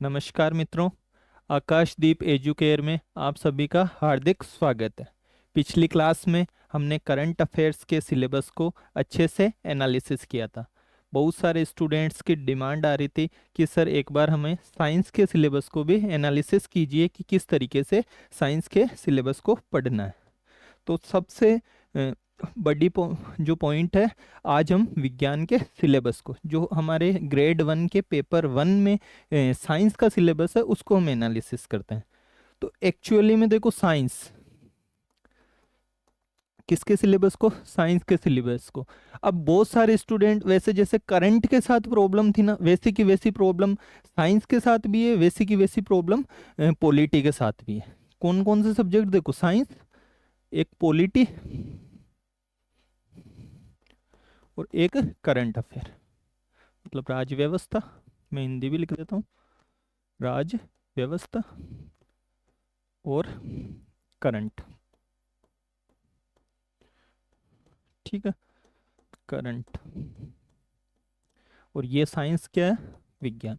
नमस्कार मित्रों। आकाशदीप एजुकेयर में आप सभी का हार्दिक स्वागत है। पिछली क्लास में हमने करंट अफेयर्स के सिलेबस को अच्छे से एनालिसिस किया था। बहुत सारे स्टूडेंट्स की डिमांड आ रही थी कि सर एक बार हमें साइंस के सिलेबस को भी एनालिसिस कीजिए कि किस तरीके से साइंस के सिलेबस को पढ़ना है। तो सबसे बड़ी जो पॉइंट है, आज हम विज्ञान के सिलेबस को, जो हमारे ग्रेड 1 के पेपर 1 में साइंस का सिलेबस है, उसको हम एनालिसिस करते हैं। तो एक्चुअली में देखो, साइंस किसके सिलेबस को? साइंस के सिलेबस को। अब बहुत सारे स्टूडेंट, वैसे जैसे करंट के साथ प्रॉब्लम थी ना, वैसी की वैसी प्रॉब्लम साइंस के साथ भी है, वैसी की वैसी प्रॉब्लम पॉलिटी के साथ भी है। कौन कौन से सब्जेक्ट? देखो, साइंस, एक पॉलिटी और एक करंट अफेयर, मतलब राज व्यवस्था। मैं हिंदी भी लिख देता हूँ, राज व्यवस्था और करंट। ठीक है, करंट। और ये साइंस क्या है? विज्ञान।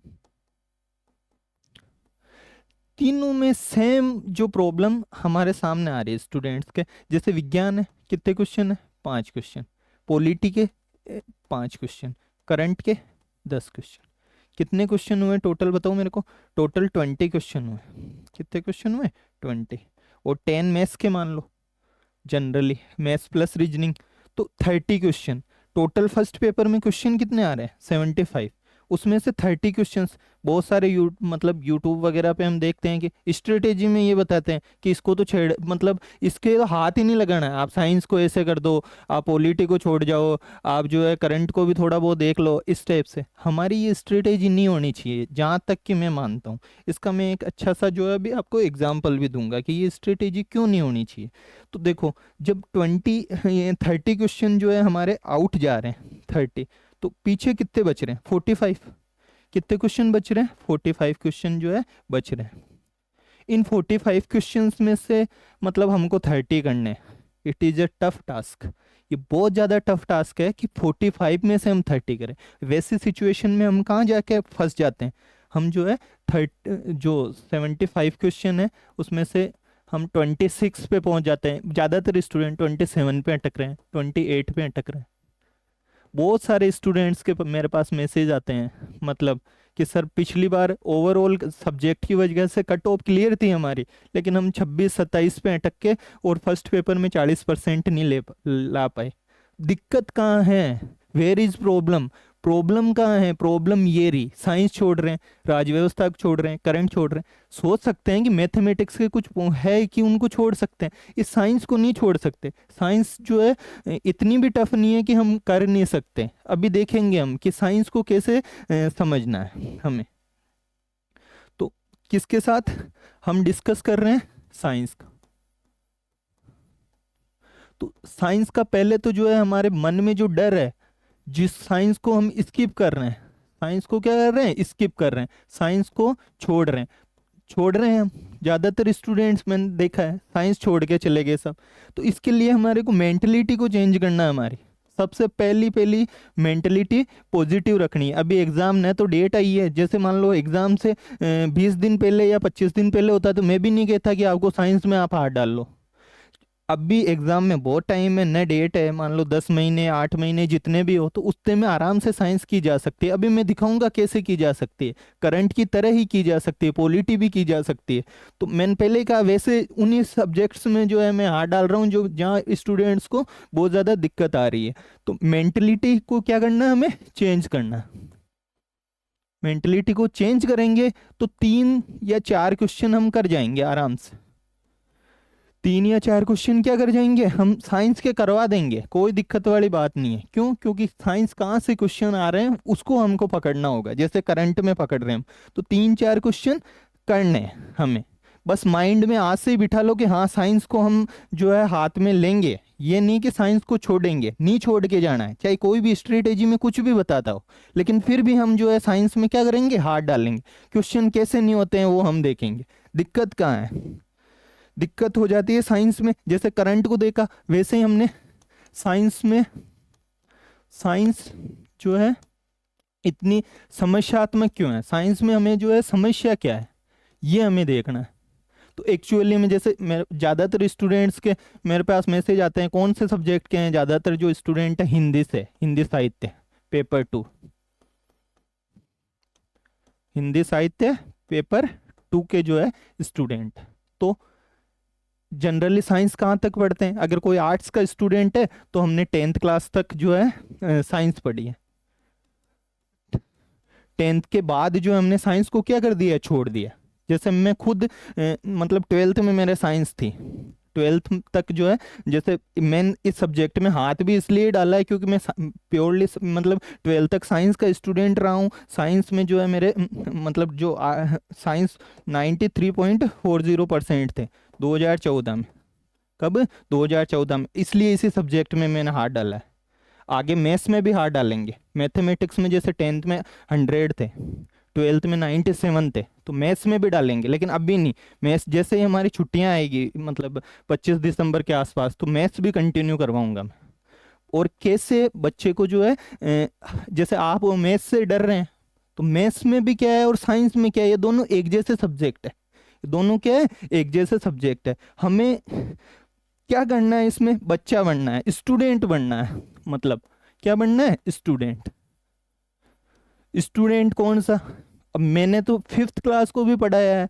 तीनों में सेम जो प्रॉब्लम हमारे सामने आ रही है स्टूडेंट्स के। जैसे विज्ञान है, कितने क्वेश्चन है? 5 क्वेश्चन। पॉलिटी के 5 क्वेश्चन। करंट के 10 क्वेश्चन। कितने क्वेश्चन हुए टोटल? बताओ मेरे को। टोटल 20 क्वेश्चन हुए। कितने क्वेश्चन हुए? 20। और 10 मैथ्स के मान लो, जनरली मैथ्स प्लस रीजनिंग, तो 30 क्वेश्चन। टोटल फर्स्ट पेपर में क्वेश्चन कितने आ रहे हैं? 75। उसमें से 30 क्वेश्चंस। बहुत सारे मतलब यूट्यूब वगैरह पे हम देखते हैं कि स्ट्रेटेजी में ये बताते हैं कि इसको तो छेड़, मतलब इसके तो हाथ ही नहीं लगाना है, आप साइंस को ऐसे कर दो, आप पॉलिटी को छोड़ जाओ, आप जो है करंट को भी थोड़ा बहुत देख लो, इस टाइप से। हमारी ये स्ट्रेटेजी नहीं होनी चाहिए, जहाँ तक कि मैं मानता हूँ। इसका मैं एक अच्छा सा जो है अभी आपको एग्जाम्पल भी दूंगा कि ये स्ट्रेटेजी क्यों नहीं होनी चाहिए। तो देखो, जब 30 क्वेश्चन जो है हमारे आउट जा रहे हैं, 30, तो पीछे कितने बच रहे हैं? 45। कितने क्वेश्चन बच रहे हैं? 45 क्वेश्चन जो है बच रहे हैं। इन 45 क्वेश्चन में से मतलब हमको 30 करने हैं। It is a tough task. ये बहुत ज़्यादा टफ टास्क है कि 45 में से हम 30 करें। वैसी सिचुएशन में हम कहाँ जाके फंस जाते हैं? हम जो है 30, जो 75 क्वेश्चन है उसमें से हम 26 पे पहुंच जाते हैं। ज़्यादातर स्टूडेंट 27 पे अटक रहे हैं, 28 पे अटक रहे हैं। बहुत सारे स्टूडेंट्स के मेरे पास मैसेज आते हैं, मतलब कि सर पिछली बार ओवरऑल सब्जेक्ट की वजह से कट ऑफ क्लियर थी हमारी, लेकिन हम 26-27 पे अटक के और फर्स्ट पेपर में 40% नहीं ला पाए। दिक्कत कहाँ है? Where is problem? प्रॉब्लम कहाँ है? प्रॉब्लम ये रही, साइंस छोड़ रहे हैं, राजव्यवस्था छोड़ रहे हैं, करंट छोड़ रहे हैं। सोच सकते हैं कि मैथमेटिक्स के कुछ है कि उनको छोड़ सकते हैं, इस साइंस को नहीं छोड़ सकते। साइंस जो है इतनी भी टफ नहीं है कि हम कर नहीं सकते। अभी देखेंगे हम कि साइंस को कैसे समझना है हमें। तो किसके साथ हम डिस्कस कर रहे हैं? साइंस का। तो साइंस का पहले तो जो है हमारे मन में जो डर है, जिस साइंस को हम स्किप कर रहे हैं, साइंस को क्या कर रहे हैं? स्किप कर रहे हैं, साइंस को छोड़ रहे हैं। छोड़ रहे हैं हम, ज़्यादातर स्टूडेंट्स मैंने देखा है साइंस छोड़ के चले गए सब। तो इसके लिए हमारे को मेंटलिटी को चेंज करना है। हमारी सबसे पहली पहली मेंटलिटी पॉजिटिव रखनी है। अभी एग्जाम है तो डेट आई है, जैसे मान लो एग्जाम से 20 दिन पहले या 25 दिन पहले होता तो मैं भी नहीं कहता कि आपको साइंस में आप हाथ डाल लो। अभी एग्जाम में बहुत टाइम है, न डेट है, मान लो 10 महीने 8 महीने जितने भी हो, तो उतने में आराम से साइंस की जा सकती है। अभी मैं दिखाऊंगा कैसे की जा सकती है। करंट की तरह ही की जा सकती है, पॉलिटी भी की जा सकती है। तो मैंने पहले कहा, वैसे उन्हीं सब्जेक्ट्स में जो है मैं हाथ डाल रहा हूँ जो जहाँ स्टूडेंट्स को बहुत ज़्यादा दिक्कत आ रही है। तो मेंटलिटी को क्या करना है? हमें चेंज करना है। मेंटलिटी को चेंज करेंगे तो 3 या 4 क्वेश्चन हम कर जाएंगे आराम से। 3 या 4 क्वेश्चन क्या कर जाएंगे हम? साइंस के करवा देंगे, कोई दिक्कत वाली बात नहीं है। क्यों? क्योंकि साइंस कहाँ से क्वेश्चन आ रहे हैं उसको हमको पकड़ना होगा, जैसे करंट में पकड़ रहे हैं हम। तो 3-4 क्वेश्चन करने हैं हमें। बस माइंड में आज से ही बिठा लो कि हाँ साइंस को हम जो है हाथ में लेंगे। ये नहीं कि साइंस को छोड़ेंगे, नहीं छोड़ के जाना है, चाहे कोई भी स्ट्रेटेजी में कुछ भी बताता हो, लेकिन फिर भी हम जो है साइंस में क्या करेंगे? हाथ डालेंगे। क्वेश्चन कैसे नहीं होते हैं वो हम देखेंगे। दिक्कत कहाँ है? दिक्कत हो जाती है साइंस में, जैसे करंट को देखा वैसे ही हमने साइंस में, साइंस जो है इतनी समस्यात्मक क्यों है, साइंस में हमें जो है समस्या क्या है ये हमें देखना है। तो एक्चुअली में जैसे मेरे ज़्यादातर स्टूडेंट्स के मेरे पास मैसेज आते हैं, कौन से सब्जेक्ट के हैं ज़्यादातर जो स्टूडेंट है, हिंदी से, हिंदी साहित्य पेपर 2, हिंदी साहित्य पेपर 2 के जो है स्टूडेंट। तो जनरली साइंस कहाँ तक पढ़ते हैं, अगर कोई आर्ट्स का स्टूडेंट है तो हमने 10th क्लास तक जो है साइंस पढ़ी है। 10th के बाद जो हमने साइंस को क्या कर दिया है, छोड़ दिया। जैसे मैं खुद मतलब 12th में मेरे साइंस थी, 12th तक जो है, जैसे मैं इस सब्जेक्ट में हाथ भी इसलिए डाला है क्योंकि मैं प्योरली मतलब 12th तक साइंस का स्टूडेंट रहा हूँ। साइंस में जो है मेरे मतलब जो साइंस 93.40% थे 2014 में। कब, 2014 में। इसलिए इसी सब्जेक्ट में मैंने हाथ डाला है। आगे मैथ्स में भी हाथ डालेंगे, मैथमेटिक्स में जैसे 10th में 100 थे, 12th में 97 थे, तो मैथ्स में भी डालेंगे, लेकिन अभी नहीं। मैथ्स जैसे ही हमारी छुट्टियां आएगी मतलब 25 दिसंबर के आसपास, तो मैथ्स भी कंटिन्यू करवाऊंगा मैं। और कैसे बच्चे को जो है जैसे आप वो मैथ्स से डर रहे हैं, तो मैथ्स में भी क्या है और साइंस में क्या है, ये दोनों एक जैसे सब्जेक्ट है, दोनों क्या है, एक जैसे सब्जेक्ट है। हमें क्या करना है इसमें, बच्चा बनना है, स्टूडेंट बनना है। मतलब क्या बनना है, स्टूडेंट। स्टूडेंट कौन सा, अब मैंने तो 5th क्लास को भी पढ़ाया है,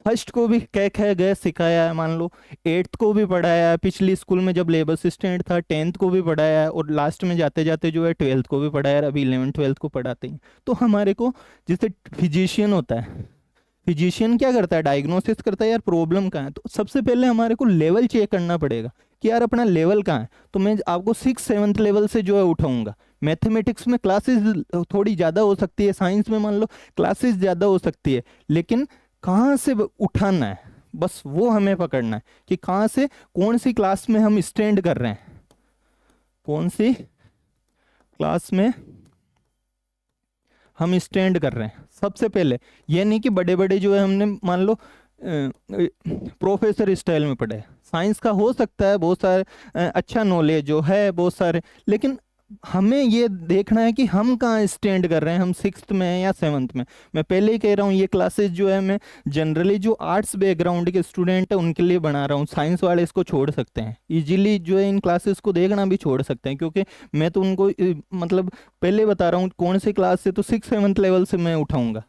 फर्स्ट को भी कह कह गए सिखाया है, मान लो 8th को भी पढ़ाया है, पिछली स्कूल में जब लेबर असिस्टेंट था 10th को भी पढ़ाया है, और लास्ट में जाते जाते जो है 12th को भी पढ़ाया है, अभी 11th 12th को पढ़ाते हैं। तो हमारे को जैसे फिजिशियन होता है, फिजिशियन क्या करता है, डायग्नोसिस करता है यार प्रॉब्लम कहाँ है। तो सबसे पहले हमारे को लेवल चेक करना पड़ेगा कि यार अपना लेवल कहाँ है। तो मैं आपको 6th 7th लेवल से जो है उठाऊंगा। मैथमेटिक्स में क्लासेस थोड़ी ज़्यादा हो सकती है, साइंस में मान लो क्लासेस ज़्यादा हो सकती है, लेकिन कहाँ से उठाना है बस वो हमें पकड़ना है कि कहाँ से, कौन सी क्लास में हम स्टैंड कर रहे हैं, कौन सी क्लास में हम स्टैंड कर रहे हैं। सबसे पहले ये नहीं कि बड़े बड़े जो है हमने मान लो प्रोफेसर स्टाइल में पढ़े, साइंस का हो सकता है बहुत सारे अच्छा नॉलेज जो है बहुत सारे, लेकिन हमें ये देखना है कि हम कहाँ स्टैंड कर रहे हैं, हम 6th में हैं या 7th में। मैं पहले ही कह रहा हूँ ये क्लासेस जो है मैं जनरली जो आर्ट्स बैकग्राउंड के स्टूडेंट है उनके लिए बना रहा हूँ। साइंस वाले इसको छोड़ सकते हैं इजीली, जो है इन क्लासेस को देखना भी छोड़ सकते हैं, क्योंकि मैं तो उनको मतलब पहले बता रहा हूँ कौन सी क्लास से, तो 6th 7th लेवल से मैं उठाऊंगा,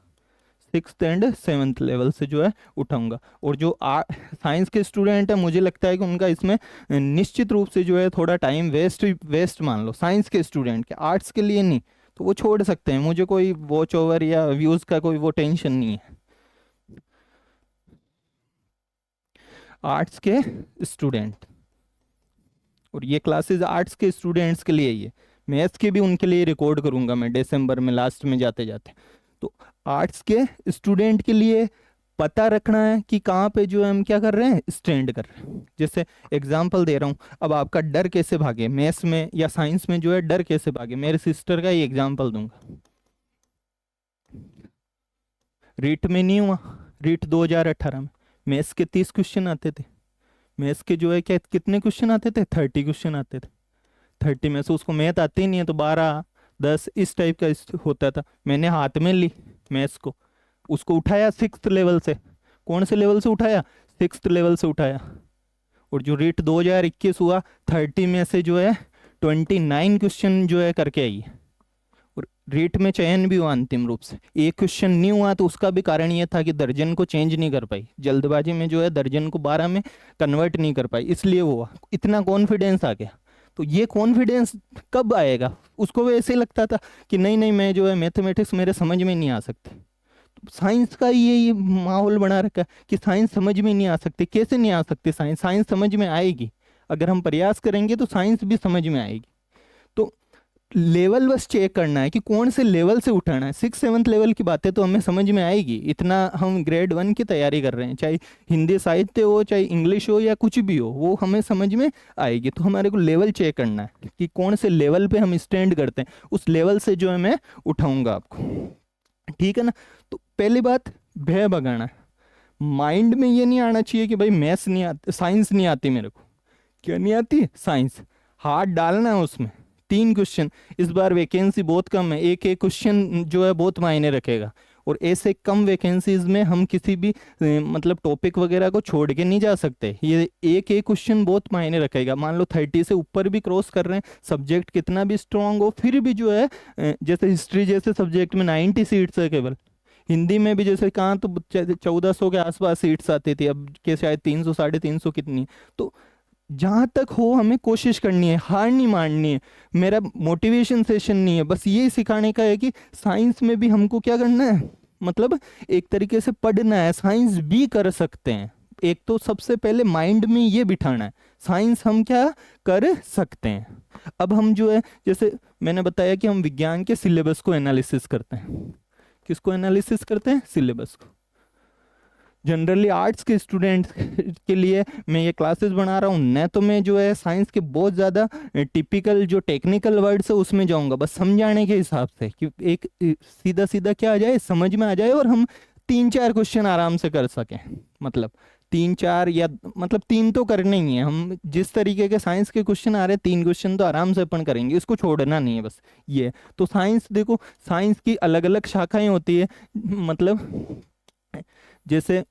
6th एंड 7th लेवल से जो है उठाऊंगा। और जो साइंस के स्टूडेंट है मुझे लगता है कि उनका इसमें निश्चित रूप से जो है थोड़ा टाइम वेस्ट मान लो, साइंस के स्टूडेंट के, आर्ट्स के लिए नहीं, तो वो छोड़ सकते हैं। मुझे कोई वॉच ओवर या व्यूज़ का कोई वो टेंशन नहीं है। आर्ट्स के स्टूडेंट, और ये क्लासेस आर्ट्स के स्टूडेंट्स के लिए, ये मैथ्स के भी उनके लिए रिकॉर्ड करूंगा मैं दिसंबर में लास्ट में जाते जाते। तो आर्ट्स के स्टूडेंट के लिए पता रखना है कि कहाँ पे जो है हम क्या कर रहे हैं, स्टैंड कर रहे हैं। जैसे एग्जांपल दे रहा हूँ, अब आपका डर कैसे भागे, मैथ्स में या साइंस में जो है डर कैसे भागे, मेरे सिस्टर का ही एग्जांपल दूंगा। रीट में नहीं हुआ, रीट 2018 में मैथ्स के 30 क्वेश्चन आते थे, मैथ्स के जो है क्या कितने क्वेश्चन आते थे, 30 क्वेश्चन आते थे। 30 में से उसको मैथ आती ही नहीं है तो 12 10 इस टाइप का होता था। मैंने हाथ में ली मैथ्स को, उसको उठाया 6th लेवल से। कौन से लेवल से उठाया, 6th लेवल से उठाया। और जो रीट 2021 हुआ 30 में से जो है 29 क्वेश्चन जो है करके आई। और रीट में चयन भी हुआ अंतिम रूप से। एक क्वेश्चन नहीं हुआ तो उसका भी कारण ये था कि दर्जन को चेंज नहीं कर पाई, जल्दबाजी में जो है दर्जन को 12 में कन्वर्ट नहीं कर पाई, इसलिए वो हुआ। इतना कॉन्फिडेंस आ गया। तो ये कॉन्फिडेंस कब आएगा, उसको भी ऐसे लगता था कि नहीं नहीं मैं जो है मैथमेटिक्स मेरे समझ में नहीं आ सकती। तो साइंस का ये माहौल बना रखा है कि साइंस समझ में नहीं आ सकती। कैसे नहीं आ सकती साइंस, साइंस समझ में आएगी, अगर हम प्रयास करेंगे तो साइंस भी समझ में आएगी। तो लेवल बस चेक करना है कि कौन से लेवल से उठाना है। 6th 7th लेवल की बातें तो हमें समझ में आएगी, इतना हम ग्रेड 1 की तैयारी कर रहे हैं, चाहे हिंदी साहित्य हो चाहे इंग्लिश हो या कुछ भी हो, वो हमें समझ में आएगी। तो हमारे को लेवल चेक करना है कि कौन से लेवल पे हम स्टैंड करते हैं, उस लेवल से जो है मैं उठाऊंगा आपको, ठीक है ना। तो पहली बात, भय भगाना है। माइंड में ये नहीं आना चाहिए कि भाई मैथ्स नहीं आती, साइंस नहीं आती मेरे को। क्या नहीं आती, साइंस। हाथ डालना है उसमें, 3 क्वेश्चन। इस बार वैकेंसी बहुत कम है, एक एक क्वेश्चन जो है बहुत मायने रखेगा। और ऐसे कम वैकेंसीज में हम किसी भी मतलब टॉपिक वगैरह को छोड़ के नहीं जा सकते। ये एक एक क्वेश्चन बहुत मायने रखेगा। मान लो 30 से ऊपर भी क्रॉस कर रहे हैं, सब्जेक्ट कितना भी स्ट्रांग हो, फिर भी जो है जैसे हिस्ट्री जैसे सब्जेक्ट में 90 सीट्स है केवल। हिंदी में भी जैसे कहाँ तो 1400 के आसपास सीट्स आती थी, अब के शायद 300 350 कितनी। तो जहां तक हो हमें कोशिश करनी है, हार नहीं माननी है। मेरा मोटिवेशन सेशन नहीं है, बस ये सिखाने का है कि साइंस में भी हमको क्या करना है, मतलब एक तरीके से पढ़ना है, साइंस भी कर सकते हैं। एक तो सबसे पहले माइंड में ये बिठाना है, साइंस हम क्या कर सकते हैं। अब हम जो है, जैसे मैंने बताया कि हम विज्ञान के सिलेबस को एनालिसिस करते हैं। किसको एनालिसिस करते हैं? सिलेबस को। जनरली आर्ट्स के स्टूडेंट्स के लिए मैं ये क्लासेस बना रहा हूँ, न तो मैं जो है साइंस के बहुत ज़्यादा टिपिकल जो टेक्निकल वर्ड्स है उसमें जाऊँगा, बस समझाने के हिसाब से कि एक सीधा सीधा क्या आ जाए, समझ में आ जाए, और हम 3-4 क्वेश्चन आराम से कर सकें। मतलब 3-4 या मतलब 3 तो करने ही है। हम जिस तरीके के साइंस के क्वेश्चन आ रहे हैं, 3 क्वेश्चन तो आराम से अपन करेंगे, इसको छोड़ना नहीं है बस ये। तो साइंस देखो, साइंस की अलग अलग शाखाएं होती है। मतलब जैसे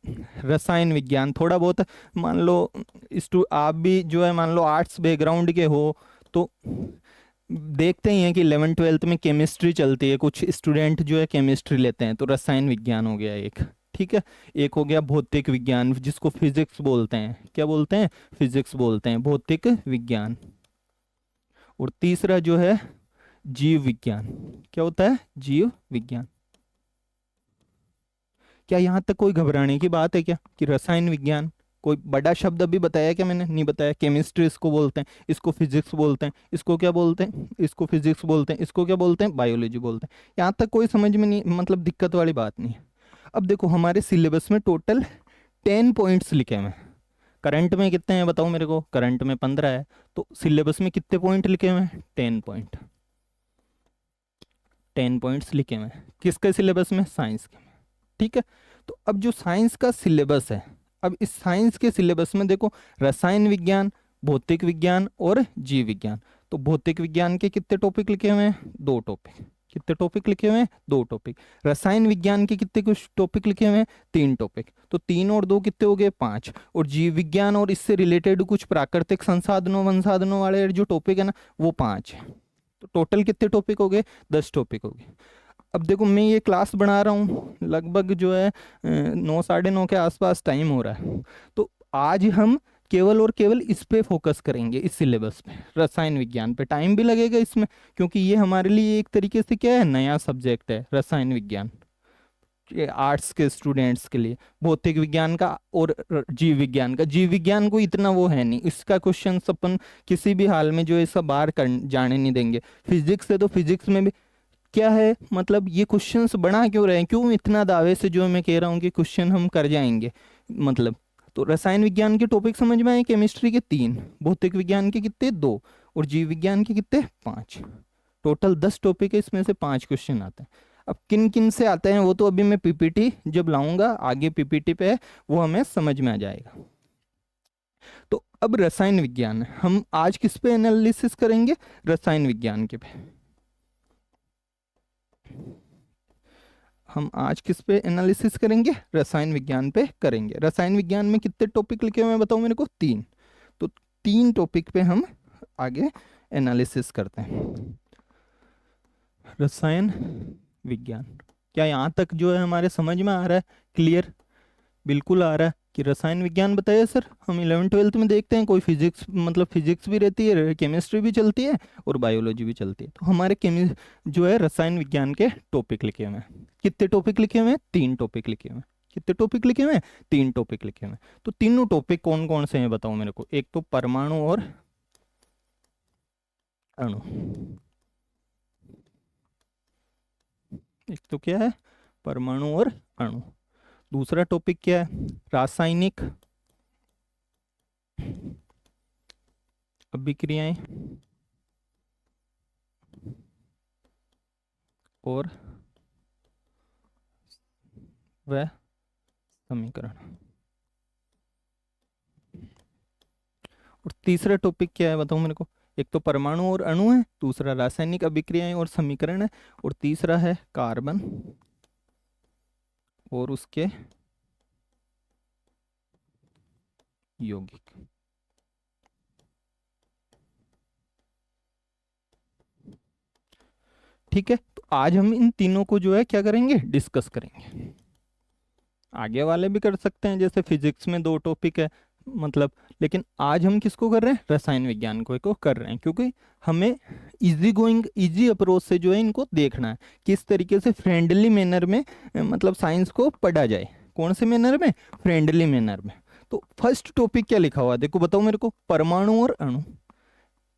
रसायन विज्ञान थोड़ा बहुत, मान लो आप भी जो है मान लो आर्ट्स बैकग्राउंड के हो, तो देखते ही हैं कि 11th-12th में केमिस्ट्री चलती है, कुछ स्टूडेंट जो है केमिस्ट्री लेते हैं, तो रसायन विज्ञान हो गया एक। ठीक है, एक हो गया भौतिक विज्ञान, जिसको फिजिक्स बोलते हैं। क्या बोलते हैं? फिजिक्स बोलते हैं, भौतिक विज्ञान। और तीसरा जो है जीव विज्ञान। क्या होता है? जीव विज्ञान। क्या यहाँ तक कोई घबराने की बात है क्या कि रसायन विज्ञान कोई बड़ा शब्द अभी बताया क्या? मैंने नहीं बताया। केमिस्ट्री इसको बोलते हैं, इसको फिजिक्स बोलते हैं, इसको क्या बोलते हैं? इसको फिजिक्स बोलते हैं, इसको क्या बोलते हैं? बायोलॉजी बोलते हैं। यहाँ तक कोई समझ में नहीं, मतलब दिक्कत वाली बात नहीं है। अब देखो हमारे सिलेबस में टोटल 10 पॉइंट्स लिखे हुए हैं। करंट में कितने हैं बताओ मेरे को? करंट में 15 है। तो सिलेबस में कितने पॉइंट लिखे हुए हैं? 10 पॉइंट। 10 पॉइंट्स लिखे हुए हैं किसके सिलेबस में? साइंस के। ठीक है, तो अब जो साइंस का सिलेबस है, अब इस साइंस के सिलेबस में देखो रसायन विज्ञान, भौतिक विज्ञान और जीव विज्ञान। तो भौतिक विज्ञान के कितने टॉपिक लिखे हुए हैं? 2 टॉपिक। कितने टॉपिक लिखे हुए हैं? 2 टॉपिक। रसायन विज्ञान के कितने कुछ टॉपिक लिखे हुए हैं? 3 टॉपिक। तो 3 और 2 कितने हो गए? 5। और जीव विज्ञान और इससे रिलेटेड कुछ प्राकृतिक संसाधनों वंसाधनों वाले जो टॉपिक है ना, वो 5 है। तो टोटल कितने टॉपिक हो गए? 10 टॉपिक हो गए। अब देखो मैं ये क्लास बना रहा हूँ, लगभग जो है 9 9:30 के आसपास टाइम हो रहा है। तो आज हम केवल और केवल इस पे फोकस करेंगे, इस सिलेबस पे, रसायन विज्ञान पे। टाइम भी लगेगा इसमें, क्योंकि ये हमारे लिए एक तरीके से क्या है, नया सब्जेक्ट है रसायन विज्ञान, ये आर्ट्स के स्टूडेंट्स के लिए। भौतिक विज्ञान का और जीव विज्ञान का, जीव विज्ञान को इतना वो है नहीं, इसका क्वेश्चन अपन किसी भी हाल में जो है सब बाहर कर जाने नहीं देंगे। फिजिक्स है तो फिजिक्स में भी क्या है, मतलब ये क्वेश्चंस बना क्यों रहे हैं, क्यों इतना दावे से जो मैं कह रहा हूँ कि क्वेश्चन हम कर जाएंगे। मतलब तो रसायन विज्ञान के टॉपिक समझ में आए? केमिस्ट्री के 3, भौतिक विज्ञान के कितने? 2, और जीव विज्ञान के कितने? 5। टोटल 10 टॉपिक है, इसमें से 5 क्वेश्चन आते हैं। अब किन किन से आते हैं वो तो अभी मैं पीपीटी जब लाऊंगा आगे, पीपीटी पे है, वो हमें समझ में आ जाएगा। तो अब रसायन विज्ञान हम आज किस पे एनालिसिस करेंगे? रसायन विज्ञान के पे। हम आज किस पे एनालिसिस करेंगे? रसायन विज्ञान पे करेंगे। रसायन विज्ञान में कितने टॉपिक लिखे हुए हैं बताओ मेरे को? 3। तो 3 टॉपिक पे हम आगे एनालिसिस करते हैं। रसायन विज्ञान, क्या यहाँ तक जो है हमारे समझ में आ रहा है? क्लियर? बिल्कुल आ रहा है कि रसायन विज्ञान बताइए सर। हम 11th-12th में देखते हैं कोई फिजिक्स, मतलब फिजिक्स भी रहती है, केमिस्ट्री भी चलती है और बायोलॉजी भी चलती है। तो हमारे जो है रसायन विज्ञान के टॉपिक लिखे हुए हैं। कितने टॉपिक लिखे हुए हैं? 3 टॉपिक लिखे हुए हैं। कितने टॉपिक लिखे हुए हैं? 3 टॉपिक लिखे हुए हैं। तो तीनों टॉपिक कौन कौन से हैं बताओ मेरे को? एक तो परमाणु और अणु, एक तो क्या है? परमाणु और अणु। दूसरा टॉपिक क्या है? रासायनिक अभिक्रियाएं और वह समीकरण। और तीसरा टॉपिक क्या है बताओ मेरे को? एक तो परमाणु और अणु है, दूसरा रासायनिक अभिक्रियाएं और समीकरण है, और तीसरा है कार्बन और उसके यौगिक। ठीक है, तो आज हम इन तीनों को जो है क्या करेंगे, डिस्कस करेंगे। आगे वाले भी कर सकते हैं, जैसे फिजिक्स में 2 टॉपिक है मतलब, लेकिन आज हम किसको कर रहे हैं, रसायन विज्ञान को कर रहे हैं, क्योंकि हमें इजी गोइंग, इजी अप्रोच से जो है इनको देखना है, किस तरीके से फ्रेंडली मैनर में मतलब साइंस को पढ़ा जाए। कौन से मैनर में, फ्रेंडली मैनर में। तो फर्स्ट टॉपिक क्या लिखा हुआ है, देखो बताओ मेरे को, परमाणु और अणु।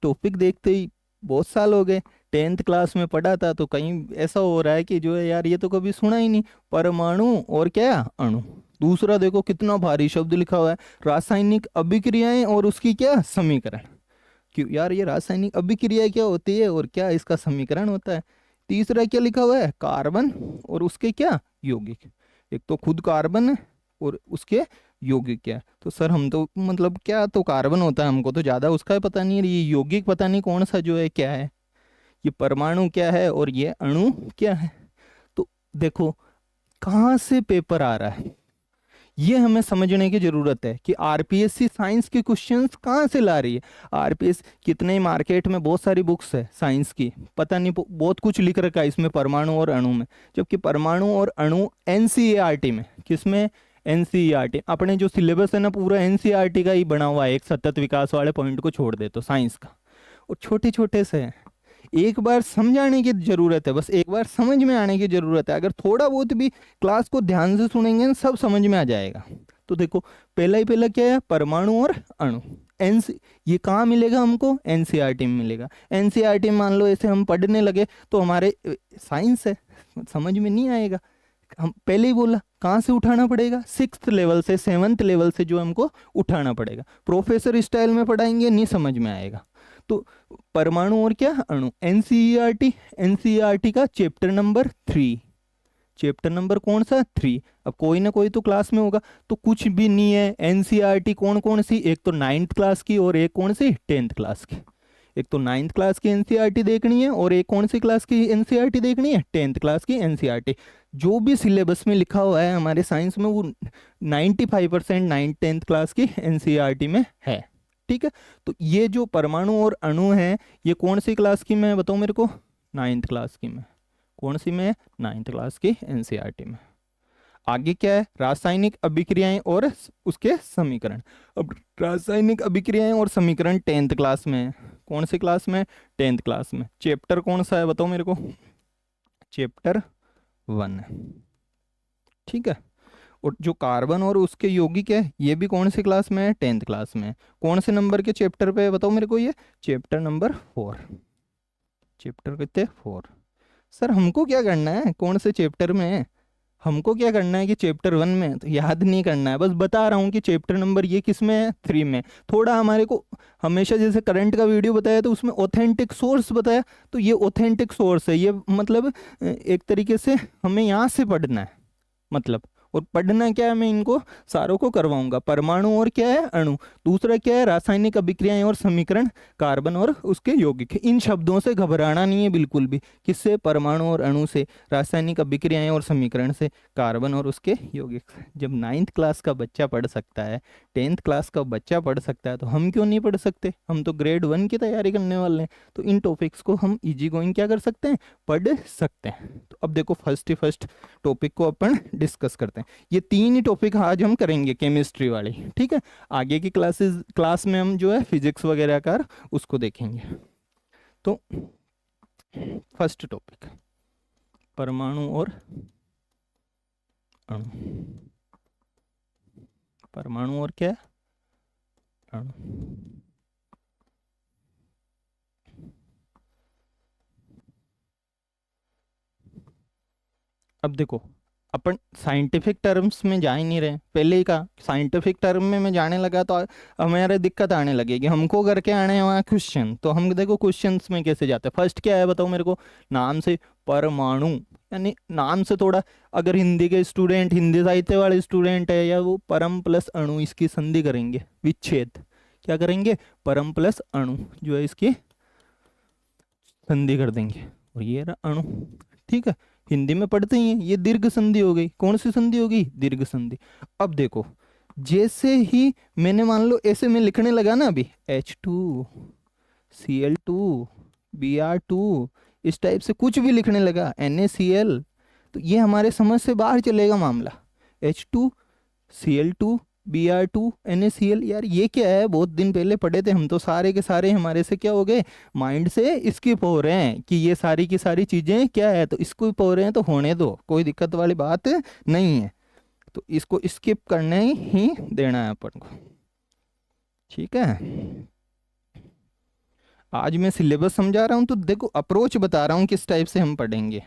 टॉपिक देखते ही बहुत साल हो गए, 10th क्लास में पढ़ा था, तो कहीं ऐसा हो रहा है कि जो है यार ये तो कभी सुना ही नहीं, परमाणु और क्या, अणु। दूसरा देखो कितना भारी शब्द लिखा हुआ है, रासायनिक अभिक्रियाएं और उसकी क्या, समीकरण। क्यों यार, ये रासायनिक अभिक्रिया क्या होती है और क्या इसका समीकरण होता है। तीसरा क्या लिखा हुआ है, कार्बन और उसके क्या, यौगिक। एक तो खुद कार्बन है और उसके यौगिक क्या है। तो सर हम तो मतलब क्या, तो कार्बन होता है, हमको तो ज़्यादा उसका पता नहीं है, ये यौगिक पता नहीं कौन सा जो है क्या है, ये परमाणु क्या है और ये अणु क्या है। तो देखो कहाँ से पेपर आ रहा है, ये हमें समझने की जरूरत है कि आरपीएससी साइंस के क्वेश्चंस कहाँ से ला रही है। आरपीएस कितने मार्केट में बहुत सारी बुक्स है साइंस की, पता नहीं बहुत कुछ लिख रखा है इसमें परमाणु और अणु में, जबकि परमाणु और अणु एनसीईआरटी में, किसमें, एनसीईआरटी, अपने जो सिलेबस है ना पूरा एनसीईआरटी का ही बना हुआ है, एक सतत विकास वाले पॉइंट को छोड़ दे तो साइंस का, और छोटे छोटे से हैं। एक बार समझाने की जरूरत है, बस एक बार समझ में आने की जरूरत है। अगर थोड़ा बहुत भी क्लास को ध्यान से सुनेंगे ना, सब समझ में आ जाएगा। तो देखो पहला ही पहला क्या है, परमाणु और अणु। एनसी ये कहाँ मिलेगा हमको, एनसीईआरटी में मिलेगा। एनसीईआरटी में मान लो ऐसे हम पढ़ने लगे तो हमारे साइंस है, समझ में नहीं आएगा। हम पहले ही बोला कहाँ से उठाना पड़ेगा, 6th लेवल से 7th लेवल से जो हमको उठाना पड़ेगा। प्रोफेसर स्टाइल में पढ़ाएंगे नहीं समझ में आएगा। तो परमाणु और क्या, अणु, एनसीईआरटी, एनसीईआरटी का चैप्टर नंबर 3, चैप्टर नंबर कौन सा, 3। अब कोई ना कोई तो क्लास में होगा, तो कुछ भी नहीं है। एनसीईआरटी कौन कौन सी, एक तो 9th क्लास की और एक कौन सी, 10th क्लास की। एक तो 9th क्लास की एनसीईआरटी देखनी है और एक कौन सी क्लास की एनसीईआरटी देखनी है, 10th क्लास की एनसीईआरटी। जो भी सिलेबस में लिखा हुआ है हमारे साइंस में वो 95% 9th-10th क्लास की एनसीईआरटी में है। ठीक है, तो ये जो परमाणु और अणु है ये कौन सी क्लास की में है, बताओ मेरे को, 9th क्लास की में। कौन सी में, 9th क्लास की एनसीईआरटी में। आगे क्या है, रासायनिक अभिक्रियाएं और उसके समीकरण। अब रासायनिक अभिक्रियाएं और समीकरण 10th क्लास में है। कौन सी क्लास में, 10th क्लास में। चैप्टर कौन सा है बताओ मेरे को, चैप्टर 1 है। ठीक है, और जो कार्बन और उसके यौगिक है ये भी कौन सी क्लास में है, 10th क्लास में। कौन से नंबर के चैप्टर पे है बताओ मेरे को, ये चैप्टर नंबर 4। चैप्टर कितने, 4। सर हमको क्या करना है, कौन से चैप्टर में है, हमको क्या करना है कि चैप्टर 1 में, तो याद नहीं करना है, बस बता रहा हूँ कि चैप्टर नंबर ये किस में है, 3 में। थोड़ा हमारे को हमेशा जैसे करंट का वीडियो बताया तो उसमें ऑथेंटिक सोर्स बताया, तो ये ऑथेंटिक सोर्स है, ये मतलब एक तरीके से हमें यहाँ से पढ़ना है मतलब। और पढ़ना क्या है, मैं इनको सारों को करवाऊंगा। परमाणु और क्या है, अणु। दूसरा क्या है, रासायनिक अभिक्रियाएं और समीकरण, कार्बन और उसके यौगिक। इन शब्दों से घबराना नहीं है बिल्कुल भी। किससे, परमाणु और अणु से, रासायनिक अभिक्रियाएं और समीकरण से, कार्बन और उसके यौगिक। जब 9th क्लास का बच्चा पढ़ सकता है, 10th क्लास का बच्चा पढ़ सकता है, तो हम क्यों नहीं पढ़ सकते। हम तो ग्रेड 1 की तैयारी करने वाले हैं, तो इन टॉपिक्स को हम इजी गोइंग क्या कर सकते हैं, पढ़ सकते हैं। तो अब देखो फर्स्ट टॉपिक को अपन डिस्कस करते हैं। ये 3 ही टॉपिक आज हम करेंगे केमिस्ट्री वाले। ठीक है, आगे की क्लास में हम जो है फिजिक्स वगैरह का उसको देखेंगे। तो फर्स्ट टॉपिक, परमाणु और अणु। परमाणु और क्या, अणु। अब देखो अपन साइंटिफिक टर्म्स में जा ही नहीं रहे, पहले ही कहा साइंटिफिक टर्म में मैं जाने लगा तो हमारे दिक्कत आने लगेगी। हमको करके आने हैं वहाँ क्वेश्चन, तो हम देखो क्वेश्चंस में कैसे जाते हैं। फर्स्ट क्या है बताओ मेरे को, नाम से परमाणु, यानी नाम से थोड़ा, अगर हिंदी के स्टूडेंट, हिंदी साहित्य वाले स्टूडेंट है, या वो परम प्लस अणु इसकी संधि करेंगे, विच्छेद क्या करेंगे, परम प्लस अणु जो है इसकी संधि कर देंगे, और ये रहा अणु। ठीक है, हिंदी में पढ़ते ही हैं, ये दीर्घ संधि हो गई। कौन सी संधि हो गई? दीर्घ संधि। अब देखो, जैसे ही मैंने मान लो ऐसे मैं लिखने लगा ना अभी, H2Cl2 Br2, इस टाइप से कुछ भी लिखने लगा, NaCl, तो ये हमारे समझ से बाहर चलेगा मामला। H2Cl2 Br2 NaCl, यार ये क्या है? बहुत दिन पहले पढ़े थे हम तो, सारे के सारे हमारे से क्या हो गए, माइंड से स्किप हो रहे हैं कि ये सारी की सारी चीज़ें क्या है, तो स्किप हो रहे हैं तो होने दो, कोई दिक्कत वाली बात नहीं है। तो इसको स्किप करने ही देना है अपन को। ठीक है, आज मैं सिलेबस समझा रहा हूँ तो देखो अप्रोच बता रहा हूँ किस टाइप से हम पढ़ेंगे।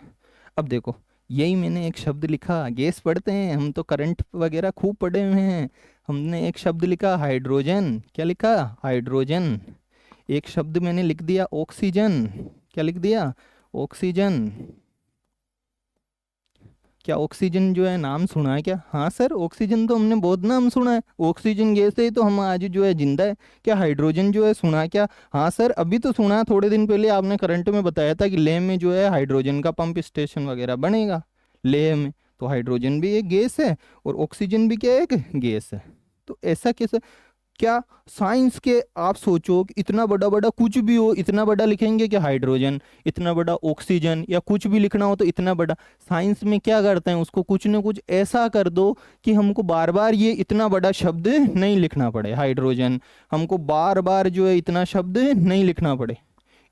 अब देखो, यही मैंने एक शब्द लिखा, गैस पढ़ते हैं हम तो, करंट वगैरह खूब पढ़े हुए हैं। हमने एक शब्द लिखा हाइड्रोजन, क्या लिखा? हाइड्रोजन। एक शब्द मैंने लिख दिया ऑक्सीजन, क्या लिख दिया? ऑक्सीजन। क्या ऑक्सीजन जो है नाम सुना है क्या? हाँ सर, ऑक्सीजन तो हमने बहुत नाम सुना है, ऑक्सीजन गैस से ही तो हम आज जो है जिंदा है। क्या हाइड्रोजन जो है सुना है क्या? हाँ सर, अभी तो सुना, थोड़े दिन पहले आपने करंट में बताया था कि लेह में जो है हाइड्रोजन का पंप स्टेशन वगैरह बनेगा लेह में। तो हाइड्रोजन भी एक गैस है और ऑक्सीजन भी क्या है? एक गैस है। तो ऐसा कैसे? क्या साइंस के, आप सोचो कि इतना बड़ा बड़ा कुछ भी हो, इतना बड़ा लिखेंगे कि हाइड्रोजन, इतना बड़ा ऑक्सीजन, या कुछ भी लिखना हो तो इतना बड़ा। साइंस में क्या करते हैं, उसको कुछ ना कुछ ऐसा कर दो कि हमको बार बार ये इतना बड़ा शब्द नहीं लिखना पड़े। हाइड्रोजन, हमको बार बार जो है इतना शब्द नहीं लिखना पड़े,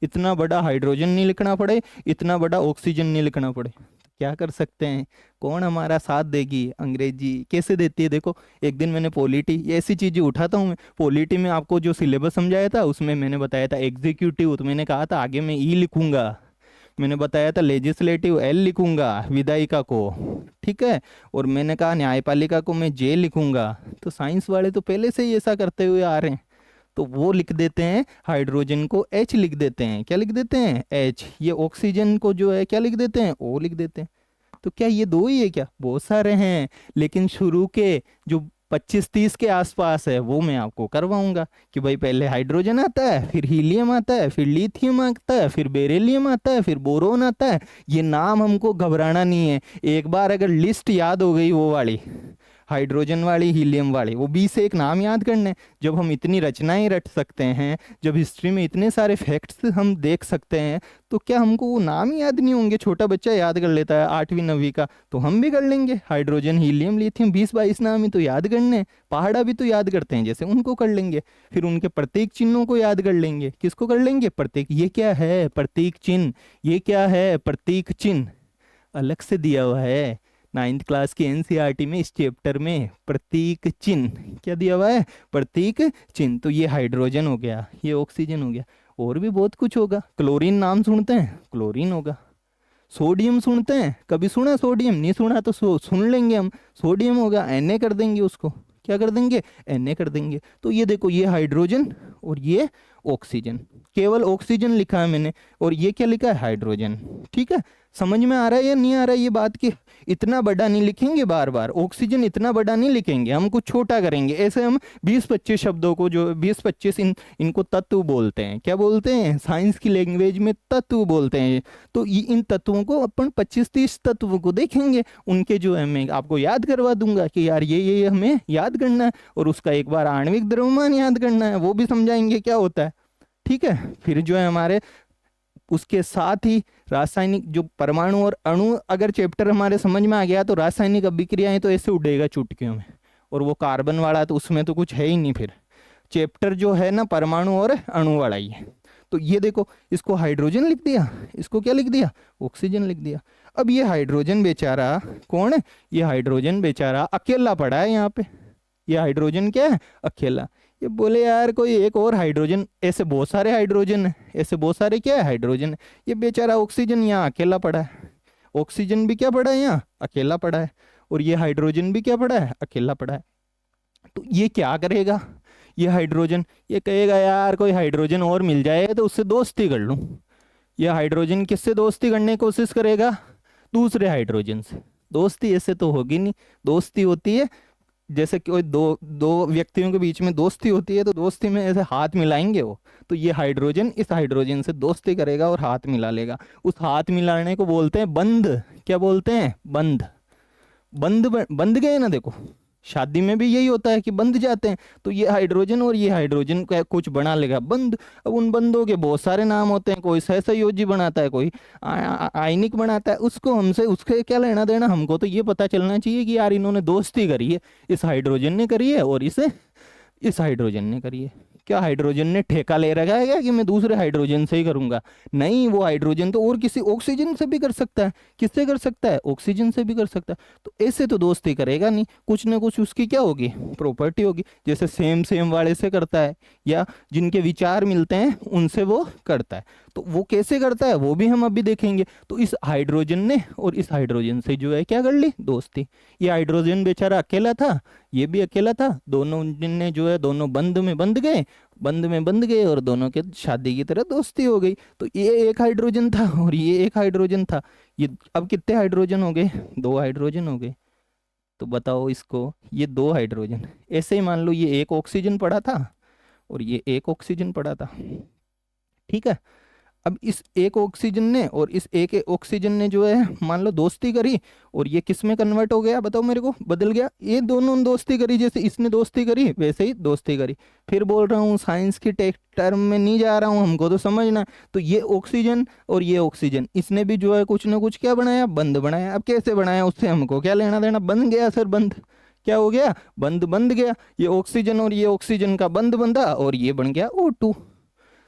इतना बड़ा हाइड्रोजन नहीं लिखना पड़े, इतना बड़ा ऑक्सीजन नहीं लिखना पड़े। क्या कर सकते हैं? कौन हमारा साथ देगी? अंग्रेजी कैसे देती है? देखो, एक दिन मैंने पॉलिटी, ये ऐसी चीजें उठाता हूँ मैं। पॉलिटी में आपको जो सिलेबस समझाया था उसमें मैंने बताया था एग्जीक्यूटिव, तो मैंने कहा था आगे मैं ई लिखूंगा। मैंने बताया था लेजिस्लेटिव एल लिखूंगा, विधायिका को। ठीक है, और मैंने कहा न्यायपालिका को मैं जे लिखूंगा। तो साइंस वाले तो पहले से ही ऐसा करते हुए आ रहे हैं, तो वो लिख देते हैं हाइड्रोजन को एच लिख देते हैं। क्या लिख देते हैं? एच। ये ऑक्सीजन को जो है क्या लिख देते हैं? ओ लिख देते हैं। तो क्या ये दो ही है क्या? बहुत सारे हैं, लेकिन शुरू के जो 25-30 के आसपास है वो मैं आपको करवाऊंगा कि भाई पहले हाइड्रोजन आता है, फिर हीलियम आता है, फिर लिथियम आता है, फिर बेरिलियम आता है, फिर बोरोन आता है। ये नाम हमको घबराना नहीं है, एक बार अगर लिस्ट याद हो गई वो वाली, हाइड्रोजन वाली, हीलियम वाली, वो 20 से एक नाम याद करने। जब हम इतनी रचनाएं रट सकते हैं, जब हिस्ट्री में इतने सारे फैक्ट्स हम देख सकते हैं, तो क्या हमको वो नाम ही याद नहीं होंगे? छोटा बच्चा याद कर लेता है 8वीं 9वीं का, तो हम भी कर लेंगे। हाइड्रोजन, हीलियम, लिथियम, 20-22 नाम ही तो याद करने। पहाड़ा भी तो याद करते हैं जैसे, उनको कर लेंगे। फिर उनके प्रतीक चिन्हों को याद कर लेंगे। किसको कर लेंगे? प्रतीक। ये क्या है? प्रतीक चिन्ह। ये क्या है? प्रतीक चिन्ह। अलग से दिया हुआ है 9th क्लास की एनसीईआरटी में, इस चैप्टर में प्रतीक चिन्ह। क्या दिया हुआ है? प्रतीक चिन्ह। तो ये हाइड्रोजन हो गया, ये ऑक्सीजन हो गया, और भी बहुत कुछ होगा। क्लोरीन नाम सुनते हैं? क्लोरीन होगा। सोडियम सुनते हैं? कभी सुना सोडियम? नहीं सुना तो सुन लेंगे हम। सोडियम होगा, Na कर देंगे उसको। क्या कर देंगे? Na कर देंगे। तो ये देखो, ये हाइड्रोजन और ये ऑक्सीजन, केवल ऑक्सीजन लिखा है मैंने, और ये क्या लिखा है? हाइड्रोजन। ठीक है, समझ में आ रहा है या नहीं आ रहा है ये बात? की इतना बड़ा नहीं लिखेंगे बार बार, ऑक्सीजन इतना बड़ा नहीं लिखेंगे, हम कुछ छोटा करेंगे। ऐसे हम 20-25 शब्दों को, जो 20-25 इनको तत्व बोलते हैं। क्या बोलते हैं? साइंस की लैंग्वेज में तत्व बोलते हैं। तो इन तत्वों को अपन 25-30 तत्वों को देखेंगे, उनके जो है मैं आपको याद करवा दूंगा कि यार ये हमें याद करना है, और उसका एक बार आणविक द्रव्यमान याद करना है, वो भी समझाएंगे क्या होता है। ठीक है, फिर जो है हमारे उसके साथ ही रासायनिक जो परमाणु और अणु, अगर चैप्टर हमारे समझ में आ गया तो रासायनिक अभिक्रियाएं तो ऐसे उड़ेगा चुटकियों में, और वो कार्बन वाला तो उसमें तो कुछ है ही नहीं। फिर चैप्टर जो है ना परमाणु और अणु वाला ही है। तो ये देखो, इसको हाइड्रोजन लिख दिया, इसको क्या लिख दिया? ऑक्सीजन लिख दिया। अब ये हाइड्रोजन बेचारा कौन है? ये हाइड्रोजन बेचारा अकेला पड़ा है यहाँ पे। ये हाइड्रोजन क्या है? अकेला। ये बोले यार कोई एक और हाइड्रोजन, ऐसे बहुत सारे हाइड्रोजन है, ऐसे बहुत सारे क्या है? हाइड्रोजन है। ये बेचारा ऑक्सीजन यहाँ अकेला पड़ा है। ऑक्सीजन भी क्या पड़ा है? यहाँ अकेला पड़ा है। और ये हाइड्रोजन भी क्या पड़ा है? अकेला पड़ा है। तो ये क्या करेगा? ये हाइड्रोजन ये कहेगा यार कोई हाइड्रोजन और मिल जाए तो उससे दोस्ती कर लूं। ये हाइड्रोजन किससे दोस्ती करने की कोशिश करेगा? दूसरे हाइड्रोजन से। दोस्ती ऐसे तो होगी नहीं, दोस्ती होती है जैसे कोई दो दो व्यक्तियों के बीच में दोस्ती होती है, तो दोस्ती में ऐसे हाथ मिलाएंगे वो, तो ये हाइड्रोजन इस हाइड्रोजन से दोस्ती करेगा और हाथ मिला लेगा। उस हाथ मिलाने को बोलते हैं बंध। क्या बोलते हैं? बंध। बंध गए ना, देखो शादी में भी यही होता है कि बंध जाते हैं, तो ये हाइड्रोजन और ये हाइड्रोजन का कुछ बना लेगा बंध। अब उन बंधों के बहुत सारे नाम होते हैं, कोई सहसंयोजी बनाता है, कोई आयनिक बनाता है, उसको हमसे उसके क्या लेना देना। हमको तो ये पता चलना चाहिए कि यार इन्होंने दोस्ती करी है, इस हाइड्रोजन ने करी है और इस हाइड्रोजन ने करी है। क्या हाइड्रोजन ने ठेका ले रखा है क्या कि मैं दूसरे हाइड्रोजन से ही करूंगा? नहीं, वो हाइड्रोजन तो और किसी ऑक्सीजन से भी कर सकता है। किससे कर सकता है? ऑक्सीजन से भी कर सकता है। तो ऐसे तो दोस्ती करेगा नहीं, कुछ ना कुछ उसकी क्या होगी? प्रॉपर्टी होगी। जैसे सेम सेम वाले से करता है, या जिनके विचार मिलते हैं उनसे वो करता है। तो वो कैसे करता है वो भी हम अभी देखेंगे। तो इस हाइड्रोजन ने और इस हाइड्रोजन से जो है क्या कर ली? दोस्ती। ये हाइड्रोजन बेचारा अकेला था, ये भी अकेला था, दोनों ने जो है दोनों बंध गए और दोनों के शादी की तरह दोस्ती हो गई। तो ये एक हाइड्रोजन था और ये एक हाइड्रोजन था। ये अब कितने हाइड्रोजन हो गए? दो हाइड्रोजन हो गए। तो बताओ इसको, ये दो हाइड्रोजन, ऐसे ही मान लो ये एक ऑक्सीजन पड़ा था और ये एक ऑक्सीजन पड़ा था, ठीक है। अब इस एक ऑक्सीजन ने और इस एक ऑक्सीजन ने जो है मान लो दोस्ती करी, और ये किस में कन्वर्ट हो गया? बताओ मेरे को, बदल गया। ये दोनों दोस्ती करी, जैसे इसने दोस्ती करी वैसे ही दोस्ती करी। फिर बोल रहा हूँ साइंस की टर्म में नहीं जा रहा हूँ, हमको तो समझना है। तो ये ऑक्सीजन और ये ऑक्सीजन, इसने भी जो है कुछ ना कुछ क्या बनाया? बंध बनाया। अब कैसे बनाया उससे हमको क्या लेना देना? बन गया सर बंध। क्या हो गया? बंध गया। ये ऑक्सीजन और ये ऑक्सीजन का बंध बंधा और ये बन गया O2।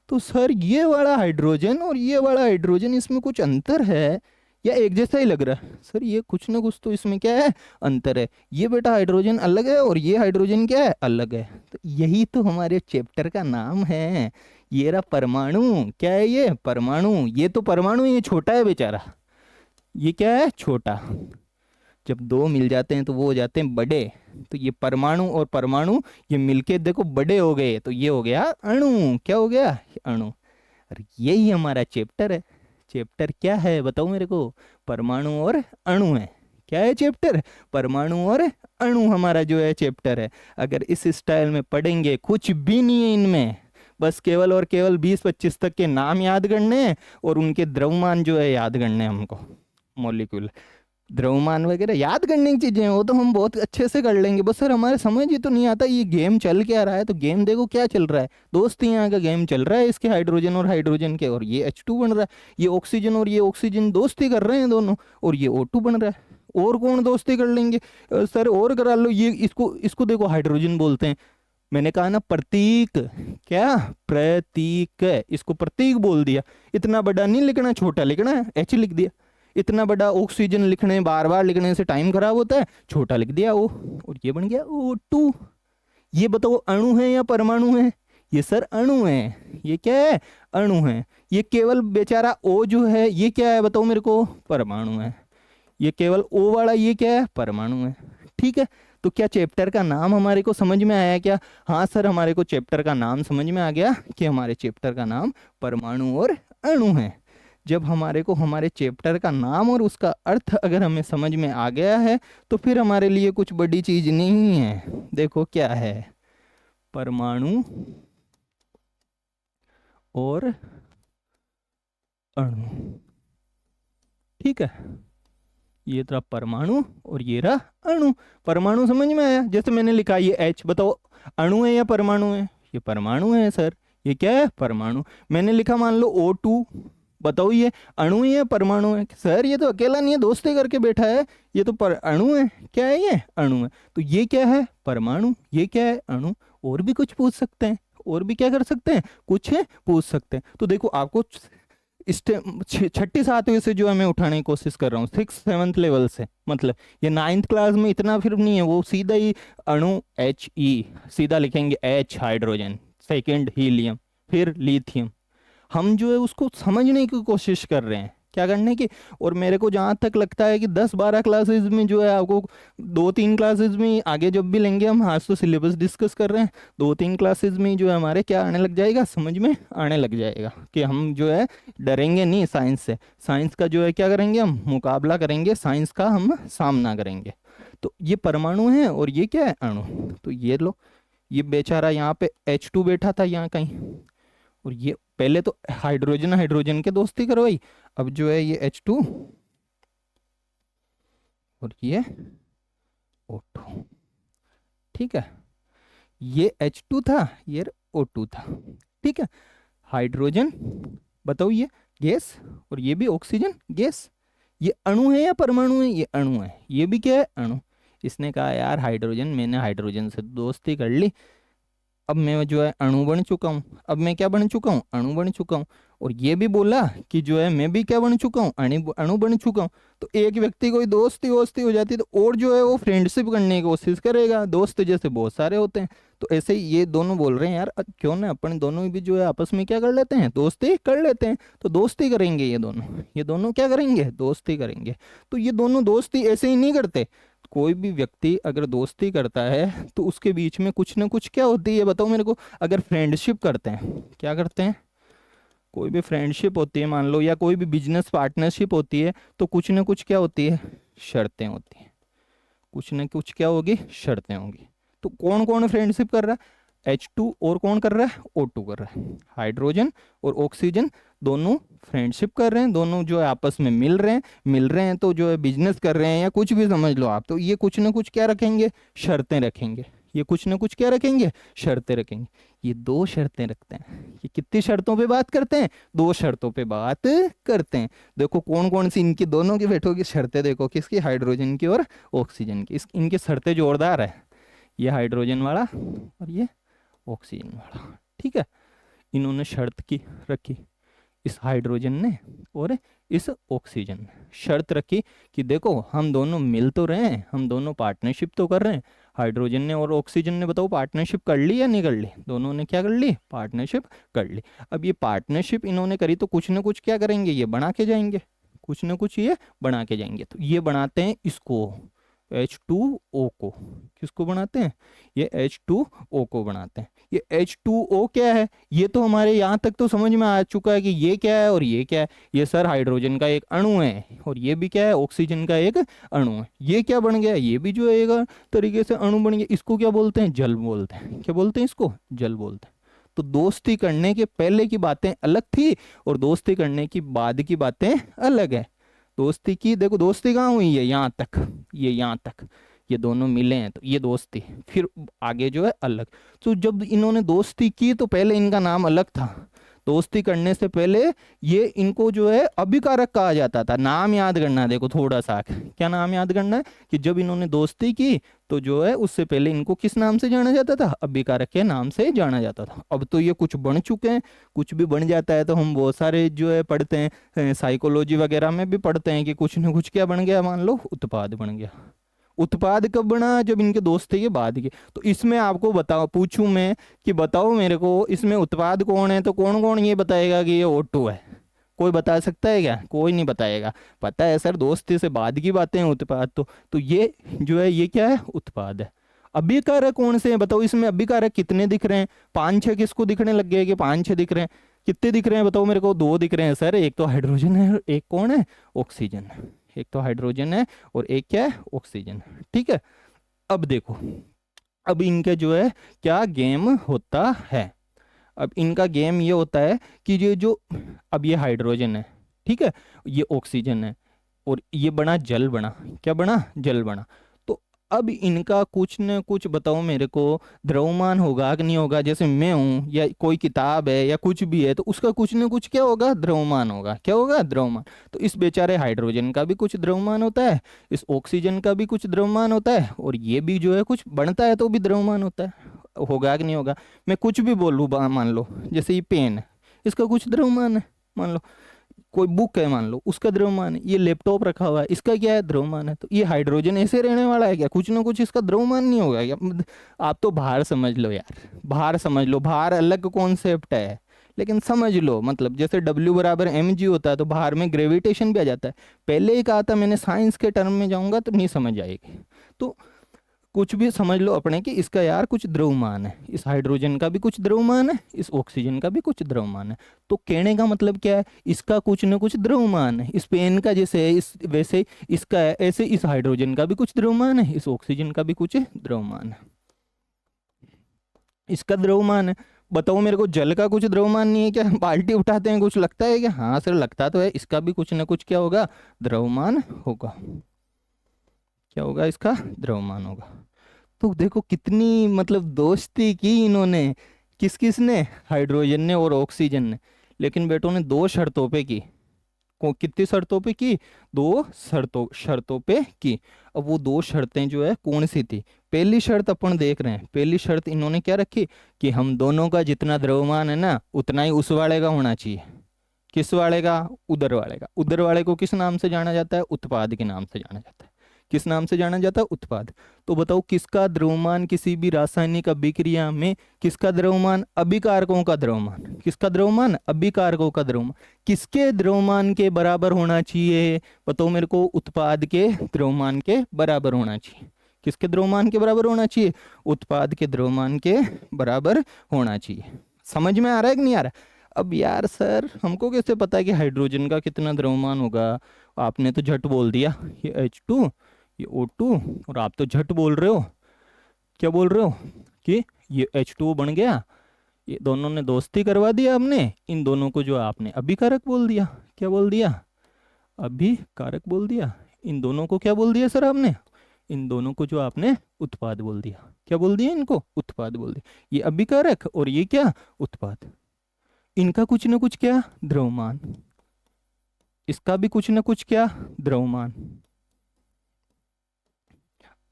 तो सर ये वाला हाइड्रोजन और ये वाला हाइड्रोजन, इसमें कुछ अंतर है या एक जैसा ही लग रहा है? सर ये कुछ ना कुछ तो इसमें क्या है? अंतर है। ये बेटा हाइड्रोजन अलग है और ये हाइड्रोजन क्या है? अलग है। तो यही तो हमारे चैप्टर का नाम है। ये रहा परमाणु। क्या है ये? परमाणु। ये तो परमाणु, ये छोटा है बेचारा। ये क्या है? छोटा। जब दो मिल जाते हैं तो वो हो जाते हैं बड़े। तो ये परमाणु और परमाणु ये मिलके देखो बड़े हो गए, तो ये हो गया अणु। क्या हो गया? अणु। और यही हमारा चैप्टर है। चैप्टर क्या है बताओ मेरे को? परमाणु और अणु है। क्या है चैप्टर? परमाणु और अणु हमारा जो है चैप्टर है। अगर इस स्टाइल में पढ़ेंगे, कुछ भी नहीं है इनमें, बस केवल और केवल 20-25 तक के नाम याद करने हैं और उनके द्रव्यमान जो है याद करने हैं हमको। मॉलिक्यूल द्रव्यमान वगैरह याद करने की चीजें हैं, वो तो हम बहुत अच्छे से कर लेंगे। बस सर हमारे समझ ही तो नहीं आता ये गेम चल क्या रहा है। तो गेम देखो क्या चल रहा है, दोस्ती यहाँ का गेम चल रहा है इसके हाइड्रोजन और हाइड्रोजन के, और ये H2 बन रहा है। ये ऑक्सीजन और ये ऑक्सीजन दोस्ती कर रहे हैं दोनों, और ये O2 बन रहा है। और कौन दोस्ती कर लेंगे? सर और करा लो। ये इसको इसको देखो हाइड्रोजन बोलते हैं। मैंने कहा ना प्रतीक। क्या? प्रतीक। इसको प्रतीक बोल दिया। इतना बड़ा नहीं लिखना, छोटा लिखना है, H लिख दिया। इतना बड़ा ऑक्सीजन लिखने, बार बार लिखने से टाइम खराब होता है, छोटा लिख दिया O, और ये बन गया O2। ये बताओ अणु है या परमाणु है? ये सर अणु है। ये क्या है? अणु है। ये केवल बेचारा O जो है ये क्या है बताओ मेरे को? परमाणु है। ये केवल O वाला ये क्या है? परमाणु है। ठीक है। तो क्या चैप्टर का नाम हमारे को समझ में आया क्या? हाँ सर हमारे को चैप्टर का नाम समझ में आ गया कि हमारे चैप्टर का नाम परमाणु और अणु है। जब हमारे को हमारे चैप्टर का नाम और उसका अर्थ अगर हमें समझ में आ गया है, तो फिर हमारे लिए कुछ बड़ी चीज नहीं है। देखो क्या है? परमाणु और अणु। ठीक है। ये रहा परमाणु और ये रहा अणु। परमाणु समझ में आया? जैसे मैंने लिखा ये H, बताओ अणु है या परमाणु है? ये परमाणु है सर। ये क्या है? परमाणु। मैंने लिखा मान लो O2, बताओ ये अणु है या परमाणु है? सर ये तो अकेला नहीं है, दोस्ती करके बैठा है, ये तो अणु है। क्या है ये? अणु है। तो ये क्या है? परमाणु। ये क्या है? अणु। और भी कुछ पूछ सकते हैं, और भी क्या कर सकते हैं? कुछ है पूछ सकते हैं। तो देखो आपको छठी सातवीं से जो है मैं उठाने की कोशिश कर रहा हूँ, 6th-7th लेवल से। मतलब ये 9th क्लास में इतना फिर नहीं है, वो सीधा ही अणु He सीधा लिखेंगे, H हाइड्रोजन, सेकंड हीलियम, फिर लिथियम। हम जो है उसको समझने की कोशिश कर रहे हैं। क्या करने की। और मेरे को जहाँ तक लगता है कि 10-12 क्लासेस में जो है आपको 2-3 क्लासेस में आगे जब भी लेंगे हम, आज तो सिलेबस डिस्कस कर रहे हैं, 2-3 क्लासेस में जो है हमारे क्या आने लग जाएगा, समझ में आने लग जाएगा कि हम जो है डरेंगे नहीं साइंस से। साइंस का जो है क्या करेंगे, हम मुकाबला करेंगे, साइंस का हम सामना करेंगे। तो ये परमाणु है और ये क्या है, अणु। तो ये लो, ये बेचारा यहाँ पे H2 बैठा था यहाँ कहीं, और ये पहले तो हाइड्रोजन हाइड्रोजन के दोस्ती करवाई, अब जो है ये H2 और ये O2, ठीक है। ये H2 था, ये O2 था, ठीक है। हाइड्रोजन बताओ ये गैस, और ये भी ऑक्सीजन गैस। ये अणु है या परमाणु है, ये अणु है। ये भी क्या है, अणु। इसने कहा यार हाइड्रोजन, मैंने हाइड्रोजन से दोस्ती कर ली, अब मैं जो है अणु बन चुका हूँ। अब मैं क्या बन चुका हूँ, अणु बन चुका हूँ। और ये भी बोला कि जो है मैं भी क्या बन चुका हूँ, अणु बन चुका हूँ। तो एक व्यक्ति कोई दोस्ती वोस्ती हो जाती है तो और जो है वो फ्रेंडशिप करने की कोशिश करेगा, दोस्त जैसे बहुत सारे होते हैं। तो ऐसे ही ये दोनों बोल रहे हैं यार क्यों ना अपन दोनों भी जो है आपस में क्या कर लेते हैं, दोस्ती कर लेते हैं। तो दोस्ती करेंगे ये दोनों क्या करेंगे, दोस्ती करेंगे। तो ये दोनों दोस्ती ऐसे ही नहीं करते। कोई भी व्यक्ति अगर दोस्ती करता है तो उसके बीच में कुछ ना कुछ क्या होती है, बताओ मेरे को। अगर फ्रेंडशिप करते हैं, क्या करते हैं, कोई भी फ्रेंडशिप होती है मान लो, या कोई भी बिजनेस पार्टनरशिप होती है, तो कुछ ना कुछ क्या होती है, शर्तें होती हैं। कुछ ना कुछ क्या होगी, शर्तें होंगी। तो कौन कौन फ्रेंडशिप कर रहा है, H2 और कौन कर रहा है, O2 कर रहा है। हाइड्रोजन और ऑक्सीजन दोनों फ्रेंडशिप कर रहे हैं, दोनों जो है आपस में मिल रहे हैं तो जो है बिजनेस कर रहे हैं या कुछ भी समझ लो आप। तो ये कुछ ना कुछ क्या रखेंगे, शर्तें रखेंगे। ये कुछ ना कुछ क्या रखेंगे, शर्तें रखेंगे। ये 2 शर्तें रखते हैं। ये कितनी शर्तों पे बात करते हैं, 2 शर्तों पे बात करते हैं। देखो कौन कौन सी इनकी दोनों की बैठोगी शर्तें, देखो किसकी, हाइड्रोजन की और ऑक्सीजन की। इनकी शर्तें जोरदार है, ये हाइड्रोजन वाला और ये ऑक्सीजन वाला, ठीक है। इन्होंने शर्त की रखी, इस हाइड्रोजन ने और इस ऑक्सीजन ने शर्त रखी कि देखो हम दोनों मिल तो रहे हैं, हम दोनों पार्टनरशिप तो कर रहे हैं। हाइड्रोजन ने और ऑक्सीजन ने बताओ पार्टनरशिप कर ली या नहीं कर ली, दोनों ने क्या कर ली, पार्टनरशिप कर ली। अब ये पार्टनरशिप इन्होंने करी तो कुछ ना कुछ क्या करेंगे, ये बना के जाएंगे, कुछ ना कुछ ये बना के जाएंगे। तो ये बनाते हैं इसको, H2O को। किसको बनाते हैं, ये H2O को बनाते हैं। ये H2O क्या है, ये तो हमारे यहाँ तक तो समझ में आ चुका है कि ये क्या है और ये क्या है। ये सर हाइड्रोजन का एक अणु है और ये भी क्या है, ऑक्सीजन का एक अणु है। ये क्या बन गया, ये भी जो है एक तरीके से अणु बन गया। इसको क्या बोलते हैं, जल बोलते हैं। क्या बोलते हैं इसको, जल बोलते हैं। तो दोस्ती करने के पहले की बातें अलग थी और दोस्ती करने की बाद की बातें अलग है। दोस्ती की, देखो दोस्ती कहाँ हुई है, यहाँ तक, ये यहाँ तक, ये दोनों मिले हैं तो ये दोस्ती, फिर आगे जो है अलग। तो जब इन्होंने दोस्ती की तो पहले इनका नाम अलग था। दोस्ती करने से पहले ये इनको जो है अभिकारक कहा जाता था। नाम याद करना है, देखो थोड़ा सा, क्या नाम याद करना है कि जब इन्होंने दोस्ती की तो जो है उससे पहले इनको किस नाम से जाना जाता था, अभिकारक के नाम से जाना जाता था। अब तो ये कुछ बन चुके हैं, कुछ भी बन जाता है तो हम बहुत सारे जो है पढ़ते हैं, साइकोलॉजी वगैरह में भी पढ़ते हैं कि कुछ ना कुछ क्या बन गया, मान लो उत्पाद बन गया। उत्पाद कब बना, जब इनके दोस्ती के बाद के। तो इसमें आपको बताओ, पूछूं मैं कि बताओ मेरे को इसमें उत्पाद कौन है, तो कौन कौन ये बताएगा कि ये O2 है, कोई बता सकता है क्या, कोई नहीं बताएगा। पता है सर दोस्ती से बाद की बातें हैं उत्पाद तो ये जो है ये क्या है, उत्पाद है। अभिकारक कौन से हैं बताओ, इसमें अभिकारक कितने दिख रहे हैं, 5-6 किसको दिखने लग गए कि 5-6 दिख रहे हैं। कितने दिख रहे हैं बताओ मेरे को, 2 दिख रहे हैं सर, एक तो हाइड्रोजन है, एक कौन है, ऑक्सीजन है। एक तो हाइड्रोजन है और एक क्या है, ऑक्सीजन, ठीक है। अब देखो, अब इनका जो है क्या गेम होता है। अब इनका गेम ये होता है कि ये जो, अब ये हाइड्रोजन है, ठीक है, ये ऑक्सीजन है और ये बना जल, बना क्या बना, जल बना। तो अब इनका कुछ न कुछ बताओ मेरे को, द्रव्यमान होगा कि नहीं होगा। जैसे मैं हूँ या कोई किताब है या कुछ भी है तो उसका कुछ न कुछ क्या होगा, द्रव्यमान होगा। क्या होगा, द्रव्यमान। तो इस बेचारे हाइड्रोजन का भी कुछ द्रव्यमान होता है, इस ऑक्सीजन का भी कुछ द्रव्यमान होता है और ये भी जो है कुछ बनता है तो भी द्रव्यमान होता है। होगा कि नहीं होगा। मैं कुछ भी बोलूँ, मान लो जैसे ये पेन है, इसका कुछ द्रव्यमान है। मान लो कोई बुक है, मान लो उसका द्रव्यमान है। ये लैपटॉप रखा हुआ है, इसका क्या है, द्रव्यमान है। तो ये हाइड्रोजन ऐसे रहने वाला है क्या, कुछ ना कुछ इसका द्रव्यमान नहीं होगा क्या। आप तो भार समझ लो यार, भार समझ लो, भार अलग कॉन्सेप्ट है लेकिन समझ लो, मतलब जैसे W बराबर mg होता है तो बाहर में ग्रेविटेशन भी आ जाता है। पहले ही कहा था मैंने, साइंस के टर्म में जाऊंगा तो नहीं समझ आएगी। तो कुछ भी समझ लो अपने कि इसका यार कुछ द्रव्यमान है, इस हाइड्रोजन का भी कुछ द्रव्यमान है, इस ऑक्सीजन का भी कुछ द्रव्यमान है। तो कहने का मतलब क्या है, इसका कुछ न कुछ द्रव्यमान है। इस पेन का जैसे है इस वैसे इसका है, ऐसे इस हाइड्रोजन का भी कुछ द्रव्यमान है, इस ऑक्सीजन का भी कुछ द्रव्यमान है। इसका द्रव्यमान है। बताओ मेरे को, जल का कुछ द्रव्यमान नहीं है क्या? बाल्टी उठाते हैं कुछ लगता है क्या? हाँ सर लगता तो है। इसका भी कुछ ना कुछ क्या होगा, द्रव्यमान होगा। क्या होगा, इसका द्रव्यमान होगा। तो देखो कितनी मतलब दोस्ती की इन्होंने, किस किस ने, हाइड्रोजन ने और ऑक्सीजन ने। लेकिन बेटों ने दो शर्तों पे की। कितनी शर्तों पे की? दो शर्तों शर्तों पे की। अब वो दो शर्तें जो है कौन सी थी? पहली शर्त अपन देख रहे हैं, पहली शर्त इन्होंने क्या रखी कि हम दोनों का जितना द्रव्यमान है ना उतना ही उस वाले का होना चाहिए। किस वाले का? उधर वाले का। उधर वाले को किस नाम से जाना जाता है? उत्पाद के नाम से जाना जाता है। किस नाम से जाना जाता है? उत्पाद। तो बताओ किसका द्रव्यमान किसी भी रासायनिक अभिक्रिया में, किसका द्रव्यमान? अभिकारकों का द्रव्यमान। किसका द्रव्यमान? अभिकारकों का द्रव्यमान। किसके द्रव्यमान के बराबर होना चाहिए? बताओ मेरे को, उत्पाद के द्रव्यमान के बराबर होना चाहिए। किसके द्रव्यमान के बराबर होना चाहिए? उत्पाद के द्रव्यमान के बराबर होना चाहिए। समझ में आ रहा है कि नहीं आ रहा? अब यार सर हमको कैसे पता है कि हाइड्रोजन का कितना द्रव्यमान होगा? आपने तो झट बोल दिया, ये H2 ये O2, और आप तो झट बोल रहे हो। क्या बोल रहे हो कि ये H2O बन गया, ये दोनों ने दोस्ती करवा दिया हमने, इन दोनों को जो आपने अभिकारक बोल दिया। क्या बोल दिया? अभिकारक बोल दिया। इन दोनों को क्या बोल दिया सर आपने? इन दोनों को जो आपने उत्पाद बोल दिया। क्या बोल दिया? इनको उत्पाद बोल दिया। ये अभिकारक और ये क्या? उत्पाद। इनका कुछ ना कुछ क्या? द्रव्यमान। इसका भी कुछ ना कुछ क्या? द्रव्यमान।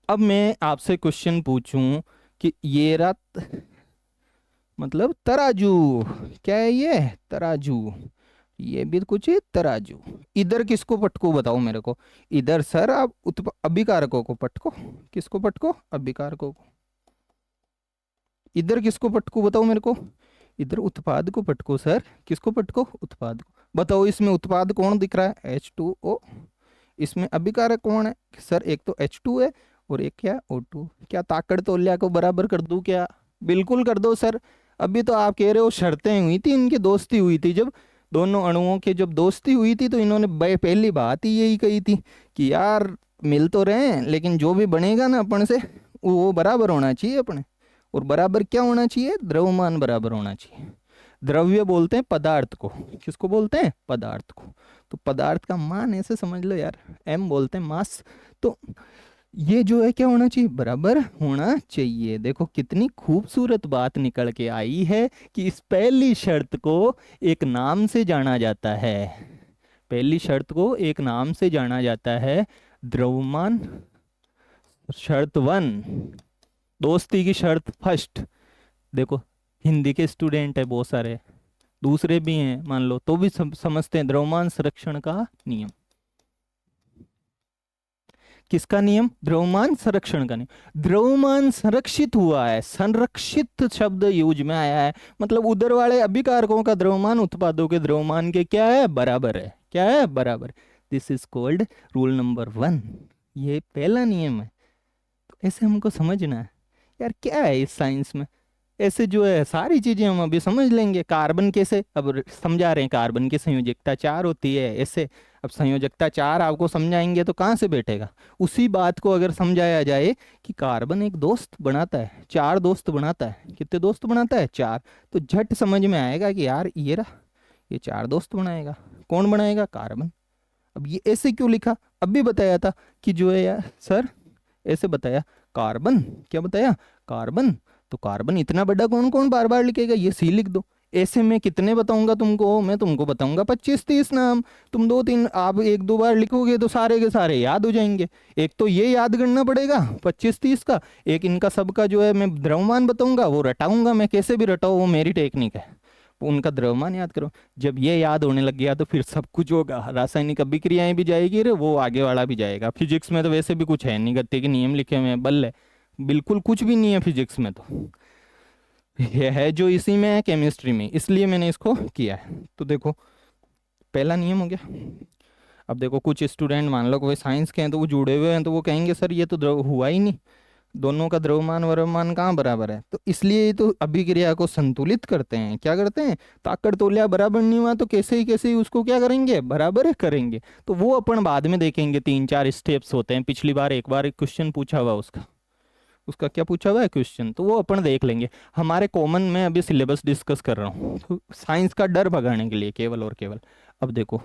अब मैं आपसे क्वेश्चन पूछूं कि ये रत मतलब तराजू, क्या है ये? तराजू। ये भी कुछ है तराजू। इधर किसको पटको बताओ मेरे को? इधर सर आप अभिकारकों को पटको। किसको पटको? अभिकारकों को। इधर किसको पटको बताओ मेरे को? इधर उत्पाद को पटको सर। किसको पटको? उत्पाद को। बताओ इसमें उत्पाद कौन दिख रहा है? H2O। इसमें अभिकारक कौन है सर? एक तो H2 है और एक क्या? O2। क्या ताकड़ तौल्या को बराबर कर दूं क्या? बिल्कुल कर दो सर। अभी तो आप कह रहे हो शर्तें हुई थी, इनकी दोस्ती हुई थी। जब दोनों अणुओं की जब दोस्ती हुई थी तो इन्होंने पहली बात ही यही कही थी कि यार मिल तो रहे हैं लेकिन जो भी बनेगा ना अपन से वो बराबर होना चाहिए अपने। और बराबर क्या होना चाहिए? द्रव्यमान बराबर होना चाहिए। द्रव्य बोलते हैं पदार्थ को। किसको बोलते हैं? पदार्थ को। तो पदार्थ का मान ऐसे समझ लो यार, m बोलते हैं मास। तो ये जो है क्या होना चाहिए? बराबर होना चाहिए। देखो कितनी खूबसूरत बात निकल के आई है कि इस पहली शर्त को एक नाम से जाना जाता है। पहली शर्त को एक नाम से जाना जाता है, द्रव्यमान। शर्त 1, दोस्ती की शर्त फर्स्ट। देखो हिंदी के स्टूडेंट है बहुत सारे, दूसरे भी हैं मान लो, तो भी समझते हैं द्रव्यमान संरक्षण का नियम। किसका नियम? द्रव्यमान संरक्षण का नियम। द्रव्यमान संरक्षित हुआ है, संरक्षित शब्द यूज में आया है, मतलब उधर वाले अभिकारकों का द्रव्यमान उत्पादों के द्रव्यमान के क्या है? बराबर है। क्या है? बराबर। This is called rule number 1। ये पहला नियम है। तो ऐसे हमको समझना है यार क्या है इस साइंस में। ऐसे जो है सारी चीजें हम अभी समझ लेंगे। कार्बन कैसे, अब समझा रहे हैं कार्बन की संयोजकता 4 होती है ऐसे। अब संयोजकता 4 आपको समझाएंगे तो कहाँ से बैठेगा? उसी बात को अगर समझाया जाए कि कार्बन एक दोस्त बनाता है, 4 दोस्त बनाता है। कितने दोस्त बनाता है? 4। तो झट समझ में आएगा कि यार ये रहा, ये 4 दोस्त बनाएगा। कौन बनाएगा? कार्बन। अब ये ऐसे क्यों लिखा? अब भी बताया था कि जो है यार सर ऐसे बताया, कार्बन। क्या बताया? कार्बन। तो कार्बन इतना बड़ा कौन कौन बार बार लिखेगा? ये सी लिख दो। ऐसे में कितने बताऊंगा तुमको? मैं तुमको बताऊंगा 25-30 नाम। तुम 2-3 आप 1-2 बार लिखोगे तो सारे के सारे याद हो जाएंगे। एक तो ये याद करना पड़ेगा 25-30 का, एक इनका सबका जो है मैं द्रव्यमान बताऊंगा, वो रटाऊंगा मैं, कैसे भी रटाओ वो मेरी टेक्निक है। उनका द्रव्यमान याद करो। जब ये याद होने लग गया तो फिर सब कुछ होगा। रासायनिक अभिक्रियाएं भी जाएगी रे, वो आगे वाला भी जाएगा। फिजिक्स में तो वैसे भी कुछ है नहीं, गति के नियम लिखे हुए हैं बल्ले, बिल्कुल कुछ भी नहीं है फिजिक्स में तो। ये है जो इसी में है केमिस्ट्री में, इसलिए मैंने इसको किया है। तो देखो पहला नियम हो गया। अब देखो कुछ स्टूडेंट मान लो कोई साइंस के हैं तो वो जुड़े हुए हैं, तो वो कहेंगे सर ये तो द्रव हुआ ही नहीं, दोनों का द्रव्यमान वरव्यमान कहाँ बराबर है। तो इसलिए ये तो अभिक्रिया को संतुलित करते हैं। क्या करते हैं, ताकत तोलिया बराबर नहीं हुआ तो कैसे ही उसको क्या करेंगे, बराबर करेंगे। तो वो अपन बाद में देखेंगे, 3-4 स्टेप्स होते हैं। पिछली बार एक बार क्वेश्चन पूछा हुआ उसका, उसका क्या पूछा हुआ है क्वेश्चन, तो वो अपन देख लेंगे। हमारे कॉमन में अभी सिलेबस डिस्कस कर रहा हूँ, तो साइंस का डर भगाने के लिए केवल और केवल। अब देखो,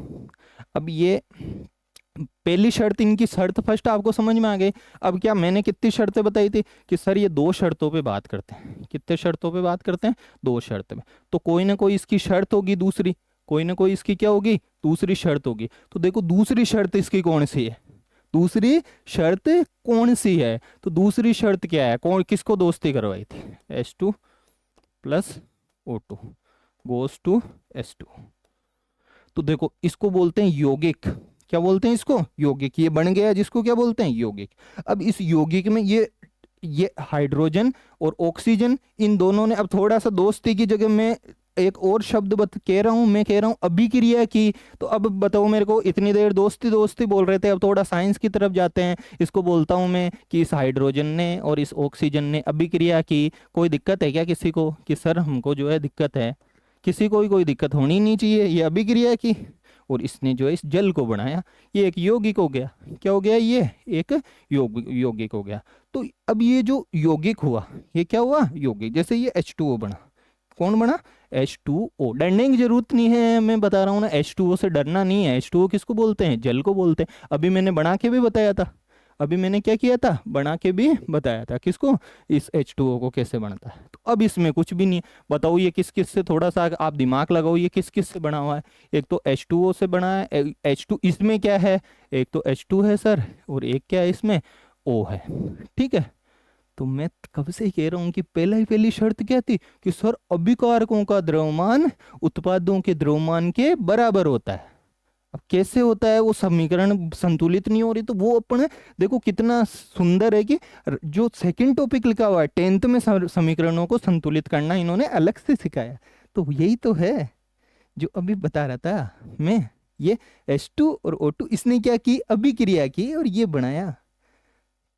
अब ये पहली शर्त, इनकी शर्त फर्स्ट आपको समझ में आ गई। अब क्या मैंने कितनी शर्तें बताई थी कि सर ये 2 शर्तों पे बात करते हैं। कितने शर्तों पे बात करते हैं, 2 शर्त में। तो कोई ना कोई इसकी शर्त होगी दूसरी, कोई ना कोई इसकी क्या होगी, दूसरी शर्त होगी। तो देखो दूसरी शर्त इसकी कौन सी है, दूसरी शर्त कौन सी है। तो दूसरी शर्त क्या है, कौन किसको दोस्ती करवाई थी, H2 plus O2 goes to S2। तो देखो इसको बोलते हैं यौगिक। क्या बोलते हैं इसको, यौगिक। ये बन गया जिसको क्या बोलते हैं, यौगिक। अब इस यौगिक में ये हाइड्रोजन और ऑक्सीजन, इन दोनों ने अब थोड़ा सा दोस्ती की जगह में एक और शब्द कह रहा हूं, मैं कह रहा हूं अभिक्रिया की। तो अब बताओ मेरे को, इतनी देर दोस्ती दोस्ती बोल रहे थे, अब थोड़ा साइंस की तरफ जाते हैं। इसको बोलता हूं मैं कि इस हाइड्रोजन ने और इस ऑक्सीजन ने अभिक्रिया की। कोई दिक्कत है क्या किसी को, कि सर हमको जो है दिक्कत है, किसी को भी कोई दिक्कत होनी नहीं चाहिए, ये अभिक्रिया की और इसने जो है इस जल को बनाया, ये एक यौगिक हो गया। क्या हो गया, ये एक यौगिक हो गया। तो अब ये जो यौगिक हुआ, ये क्या हुआ, यौगिक। जैसे ये H2O बना, कौन बना, H2O। डरने की जरूरत नहीं है, मैं बता रहा हूँ ना, H2O से डरना नहीं है। H2O किसको बोलते हैं, जल को बोलते हैं। अभी मैंने बना के भी बताया था, अभी मैंने क्या किया था, बना के भी बताया था। किसको, इस H2O को कैसे बनता है। तो अब इसमें कुछ भी नहीं है। बताओ ये किस किस से, थोड़ा सा आप दिमाग लगाओ, ये किस किस से बना हुआ है। एक तो H2O से बना है, H2 इसमें क्या है, एक तो H2 है सर, और एक क्या है इसमें, O है। ठीक है। तो मैं कब से ही कह रहा हूं कि पहली शर्त क्या थी कि सर अभिकारकों का द्रव्यमान उत्पादों के द्रव्यमान के बराबर होता है। अब कैसे होता है, वो समीकरण संतुलित नहीं हो रही। तो वो अपन देखो कितना सुंदर है कि जो सेकंड टॉपिक लिखा हुआ है 10th में, समीकरणों को संतुलित करना इन्होंने अलग से सिखाया। तो यही तो है जो अभी बता रहा था मैं। ये H2 और O2 इसने क्या की, अभिक्रिया की और ये बनाया।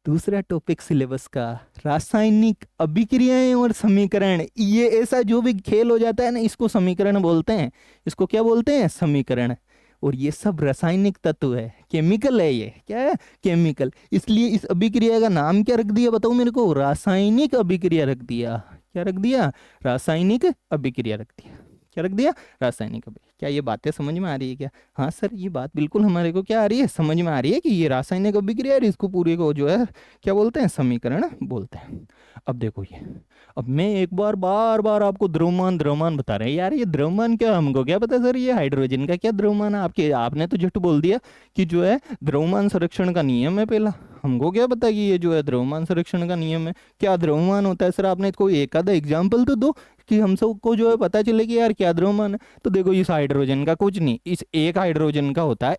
दूसरा टॉपिक सिलेबस का, रासायनिक अभिक्रियाएं और समीकरण। ये ऐसा जो भी खेल हो जाता है ना, इसको समीकरण बोलते हैं। इसको क्या बोलते हैं, समीकरण। और ये सब रासायनिक तत्व है, केमिकल है। ये क्या है, केमिकल। इसलिए इस अभिक्रिया का नाम क्या रख दिया, बताओ मेरे को, रासायनिक अभिक्रिया रख दिया। क्या रख दिया, रासायनिक अभिक्रिया रख दिया। क्या रख दिया, रासायनिक अभिक्रिया। क्या ये बातें समझ में आ रही है क्या, हाँ सर ये बात बिल्कुल हमारे को क्या आ रही है, समझ में आ रही है कि ये रासायनिक अभिक्रिया है, इसको पूरे को जो है क्या बोलते हैं, समीकरण बोलते हैं। अब देखो ये, अब मैं एक बार बार आपको द्रव्यमान द्रव्यमान बता रहे हैं। यार ये द्रव्यमान क्या, हमको क्या पता सर, ये हाइड्रोजन का क्या द्रव्यमान है। आपके आपने तो झट बोल दिया कि जो है द्रव्यमान संरक्षण का नियम है पहला। हमको क्या पता कि ये जो है द्रव्यमान संरक्षण का नियम है। क्या द्रव्यमान होता है सर, आपने कोई एक आधा एग्जाम्पल तो दो कि हम सबको जो है पता चले कि यार क्या द्रव्यमान है। तो देखो इस हाइड्रोजन का कुछ नहीं, इस एक हाइड्रोजन का होता है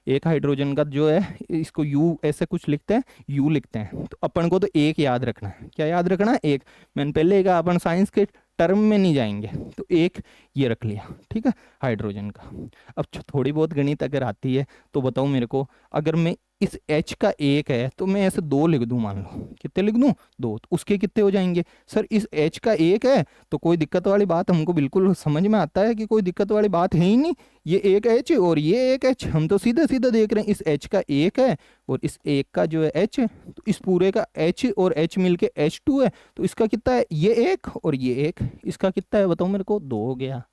एक हाइड्रोजन का जो है, इसको यू ऐसे कुछ लिखते हैं, यू लिखते हैं। तो अपन को तो एक याद रखना है। क्या याद रखना है, एक। मैंने पहले कहा अपन साइंस के टर्म में नहीं जाएंगे, तो एक ये रख लिया, ठीक है, हाइड्रोजन का। अब थोड़ी बहुत गणित अगर आती है तो बताओ मेरे को, अगर मैं इस H का एक है तो मैं ऐसे 2 लिख दूं, मान लो कितने लिख दूं, 2। तो उसके कितने हो जाएंगे सर, इस H का एक है तो कोई दिक्कत वाली बात, हमको बिल्कुल समझ में आता है कि कोई दिक्कत वाली बात है ही नहीं। ये एक H और ये एक H, हम तो सीधे सीधे देख रहे हैं। इस H का एक है और इस एक का जो है H, तो इस पूरे का H और H मिलके H2 है। तो इसका कितना है, ये एक और ये एक, इसका कितना है बताओ मेरे को, 2 हो गया।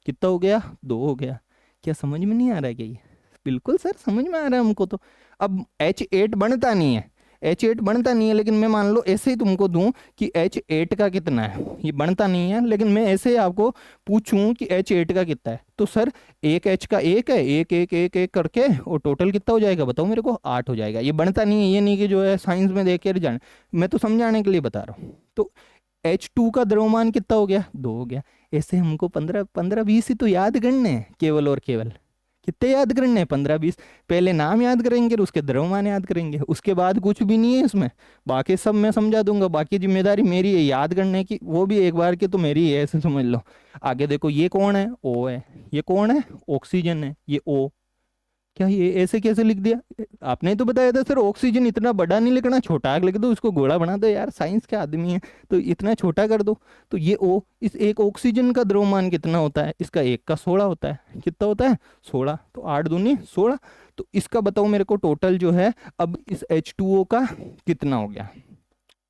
कितना हो गया, 2 हो गया। क्या समझ में नहीं आ रहा है क्या ये, बिल्कुल सर समझ में आ रहा है हमको तो। अब H8 बनता नहीं है, H8 बनता नहीं है, लेकिन मैं मान लो ऐसे ही तुमको दूं कि H8 का कितना है, ये बनता नहीं है, लेकिन मैं ऐसे ही आपको पूछूं कि H8 का कितना है, तो सर एक H का एक है, एक एक एक एक करके, और टोटल कितना हो जाएगा बताओ मेरे को, 8 हो जाएगा। ये बनता नहीं है, ये नहीं कि जो है साइंस में देख के जाने, मैं तो समझाने के लिए बता रहा हूँ। तो H2 का द्रव्यमान कितना हो गया, 2 हो गया। ऐसे हमको 15 15 20 ही तो याद करने हैं केवल और केवल। कितने याद करने हैं? 15-20। पहले नाम याद करेंगे, उसके द्रव्यमान याद करेंगे, उसके बाद कुछ भी नहीं है इसमें, बाकी सब मैं समझा दूंगा, बाकी जिम्मेदारी मेरी है याद करने की, वो भी एक बार की तो मेरी है, ऐसे समझ लो। आगे देखो, ये कौन है? ओ है। ये कौन है? ऑक्सीजन है, ये ओ। क्या ये ऐसे कैसे लिख दिया? आपने ही तो बताया था सर ऑक्सीजन इतना बड़ा नहीं लिखना, छोटा लिख दो, उसको गोला बना दो। यार साइंस के आदमी है तो इतना छोटा कर दो। तो ये ओ, इस एक ऑक्सीजन का द्रव्यमान कितना होता है? इसका एक का 16 होता है। कितना होता है? 16। तो 8 दूनी 16। तो इसका बताओ मेरे को टोटल जो है, अब इस H2O का कितना हो गया?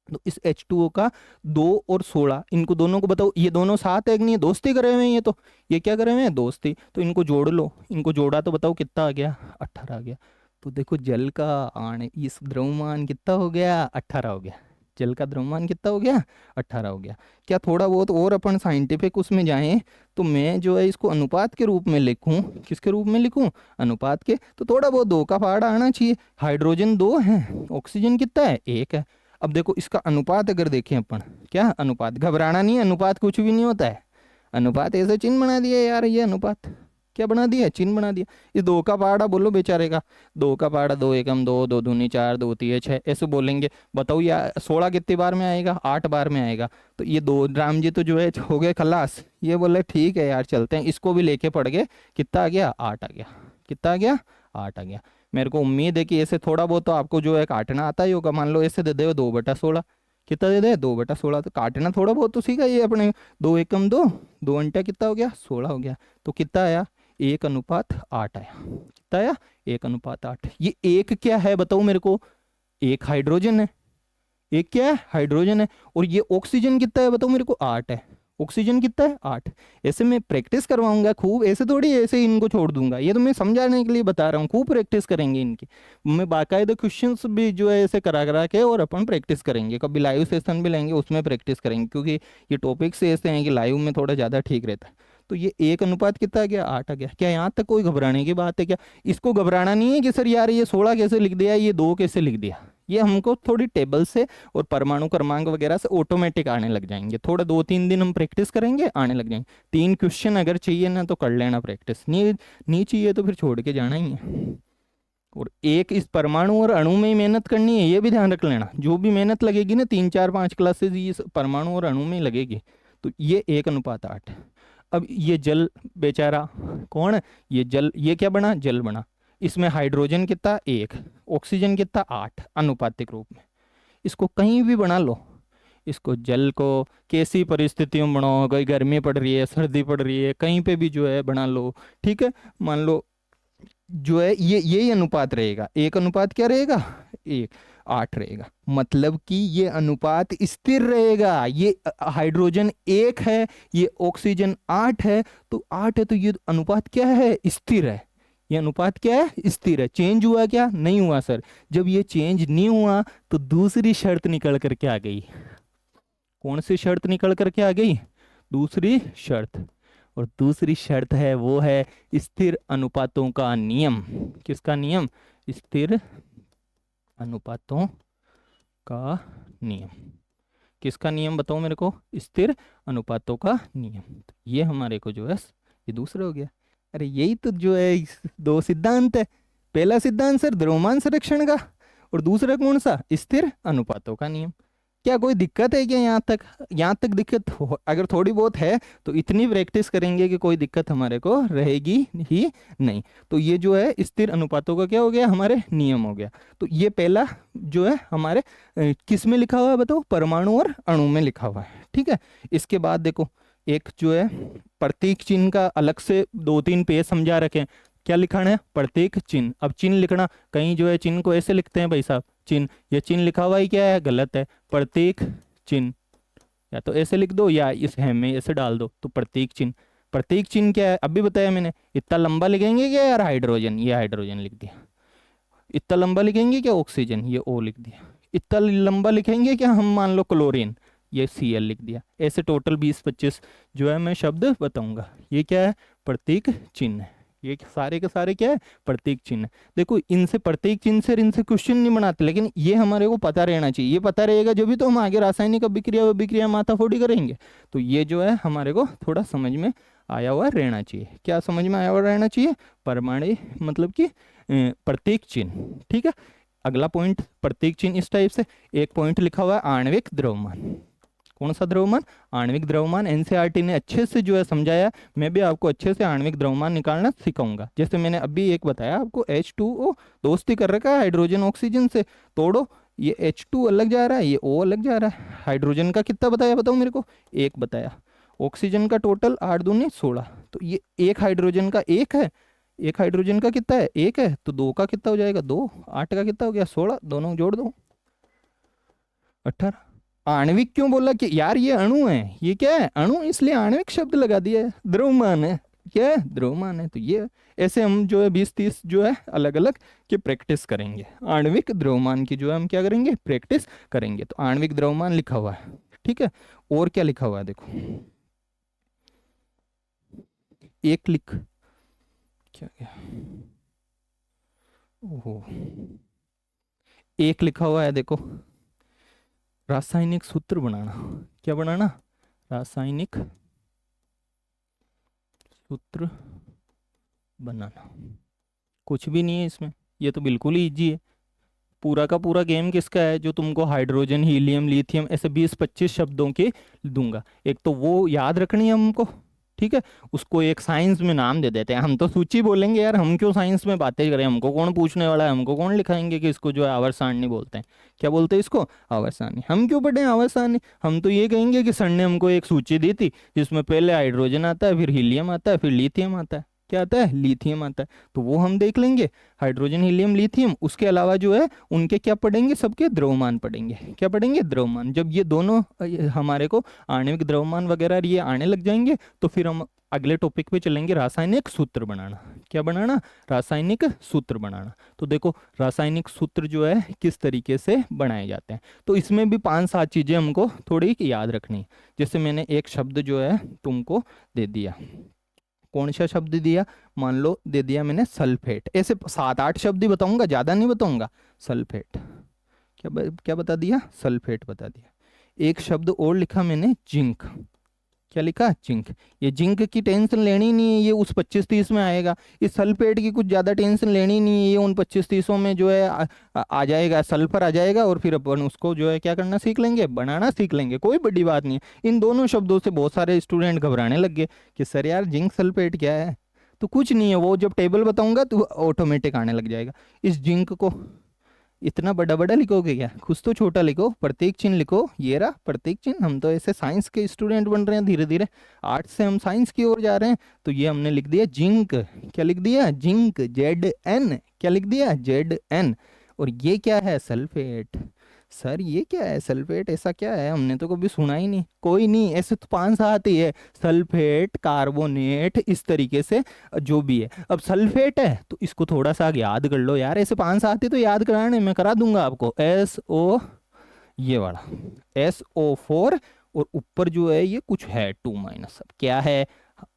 तो इस H2O का 2 और 16, इनको दोनों को बताओ, ये दोनों साथ है कि नहीं? दोस्ती करे हुए हैं ये तो, ये क्या करे हुए हैं? दोस्ती। तो इनको जोड़ लो, इनको जोड़ा तो बताओ कितना आ गया? 18 आ गया। तो देखो जल का आण इस द्रव्यमान कितना हो गया? 18 हो गया। जल का द्रव्यमान कितना हो गया? 18 हो गया। क्या थोड़ा बहुत और अपन साइंटिफिक उसमें जाएं तो मैं जो है इसको अनुपात के रूप में लिखूं? किसके रूप में लिखूं? अनुपात के। तो थोड़ा बहुत 2 का पहाड़ा आना चाहिए। हाइड्रोजन 2 है, ऑक्सीजन कितना है? 1 है। अब देखो इसका अनुपात अगर देखें अपन, क्या अनुपात? घबराना नहीं है, अनुपात कुछ भी नहीं होता है। अनुपात ऐसे चिन्ह बना दिया यार, ये अनुपात क्या बना दिया? चिन्ह बना दिया। इस 2 का पहाड़ा बोलो बेचारे का, 2 का पहाड़ा 2 एकम 2, 2 दूनी 4, 2 तिये 6, ऐसे बोलेंगे। बताओ यार 16 कितनी बार में आएगा? 8 बार में आएगा। तो ये 2 राम जी तो जो है हो गए खलास। ये बोले ठीक है यार चलते हैं, इसको भी लेके पड़ गए। कितना आ गया? 8 आ गया। कितना आ गया? 8 आ गया। मेरे को उम्मीद है कि ऐसे थोड़ा बहुत तो आपको जो है काटना आता ही होगा। मान लो ऐसे दे दे 2/16, कितना दे दे? 2/16। तो काटना थोड़ा बहुत तो सीखा ये अपने। 2 एकम 2, 2 अंटा कितना हो गया? 16 हो गया। तो कितना आया? 1:8 आया। कितना आया? 1:8। ये एक क्या है बताओ मेरे को? एक हाइड्रोजन है। एक क्या है? हाइड्रोजन है। और ये ऑक्सीजन कितना है बताओ मेरे को? 8 है। ऑक्सीजन कितना है? 8। ऐसे मैं प्रैक्टिस करवाऊंगा खूब, ऐसे थोड़ी ऐसे इनको छोड़ दूंगा। ये तो मैं समझाने के लिए बता रहा हूँ, खूब प्रैक्टिस करेंगे इनकी। मैं बाकायदा क्वेश्चंस भी जो है ऐसे करा करा के और अपन प्रैक्टिस करेंगे। कभी लाइव सेशन भी लेंगे, उसमें प्रैक्टिस करेंगे, क्योंकि ये टॉपिक्स ऐसे हैं कि लाइव में थोड़ा ज़्यादा ठीक रहता है। तो ये 1 अनुपात कितना आ गया? 8 आ गया। क्या यहाँ तक कोई घबराने की बात है क्या? इसको घबराना नहीं है कि सर यार ये 16 कैसे लिख दिया, ये 2 कैसे लिख दिया। ये हमको थोड़ी टेबल से और परमाणु क्रमांक वगैरह से ऑटोमेटिक आने लग जाएंगे। थोड़ा 2-3 दिन हम प्रैक्टिस करेंगे, आने लग जाएंगे। 3 क्वेश्चन अगर चाहिए ना तो कर लेना प्रैक्टिस, नहीं चाहिए तो फिर छोड़ के जाना ही है। और एक इस परमाणु और अणु में ही मेहनत करनी है, ये भी ध्यान रख लेना। जो भी मेहनत लगेगी ना 3-4-5 क्लासेज ये परमाणु और अणु में ही लगेगी। तो ये 1:8। अब ये जल बेचारा कौन है? ये जल, ये क्या बना? जल बना। इसमें हाइड्रोजन कितना? 1। ऑक्सीजन कितना? 8। अनुपातिक रूप में इसको कहीं भी बना लो। इसको जल को कैसी परिस्थितियों में बनाओ, कोई गर्मी पड़ रही है, सर्दी पड़ रही है, कहीं पे भी जो है बना लो। ठीक है, मान लो जो है ये यही अनुपात रहेगा। 1:, क्या रहेगा? 1, 8 रहेगा। मतलब कि ये अनुपात स्थिर रहेगा। ये हाइड्रोजन 1 है, ये ऑक्सीजन 8 है। तो 8 है तो ये अनुपात क्या है? स्थिर है। ये अनुपात क्या है? स्थिर है। चेंज हुआ क्या? नहीं हुआ सर। जब ये चेंज नहीं हुआ तो दूसरी शर्त निकल करके आ गई। कौन सी शर्त निकल करके आ गई? दूसरी शर्त। और दूसरी शर्त है वो है स्थिर अनुपातों का नियम। किसका नियम? स्थिर अनुपातों का नियम। किसका नियम बताओ मेरे को? स्थिर अनुपातों का नियम। ये हमारे को जो है ये दूसरा हो गया। अरे यही तो जो है 2 सिद्धांत है। पहला सिद्धांत सर द्रव्यमान संरक्षण का, और दूसरा कौन सा? स्थिर अनुपातों का नियम। क्या कोई दिक्कत है क्या यहाँ तक? यहाँ तक दिक्कत अगर थोड़ी बहुत है तो इतनी प्रैक्टिस करेंगे कि कोई दिक्कत हमारे को रहेगी ही नहीं। तो ये जो है स्थिर अनुपातों का क्या हो गया? हमारे नियम हो गया। तो ये पहला जो है हमारे किस में लिखा हुआ है बताओ? परमाणु और अणु में लिखा हुआ है। ठीक है, इसके बाद देखो एक जो है प्रतीक चिन्ह का अलग से 2-3 पेज समझा रखे। क्या लिखाना है? प्रतीक चिन्ह। अब चिन्ह लिखना, कहीं जो है चिन्ह को ऐसे लिखते हैं भाई साहब, चिन्ह। ये चिन्ह लिखा हुआ ही क्या है? गलत है। प्रतीक चिन्ह या तो ऐसे लिख दो या इस है में ऐसे डाल दो। तो प्रतीक चिन्ह, प्रतीक चिन्ह क्या है? अभी बताया मैंने। इतना लंबा लिखेंगे क्या यार? हाइड्रोजन, ये हाइड्रोजन लिख दिया। इतना लंबा लिखेंगे क्या? ऑक्सीजन, ये ओ लिख दिया। इतना लंबा लिखेंगे क्या हम? मान लो क्लोरीन, ये Cl लिख दिया। ऐसे टोटल 20-25 जो है मैं शब्द बताऊंगा। ये क्या है? प्रतीक चिन्ह। ये सारे के सारे क्या है? प्रतीक चिन्ह। देखो इनसे प्रतीक चिन्ह से इनसे क्वेश्चन नहीं बनाते, लेकिन ये हमारे को पता रहना चाहिए। ये पता रहेगा जब भी तो हम आगे रासायनिक अभिक्रिया विक्रिया माथाफोड़ी करेंगे। तो ये जो है हमारे को थोड़ा समझ में आया हुआ रहना चाहिए। क्या समझ में आया हुआ रहना चाहिए? परमाणु मतलब कि प्रतीक चिन्ह, ठीक है। अगला पॉइंट प्रतीक चिन्ह इस टाइप से, एक पॉइंट लिखा हुआ है आणविक द्रव्यमान। कौन सा द्रव्यमान? आणविक द्रव्यमान। एनसीईआरटी ने अच्छे से जो है समझाया, मैं भी आपको अच्छे से आणविक द्रव्यमान निकालना सिखाऊंगा। जैसे मैंने अभी एक बताया आपको, H2O दोस्ती कर रखा है हाइड्रोजन ऑक्सीजन से, तोड़ो, ये H2 अलग जा रहा है, ये O अलग जा रहा है। हाइड्रोजन का कितना बताया बताओ मेरे को? एक बताया। ऑक्सीजन का टोटल 8 दूनी 16, तो ये एक हाइड्रोजन का एक है, एक हाइड्रोजन का कितना है? एक है, तो दो का कितना हो जाएगा? 2, 8 का कितना हो गया? 16, दोनों जोड़ दो 18। आणविक क्यों बोला कि यार ये अणु है, ये क्या है? अणु, इसलिए आणविक शब्द लगा दिया है। द्रव्यमान है, क्या है? द्रव्यमान है। तो ये ऐसे हम जो है 20-30 जो है अलग अलग की प्रैक्टिस करेंगे। आणविक द्रव्यमान की जो है हम क्या करेंगे? प्रैक्टिस करेंगे। तो आणविक द्रव्यमान लिखा हुआ है, ठीक है। और क्या लिखा हुआ है देखो, एक लिख, क्या क्या, ओहो, एक लिखा हुआ है देखो, रासायनिक सूत्र बनाना। क्या बनाना? रासायनिक सूत्र बनाना। कुछ भी नहीं है इसमें, ये तो बिल्कुल ही इजी है। पूरा का पूरा गेम किसका है? जो तुमको हाइड्रोजन, हीलियम, लिथियम ऐसे 20-25 शब्दों के दूंगा। एक तो वो याद रखनी है हमको, ठीक है। उसको एक साइंस में नाम दे देते हैं। हम तो सूची बोलेंगे यार, हम क्यों साइंस में बातें करें? हमको कौन पूछने वाला है? हमको कौन लिखाएंगे कि इसको जो है आवर्त सारणी बोलते हैं? क्या बोलते हैं इसको? आवर्त सारणी। हम क्यों पढ़े आवर्त सारणी? हम तो ये कहेंगे कि सर ने हमको एक सूची दी थी जिसमें पहले हाइड्रोजन आता है, फिर हीलियम आता है, फिर लिथियम आता है। क्या आता है? लिथियम आता है। तो वो हम देख लेंगे, हाइड्रोजन, हीलियम, लिथियम। उसके अलावा जो है उनके क्या पढ़ेंगे? सबके द्रव्यमान पढ़ेंगे। क्या पढ़ेंगे? द्रव्यमान। जब ये दोनों हमारे को आणविक द्रव्यमान वगैरह ये आने लग जाएंगे, तो फिर हम अगले टॉपिक पे चलेंगे, रासायनिक सूत्र बनाना। क्या बनाना? रासायनिक सूत्र बनाना। तो देखो रासायनिक सूत्र जो है किस तरीके से बनाए जाते हैं। तो इसमें भी 5-7 चीजें हमको थोड़ी याद रखनी। जैसे मैंने एक शब्द जो है तुमको दे दिया, कौन सा शब्द दिया? मान लो दे दिया मैंने सल्फेट। ऐसे 7-8 शब्द ही बताऊंगा, ज्यादा नहीं बताऊंगा। सल्फेट, क्या बता दिया? सल्फेट बता दिया। एक शब्द और लिखा मैंने, जिंक। क्या लिखा? जिंक। ये जिंक की टेंशन लेनी नहीं है, ये उस 25-30 में आएगा। इस सल्फेट की कुछ ज़्यादा टेंशन लेनी नहीं है, ये उन 25-30 में जो है आ जाएगा, सल्फर आ जाएगा। और फिर अपन उसको जो है क्या करना सीख लेंगे? बनाना सीख लेंगे। कोई बड़ी बात नहीं है। इन दोनों शब्दों से बहुत सारे स्टूडेंट घबराने लग गए कि सर यार जिंक सल्फेट क्या है? तो कुछ नहीं है, वो जब टेबल बताऊंगा तो ऑटोमेटिक आने लग जाएगा। इस जिंक को इतना बड़ा बड़ा लिखोगे क्या? कुछ तो छोटा लिखो, प्रतीक चिन्ह लिखो। ये रहा प्रतीक चिन्ह। हम तो ऐसे साइंस के स्टूडेंट बन रहे हैं धीरे धीरे, आर्ट्स से हम साइंस की ओर जा रहे हैं। तो ये हमने लिख दिया जिंक। क्या लिख दिया? Zinc, ZN। क्या लिख दिया? ZN। और ये क्या है? सल्फेट। सर ये क्या है सल्फेट? ऐसा क्या है? हमने तो कभी सुना ही नहीं। कोई नहीं, ऐसे तो 5-7 ही है, सल्फेट, कार्बोनेट, इस तरीके से जो भी है। अब सल्फेट है तो इसको थोड़ा सा याद कर लो यार, ऐसे 5-7 ही तो याद कराने, मैं करा दूंगा आपको। SO, ये वाला SO4, और ऊपर जो है ये कुछ है 2-। अब क्या है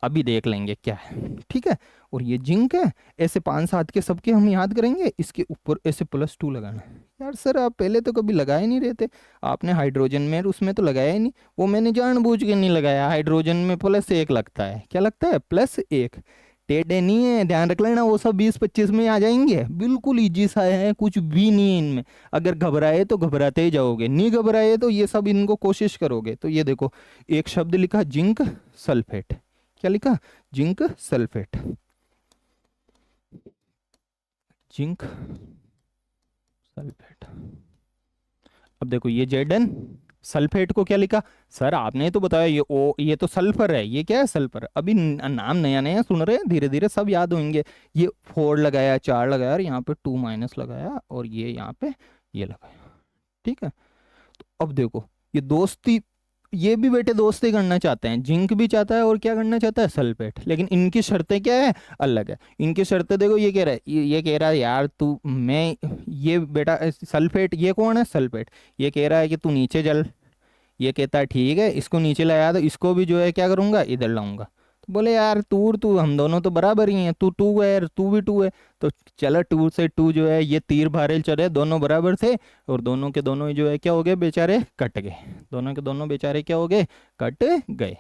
अभी देख लेंगे क्या है, ठीक है। और ये जिंक है, ऐसे 5-7 के सबके हम याद करेंगे। इसके ऊपर ऐसे +2 लगाना है। यार सर आप पहले तो कभी लगाए नहीं रहते, आपने हाइड्रोजन में उसमें तो लगाया ही नहीं। वो मैंने जानबूझ के नहीं लगाया। हाइड्रोजन में +1 लगता है। क्या लगता है? +1। टेढ़े नहीं है, ध्यान रख लेना। वो सब 20-25 में आ जाएंगे। बिल्कुल इजी सा है, कुछ भी नहीं है इनमें। अगर घबराए तो घबराते ही जाओगे, नहीं घबराए तो ये सब इनको कोशिश करोगे। तो ये देखो एक शब्द लिखा जिंक सल्फेट। क्या लिखा? Zinc sulphate. Zinc sulphate. अब देखो ये ZN, सल्फेट को क्या लिखा? सर आपने तो बताया ये O, ये तो सल्फर है। ये क्या है? सल्फर। अभी नाम नया नया सुन रहे हैं, धीरे धीरे सब याद होंगे। ये 4 लगाया, 4 लगाया, और यहाँ पे 2- लगाया, और ये यहाँ पे ये लगाया, ठीक है। तो अब देखो ये दोस्ती, ये भी बेटे दोस्ती करना चाहते हैं। जिंक भी चाहता है, और क्या करना चाहता है? सल्फेट। लेकिन इनकी शर्तें क्या है? अलग है। इनकी शर्तें देखो, ये कह रहा है, ये कह रहा है यार तू, मैं, ये बेटा सल्फेट, ये कौन है? सल्फेट। ये कह रहा है कि तू नीचे चल। ये कहता है ठीक है, इसको नीचे लाया, तो इसको भी जो है क्या करूंगा? इधर लाऊंगा। तो बोले यार तू और तू, हम दोनों तो बराबर ही हैं। तू 2 है और तू भी 2 है। तो चलो 2 से 2 जो है ये तीर भारे चले, दोनों बराबर थे। और दोनों के दोनों ही जो है क्या हो गए? बेचारे कट गए। दोनों के दोनों बेचारे क्या हो गए? कट गए।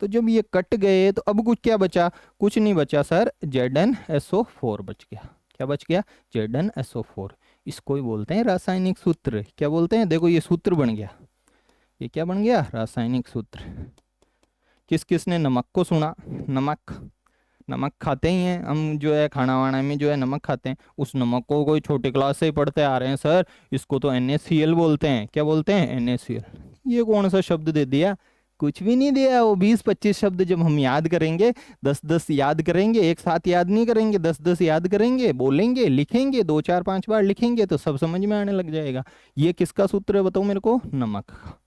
तो जब ये कट गए तो अब कुछ क्या बचा, कुछ नहीं बचा सर, ZnSO4 बच गया। क्या बच गया, ZnSO4। इसको ही बोलते हैं रासायनिक सूत्र। क्या बोलते हैं, देखो ये सूत्र बन गया, ये क्या बन गया, रासायनिक सूत्र। किस किसने नमक को सुना, नमक, नमक खाते ही हैं हम, जो है खाना वाना में जो है नमक खाते हैं, उस नमक को कोई छोटे क्लास से ही पढ़ते आ रहे हैं सर, इसको तो NaCl बोलते हैं। क्या बोलते हैं, NaCl। ये कौन सा शब्द दे दिया, कुछ भी नहीं दिया। वो 20-25 शब्द जब हम याद करेंगे, 10-10 याद करेंगे, एक साथ याद नहीं करेंगे, 10-10 याद करेंगे, बोलेंगे, लिखेंगे, 2-4-5 बार लिखेंगे तो सब समझ में आने लग जाएगा। ये किसका सूत्र है बताओ मेरे को, नमक का।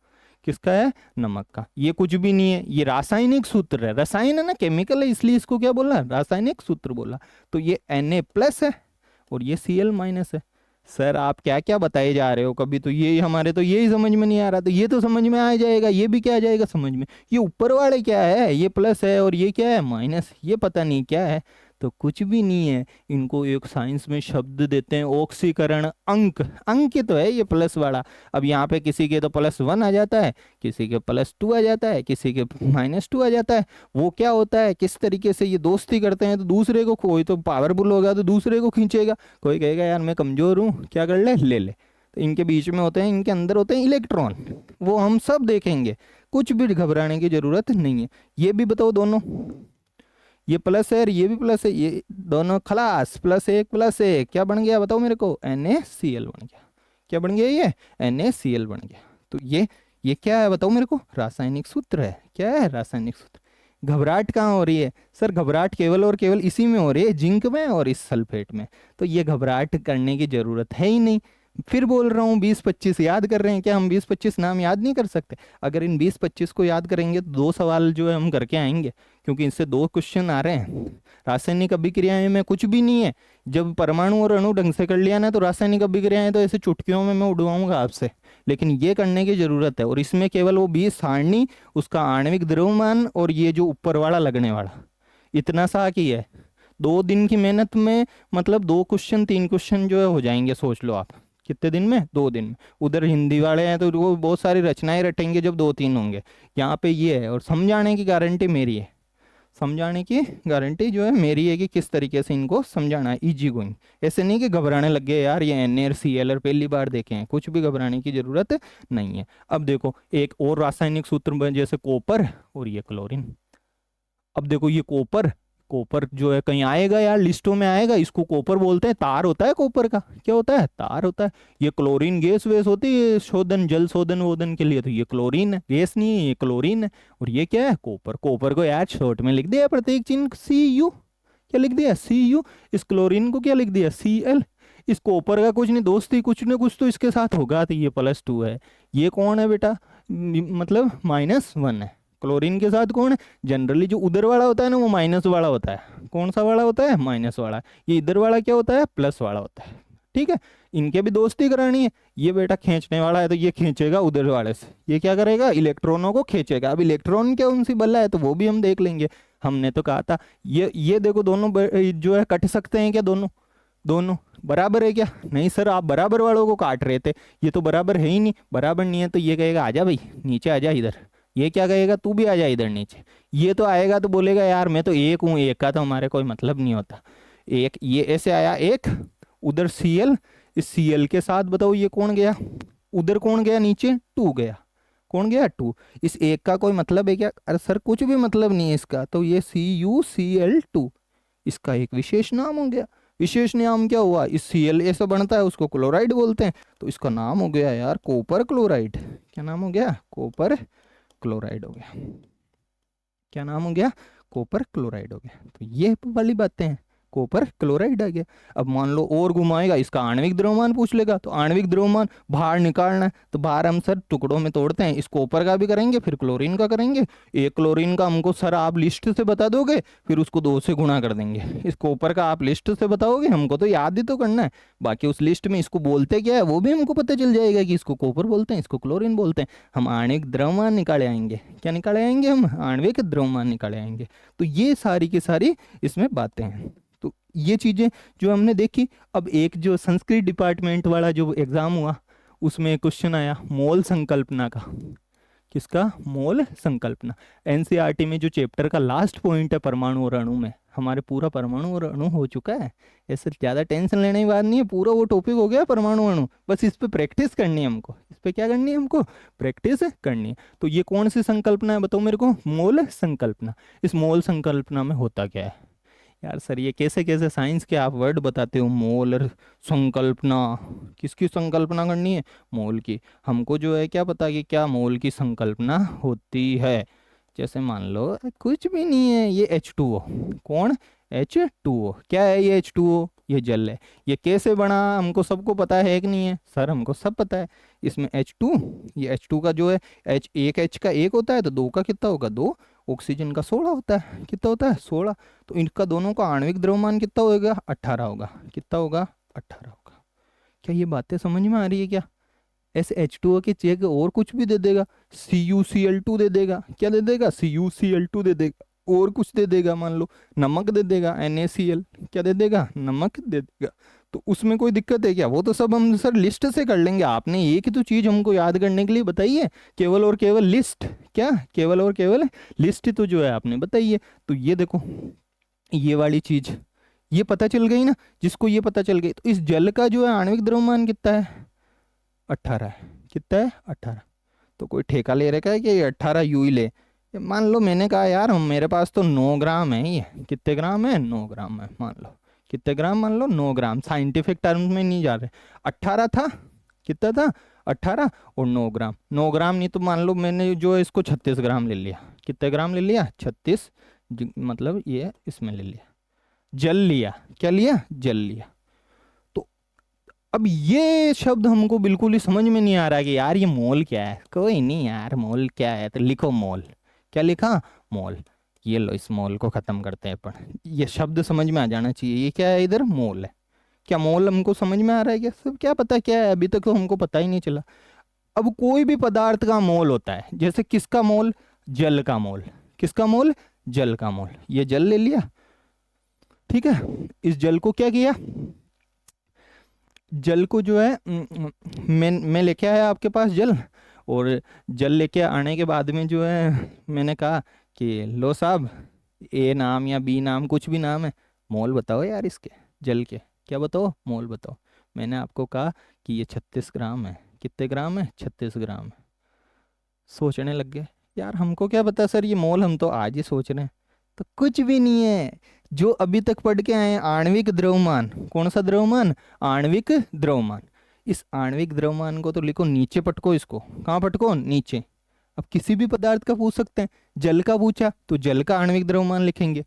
किसका है, नमक का। ये कुछ भी नहीं है, ये रासायनिक सूत्र है। रसायन है ना, केमिकल है, इसलिए इसको क्या बोला, रासायनिक सूत्र बोला। तो ये Na+ है और ये Cl- है। सर आप क्या क्या बताए जा रहे हो, कभी तो ये हमारे तो यही समझ में नहीं आ रहा, तो ये तो समझ में आ जाएगा, ये भी क्या आ जाएगा समझ में। ये ऊपर वाले क्या है, ये प्लस है और ये क्या है, माइनस, ये पता नहीं क्या है। तो कुछ भी नहीं है, इनको एक साइंस में शब्द देते हैं ऑक्सीकरण अंक। अंकित है ये प्लस वाला। अब यहाँ पे किसी के तो +1 आ जाता है, किसी के +2 आ जाता है, किसी के -2 आ जाता है। वो क्या होता है, किस तरीके से ये दोस्ती करते हैं, तो दूसरे को, कोई तो पावरफुल होगा तो दूसरे को खींचेगा, कोई कहेगा यार मैं कमजोर हूँ, क्या कर ले, ले ले। तो इनके बीच में होते हैं, इनके अंदर होते हैं इलेक्ट्रॉन, वो हम सब देखेंगे, कुछ भी घबराने की जरूरत नहीं है। ये भी बताओ दोनों, ये प्लस है और ये भी प्लस है, ये दोनों खलास, +1 +1 क्या बन गया बताओ मेरे को, NaCl बन गया। क्या बन गया, ये NaCl बन गया। तो ये क्या है बताओ मेरे को, रासायनिक सूत्र है। क्या है, रासायनिक सूत्र। घबराहट कहाँ हो रही है सर, घबराहट केवल और केवल इसी में हो रही है, जिंक में और इस सल्फेट में। तो ये घबराहट करने की जरूरत है ही नहीं। फिर बोल रहा हूँ 20-25 याद कर रहे हैं क्या हम, 20-25 नाम याद नहीं कर सकते। अगर इन 20-25 को याद करेंगे तो 2 सवाल जो है हम करके आएंगे, क्योंकि इससे 2 क्वेश्चन आ रहे हैं। रासायनिक अभिक्रियाएं में कुछ भी नहीं है, जब परमाणु और अणु ढंग से कर लिया ना तो रासायनिक अभिक्रियाएं तो ऐसे चुटकियों में मैं उड़वाऊंगा आपसे, लेकिन ये करने की जरूरत है। और इसमें केवल वो 20 सारणी, उसका आणविक द्रव्यमान और ये जो ऊपर वाला लगने वाला, इतना सा की है। 2 दिन की मेहनत में मतलब 2 क्वेश्चन 3 क्वेश्चन जो है हो जाएंगे, सोच लो आप। कितने दिन में, 2 दिन में। उधर हिंदी वाले हैं तो वो बहुत सारी रचनाएं रटेंगे जब 2-3 होंगे। यहाँ पे ये है, और समझाने की गारंटी मेरी है, समझाने की गारंटी जो है मेरी है कि किस तरीके से इनको समझाना है, इजी गोइंग। ऐसे नहीं कि घबराने लग गए यार ये NaCl पहली बार देखे हैं, कुछ भी घबराने की जरूरत नहीं है। अब देखो एक और रासायनिक सूत्र जैसे कॉपर और ये क्लोरीन। अब देखो ये कॉपर, कॉपर जो है कहीं आएगा यार, लिस्टों में आएगा, इसको कॉपर बोलते हैं, तार होता है कॉपर का। क्या होता है, तार होता है। ये क्लोरीन गैस वैस होती है शोधन, जल शोधन वोधन के लिए, तो ये क्लोरीन है, गैस नहीं है, ये क्लोरीन है। और ये क्या है, कॉपर। कॉपर को यार शॉर्ट में लिख दिया प्रत्येक चिन्ह Cu। क्या लिख दिया, Cu। इस क्लोरीन को क्या लिख दिया, Cl। इस कॉपर का कुछ नहीं दोस्ती, कुछ न कुछ तो इसके साथ होगा, तो ये +2 है। ये कौन है बेटा, मतलब -1 है। क्लोरीन के साथ कौन है, जनरली जो उधर वाला होता है ना वो माइनस वाला होता है। कौन सा वाला होता है, माइनस वाला। ये इधर वाला क्या होता है, प्लस वाला होता है। ठीक है, इनके भी दोस्ती करानी है। ये बेटा खींचने वाला है तो ये खींचेगा उधर वाले से, ये क्या करेगा, इलेक्ट्रॉनों को खींचेगा। अब इलेक्ट्रॉन क्या उनसी बल्ला है तो वो भी हम देख लेंगे। हमने तो कहा था ये देखो दोनों जो है कट सकते हैं क्या, दोनों दोनों बराबर है क्या, नहीं सर आप बराबर वालों को काट रहे थे, ये तो बराबर है ही नहीं। बराबर नहीं है तो ये कहेगा आजा भाई नीचे आजा इधर, ये क्या कहेगा, तू भी आ जा इधर नीचे। ये तो आएगा तो बोलेगा यार मैं तो एक हूँ, एक का तो हमारे कोई मतलब नहीं होता। एक ये ऐसे आया एक, उधर Cl, इस Cl के साथ बताओ ये कौन गया, उधर कौन गया, नीचे 2 गया। कौन गया, 2। इस एक का कोई मतलब है क्या, अरे सर कुछ भी मतलब नहीं है इसका। तो ये CuCl2 इसका एक विशेष नाम हो गया। विशेष नाम क्या हुआ, इस Cl ऐसा बनता है उसको क्लोराइड बोलते हैं, तो इसका नाम हो गया यार कॉपर क्लोराइड। क्या नाम हो गया, कॉपर क्लोराइड हो गया। क्या नाम हो गया, कॉपर क्लोराइड हो गया। तो ये वाली बातें हैं, कॉपर क्लोराइड आ गया। अब मान लो और घुमाएगा, इसका आणविक द्रव्यमान पूछ लेगा, तो आणविक द्रव्यमान बाहर निकालना है, तो बाहर हम सर टुकड़ों में तोड़ते हैं। इस कॉपर का भी करेंगे, फिर क्लोरीन का करेंगे। एक क्लोरीन का हमको सर आप लिस्ट से बता दोगे, फिर उसको 2 से गुणा कर देंगे। इस कॉपर का आप लिस्ट से बताओगे, हमको तो याद ही तो करना है। बाकी उस लिस्ट में इसको बोलते क्या है वो भी हमको पता चल जाएगा कि इसको कॉपर बोलते हैं, इसको क्लोरीन बोलते हैं। हम आणविक द्रव्यमान निकाले आएंगे। क्या निकाले आएंगे, हम आणविक द्रव्यमान निकाले आएंगे। तो ये सारी की सारी इसमें बातें हैं। तो ये चीजें जो हमने देखी। अब एक जो संस्कृत डिपार्टमेंट वाला जो एग्जाम हुआ उसमें क्वेश्चन आया मोल संकल्पना का। किसका? मोल संकल्पना। एनसीईआरटी में जो चैप्टर का लास्ट पॉइंट है परमाणु और अणु में, हमारे पूरा परमाणु और अणु हो चुका है। ऐसे ज़्यादा टेंशन लेने की बात नहीं है, पूरा वो टॉपिक हो गया परमाणु अणु। बस इस पे प्रैक्टिस करनी है हमको, इस पे क्या करनी है हमको? प्रैक्टिस करनी है। तो ये कौन सी संकल्पना है बताओ मेरे को? मोल संकल्पना। इस मोल संकल्पना में होता क्या है? यार सर ये कैसे कैसे साइंस के आप वर्ड बताते हो, मोल और संकल्पना। किसकी संकल्पना करनी है? मोल की। हमको जो है क्या पता कि क्या मोल की संकल्पना होती है। जैसे मान लो कुछ भी नहीं है, ये H2O। कौन? H2O। क्या है ये H2O? ये जल है। ये कैसे बना हमको सबको पता है कि नहीं है? सर हमको सब पता है। इसमें H2, ये H2 का जो है एक H का एक होता है, तो दो का कितना होगा? दो। ऑक्सीजन का 16 होता है। कितना होता है? 16। तो इनका दोनों का आणविक द्रव्यमान कितना होगा? 18 होगा। कितना होगा? 18 होगा। क्या ये बातें समझ में आ रही है क्या? ऐसे H2O की जगह और कुछ भी दे देगा, CuCl2 दे देगा। क्या दे देगा? CuCl2 दे देगा। और कुछ दे देगा, मान लो नमक दे देगा, NaCl। क्या दे देगा? नमक दे देगा। तो उसमें कोई दिक्कत है क्या? वो तो सब हम सर लिस्ट से कर लेंगे। आपने एक ही तो चीज हमको याद करने के लिए बताई है, केवल और केवल लिस्ट। क्या? केवल और केवल लिस्ट तो जो है आपने बताई है। तो ये देखो, ये वाली चीज ये पता चल गई ना। जिसको ये पता चल गई, तो इस जल का जो है आणविक द्रव्यमान कितना है? 18 है। कितना है? 18। तो कोई ठेका ले रखा है कि ये 18 यूं ही ले? ये मान लो मैंने कहा यार हम मेरे पास तो 9 ग्राम है। ये कितने ग्राम है? 9 ग्राम है। मान लो कितने ग्राम? मान लो 9 ग्राम। साइंटिफिक टर्म्स में नहीं जा रहे। 18 था। कितना था? 18 और 9 ग्राम। 9 ग्राम नहीं तो मान लो मैंने जो है इसको 36 ग्राम ले लिया। कितने ग्राम ले लिया? 36। मतलब ये इसमें ले लिया, जल लिया। क्या लिया? जल लिया। तो अब ये शब्द हमको बिल्कुल ही समझ में नहीं आ रहा कि यार ये मोल क्या है। कोई नहीं यार, मोल क्या है तो लिखो मोल। क्या लिखा? मोल। ये लो, इस मोल को खत्म करते हैं अपन। ये शब्द समझ में आ जाना चाहिए। ये क्या है? इधर मोल है। क्या मोल हमको समझ में आ रहा है क्या? सब क्या पता क्या है? अभी तक तो हमको पता ही नहीं चला। अब कोई भी पदार्थ का मोल होता है, जैसे किसका मोल? जल का मोल। किसका मोल? जल का मोल। ये जल ले लिया, ठीक है। इस जल को क्या किया? जल को जो है मैं लेके आया आपके पास जल। और जल लेके आने के बाद में जो है मैंने कहा कि लो साहब, ए नाम या बी नाम, कुछ भी नाम है, मोल बताओ यार इसके, जल के। क्या बताओ? मोल बताओ। मैंने आपको कहा कि ये 36 ग्राम है। कितने ग्राम है? 36 ग्राम है। सोचने लग गए यार हमको क्या पता सर ये मोल, हम तो आज ही सोच रहे हैं। तो कुछ भी नहीं है। जो अभी तक पढ़ के आए हैं, आणविक द्रव्यमान। कौन सा द्रव्यमान? आणविक द्रव्यमान। इस आणविक द्रव्यमान को तो लिखो नीचे, पटको इसको। कहाँ पटको? नीचे। अब किसी भी पदार्थ का पूछ सकते हैं। जल का पूछा तो जल का आणविक द्रव्यमान लिखेंगे।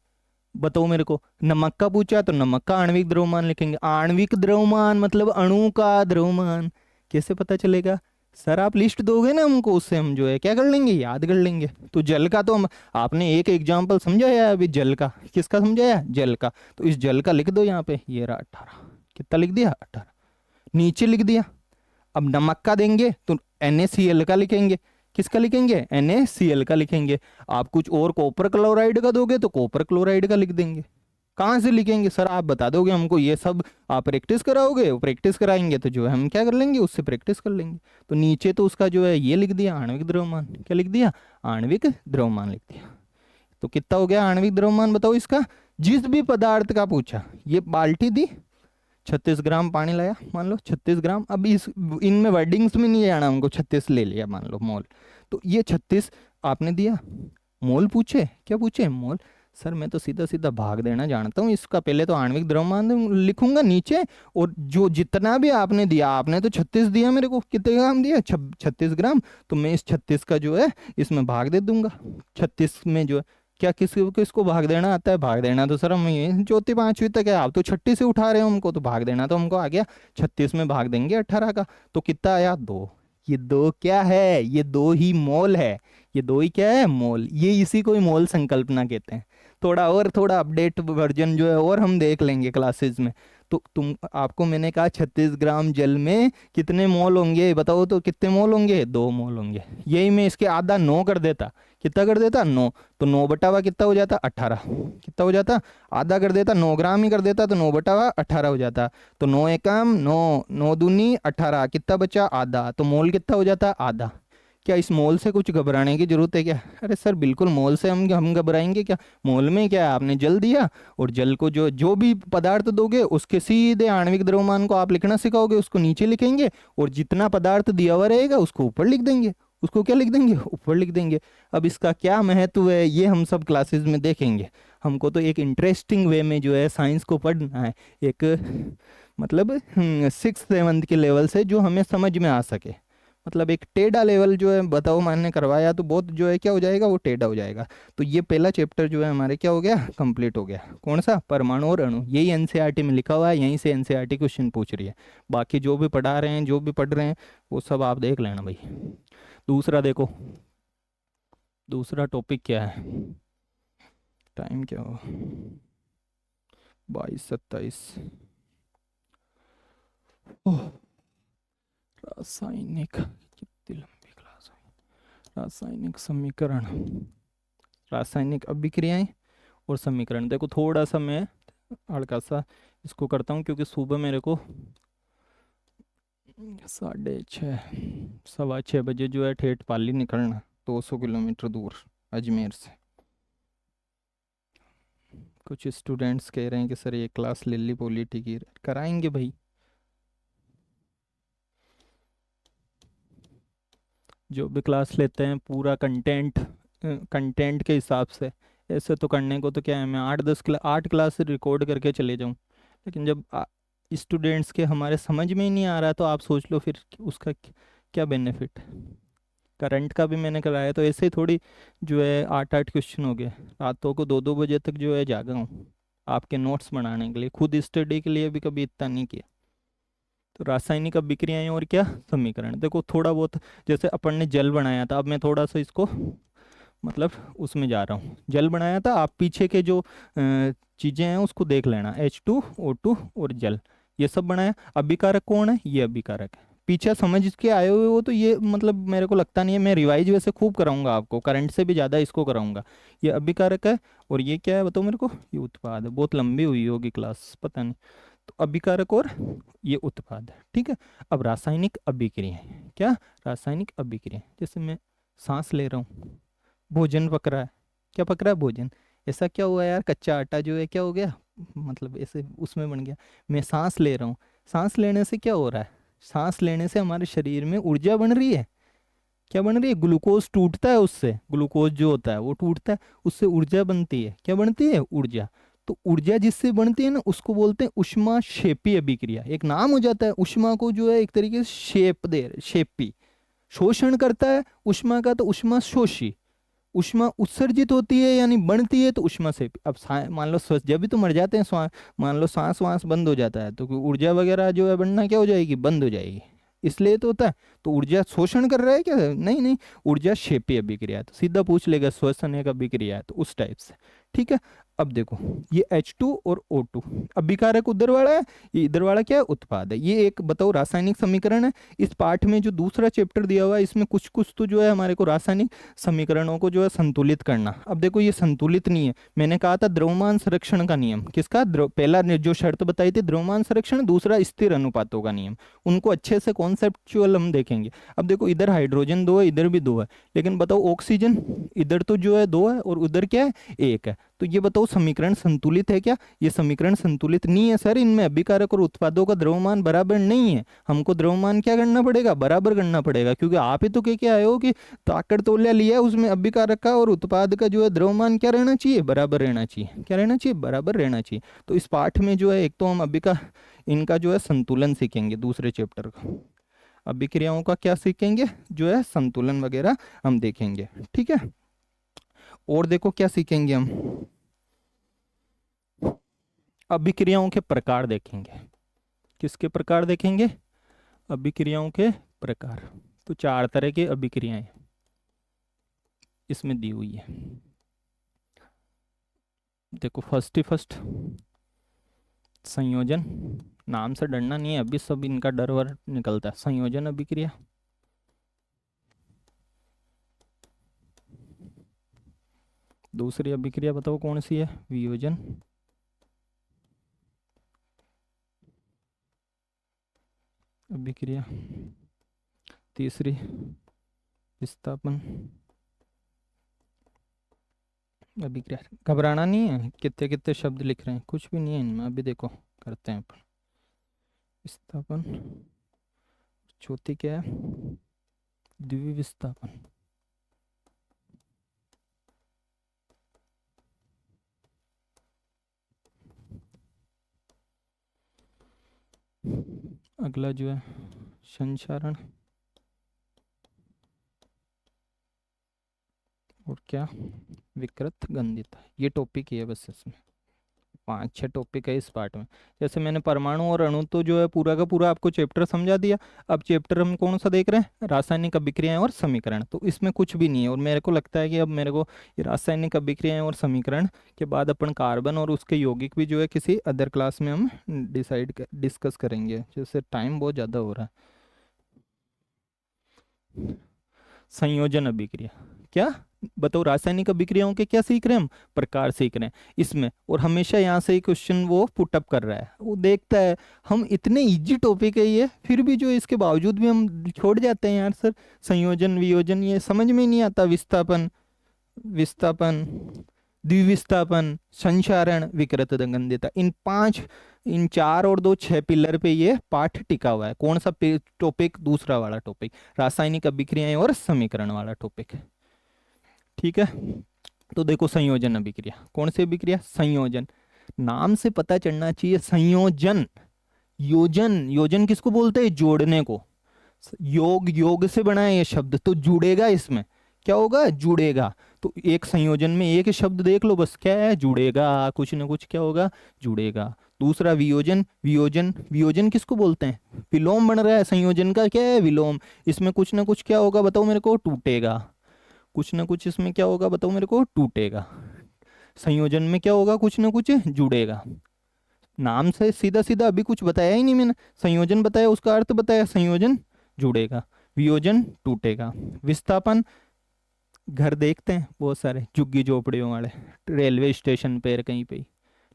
बताओ मेरे को। नमक का पूछा तो नमक का आणविक द्रव्यमान लिखेंगे। आणविक द्रव्यमान मतलब अणु का द्रव्यमान। कैसे पता चलेगा? सर आप लिस्ट दोगे ना हमको, उससे हम जो है क्या कर लेंगे? याद कर लेंगे। तो जल का तो हम, आपने एक एग्जाम्पल समझाया अभी जल का। किसका समझाया? जल का। तो इस जल का लिख दो यहाँ पे। ये रहा 18। कितना लिख दिया? 18। नीचे लिख दिया। अब नमक का देंगे तो NaCl का लिखेंगे। किसका लिखेंगे? NaCl का लिखेंगे। आप कुछ और कॉपर क्लोराइड का दोगे तो कॉपर क्लोराइड का लिख देंगे। कहाँ से लिखेंगे सर? आप बता दोगे हमको। ये सब आप प्रैक्टिस कराओगे, प्रैक्टिस कराएंगे तो जो है हम क्या कर लेंगे? उससे प्रैक्टिस कर लेंगे। तो नीचे तो उसका जो है ये लिख दिया, आणविक द्रव्यमान। क्या लिख दिया? आणविक द्रव्यमान लिख दिया। तो कितना हो गया आणविक द्रव्यमान बताओ इसका? जिस भी पदार्थ का पूछा। ये बाल्टी दी, 36 ग्राम पानी लाया, मान लो 36 ग्राम। अब इस इनमें वर्डिंग्स में नहीं आना हमको, 36 ले लिया मान लो मोल। तो ये 36 आपने दिया। मोल पूछे? क्या पूछे? मोल। सर मैं तो सीधा सीधा भाग देना जानता हूँ इसका। पहले तो आणविक द्रव्यमान लिखूंगा नीचे, और जो जितना भी आपने दिया, आपने तो 36 दिया मेरे को। कितने ग्राम दिया? 36 ग्राम। तो मैं इस 36 का जो है इसमें भाग दे दूंगा। 36 में जो है क्या किसको भाग देना आता है? भाग देना तो सर हम ये चौथी पांचवी तक है, आप तो छठी से उठा रहे हो हमको, तो भाग देना तो हमको आ गया। 36 में भाग देंगे 18 का, तो कितना आया? 2। ये 2 क्या है? ये 2 ही मोल है। ये 2 ही क्या है? मोल। ये इसी को ही मोल संकल्पना कहते हैं। थोड़ा अपडेट वर्जन जो है और हम देख लेंगे क्लासेस में। तो आपको मैंने कहा 36 ग्राम जल में कितने मोल होंगे बताओ? तो कितने मोल होंगे? 2 मोल होंगे। यही मैं इसके आधा 9 कर देता। कितना कर देता? 9। तो 9 बटावा कितना हो जाता? 18। कितना हो जाता? आधा कर देता, 9 ग्राम ही कर देता, तो 9 बटावा 18 हो जाता। तो 9 एकम 9, 9 दूनी 18, कितना बचा? आधा। तो मोल कितना हो जाता? आधा। क्या इस मोल से कुछ घबराने की जरूरत है क्या? अरे सर बिल्कुल, मोल से हम घबराएंगे क्या? मोल में क्या है, आपने जल दिया, और जल को जो जो भी पदार्थ दोगे उसके सीधे आणविक द्रव्यमान को आप लिखना सिखाओगे, उसको नीचे लिखेंगे, और जितना पदार्थ दिया हुआ रहेगा उसको ऊपर लिख देंगे। उसको क्या लिख देंगे? ऊपर लिख देंगे। अब इसका क्या महत्व है ये हम सब क्लासेस में देखेंगे। हमको तो एक इंटरेस्टिंग वे में जो है साइंस को पढ़ना है, एक मतलब 6th 7th के लेवल से जो हमें समझ में आ सके। मतलब एक टेढ़ा लेवल जो है, बताओ मैंने करवाया तो बहुत जो है क्या हो जाएगा, वो टेढ़ा हो जाएगा। तो ये पहला चैप्टर जो है हमारे क्या हो गया, कंप्लीट हो गया। कौन सा? परमाणु और अणु। यही एनसीईआरटी में लिखा हुआ है, यहीं से एनसीईआरटी क्वेश्चन पूछ रही है। बाकी जो भी पढ़ा रहे हैं, जो भी पढ़ रहे हैं, वो सब आप देख लेना भाई। दूसरा देखो, दूसरा टॉपिक क्या है? टाइम क्या हुआ? 22:27। ओह, रासायनिक, कितनी लंबी क्लास हुई। रासायनिक समीकरण, रासायनिक अभिक्रियाएं और समीकरण। देखो थोड़ा सा मैं हल्का सा इसको करता हूँ, क्योंकि सुबह मेरे को 6:30 6:15 जो है ठेठ पाली निकलना, 200 किलोमीटर दूर अजमेर से। कुछ स्टूडेंट्स कह रहे हैं कि सर ये क्लास ले ली पॉलिटी की, कराएंगे भाई। जो भी क्लास लेते हैं पूरा कंटेंट, कंटेंट के हिसाब से। ऐसे तो करने को तो क्या है, मैं 8 क्लास रिकॉर्ड करके चले जाऊं, लेकिन जब स्टूडेंट्स के हमारे समझ में ही नहीं आ रहा तो आप सोच लो फिर उसका क्या बेनिफिट। करंट का भी मैंने कराया तो ऐसे ही थोड़ी जो है 8 8 क्वेश्चन हो गए। रातों को 2 2 बजे तक जो है जागा हूँ आपके नोट्स बनाने के लिए, खुद स्टडी के लिए भी कभी इतना नहीं किया। तो रासायनिक अभिक्रियाएं और क्या, समीकरण। देखो थोड़ा बहुत, जैसे अपन ने जल बनाया था, अब मैं थोड़ा सा इसको मतलब उसमें जा रहा हूँ। जल बनाया था, आप पीछे के जो चीज़ें हैं उसको देख लेना, H2O2 और जल, ये सब बनाया। अभिकारक कौन है? ये अभिकारक है। पीछे समझ के आए हुए हो तो ये मतलब मेरे को लगता नहीं है, मैं रिवाइज वैसे खूब कराऊंगा आपको, करंट से भी ज़्यादा इसको कराऊंगा। ये अभिकारक है, और ये क्या है बताओ मेरे को? ये उत्पाद है। बहुत लंबी हुई होगी क्लास, पता नहीं। तो अभिकारक और ये उत्पाद है, ठीक है। अब रासायनिक अभिक्रियाएं, क्या? रासायनिक अभिक्रियाएं, जैसे मैं सांस ले रहा हूँ, भोजन पक रहा है। क्या पक रहा है? भोजन। ऐसा क्या हुआ यार, कच्चा आटा जो है क्या हो गया, मतलब ऐसे उसमें बन गया। मैं सांस ले रहा हूँ, सांस लेने से क्या हो रहा है? सांस लेने से हमारे शरीर में ऊर्जा बन रही है। क्या बन रही है? ग्लूकोज टूटता है, उससे ग्लूकोज जो होता है वो टूटता है, उससे ऊर्जा बनती है। क्या बनती है? ऊर्जा। तो ऊर्जा जिससे बनती है ना, उसको बोलते हैं उष्मा क्षेपी अभिक्रिया। एक नाम हो जाता है, उष्मा को जो है एक तरीके से शेप दे, शेपी, शोषण करता है उष्मा का, तो उष्मा शोषी। उष्मा उत्सर्जित होती है यानी बनती है, तो उष्मा से। अब मान लो जब भी तो मर जाते हैं, मान लो सांस वांस बंद हो जाता है, तो ऊर्जा वगैरह जो है बनना क्या हो जाएगी? बंद हो जाएगी। इसलिए तो होता है। तो ऊर्जा शोषण कर रहा है क्या? नहीं नहीं, ऊर्जा क्षेपीय अभिक्रिया है। तो सीधा पूछ लेगा श्वसन एक अभिक्रिया है, तो उस टाइप से। ठीक है। अब देखो ये H2 और O2 अभिकारक उधर वाला है, ये इधर वाला क्या है? उत्पाद है। ये एक बताओ रासायनिक समीकरण है। इस पाठ में जो दूसरा चैप्टर दिया हुआ है, इसमें कुछ कुछ तो जो है हमारे को रासायनिक समीकरणों को जो है संतुलित करना। अब देखो ये संतुलित नहीं है। मैंने कहा था द्रव्यमान संरक्षण का नियम, किसका? पहला जो शर्त बताई थी द्रव्यमान संरक्षण, दूसरा स्थिर अनुपातों का नियम। उनको अच्छे से कॉन्सेप्चुअल हम देखेंगे। अब देखो इधर हाइड्रोजन 2 है, इधर भी 2 है, लेकिन बताओ ऑक्सीजन इधर तो जो है 2 है और उधर क्या है? 1 है। तो ये बताओ समीकरण संतुलित है क्या? ये समीकरण संतुलित नहीं है सर, इनमें अभिकारक और उत्पादों का द्रव्यमान बराबर नहीं है। हमको द्रव्यमान क्या करना पड़ेगा? बराबर करना पड़ेगा, क्योंकि आप ही तो कह के आए हो कि ताकत तौलिया लिया है, उसमें अभिकारक का और उत्पाद का जो है द्रव्यमान क्या रहना चाहिए? बराबर रहना चाहिए। क्या रहना चाहिए? बराबर रहना चाहिए। तो इस पाठ में जो है एक तो हम अभिका इनका जो है संतुलन सीखेंगे, दूसरे चैप्टर का अभिक्रियाओं का क्या सीखेंगे, जो है संतुलन वगैरह हम देखेंगे। ठीक है। और देखो क्या सीखेंगे हम, अभिक्रियाओं के प्रकार देखेंगे। किसके प्रकार देखेंगे? अभिक्रियाओं के प्रकार। तो 4 तरह की अभिक्रियाएं इसमें दी हुई है। देखो फर्स्ट ही फर्स्ट, संयोजन। नाम से डरना नहीं है, अभी सब इनका डर वर निकलता है। संयोजन अभिक्रिया, दूसरी अभिक्रिया बताओ कौन सी है? वियोजन। अभिक्रिया तीसरी विस्थापन अभिक्रिया। घबराना नहीं है, कितने कितने शब्द लिख रहे हैं, कुछ भी नहीं है इनमें। अभी देखो करते हैं अपन। विस्थापन, चौथी क्या है, द्विविस्थापन। अगला जो है संचारण, और क्या, विकृत गंधिता। ये टॉपिक ही है बस, इसमें 5-6 टॉपिक है इस पार्ट में। जैसे मैंने परमाणु और अणु तो जो है पूरा का पूरा आपको चैप्टर समझा दिया। अब चैप्टर हम कौन सा देख रहे हैं, रासायनिक अभिक्रियाएं और समीकरण। तो इसमें कुछ भी नहीं है, और मेरे को लगता है कि अब मेरे को ये रासायनिक अभिक्रियाएं और समीकरण के बाद अपन कार्बन और उसके यौगिक भी जो है किसी अदर क्लास में हम डिस्कस करेंगे, जैसे टाइम बहुत ज़्यादा हो रहा है। संयोजन अभिक्रिया क्या, बताओ, रासायनिक अभिक्रियाओं के क्या सीख रहे हैं हम, प्रकार सीख रहे हैं इसमें। और हमेशा यहाँ से क्वेश्चन वो पुट अप कर रहा है, वो देखता है हम इतने इजी टॉपिक है ये, फिर भी जो इसके बावजूद भी हम छोड़ जाते हैं यार सर। संयोजन वियोजन ये समझ में ही नहीं आता। विस्थापन, विस्थापन, द्विविस्थापन, संचारण, विकृत गंधिता, इन 4 और 2 6 पिलर पे ये पाठ टिका हुआ है। कौन सा टॉपिक, दूसरा वाला टॉपिक, रासायनिक अभिक्रियाएं और समीकरण वाला टॉपिक। ठीक है, तो देखो संयोजन अभिक्रिया, कौन सी अभिक्रिया, संयोजन। नाम से पता चलना चाहिए संयोजन। योजन, योजन किसको बोलते हैं, जोड़ने को। योग, योग से बना है ये शब्द, तो जुड़ेगा, इसमें क्या होगा, जुड़ेगा। तो एक संयोजन में एक शब्द देख लो बस, क्या है, जुड़ेगा, कुछ ना कुछ क्या होगा, जुड़ेगा। दूसरा वियोजन, वियोजन, वियोजन किसको बोलते हैं, विलोम बन रहा है, संयोजन का क्या है, विलोम। इसमें कुछ ना कुछ क्या होगा बताओ मेरे को, टूटेगा। कुछ ना कुछ इसमें क्या होगा बताओ मेरे को, टूटेगा। संयोजन में क्या होगा, कुछ ना कुछ जुड़ेगा। नाम से सीधा सीधा अभी कुछ बताया ही नहीं मैंने, संयोजन बताया, उसका अर्थ बताया, संयोजन जुड़ेगा, वियोजन टूटेगा। विस्थापन, घर देखते हैं बहुत सारे झुग्गी झोपड़ियों वाले, रेलवे स्टेशन पे कहीं पे,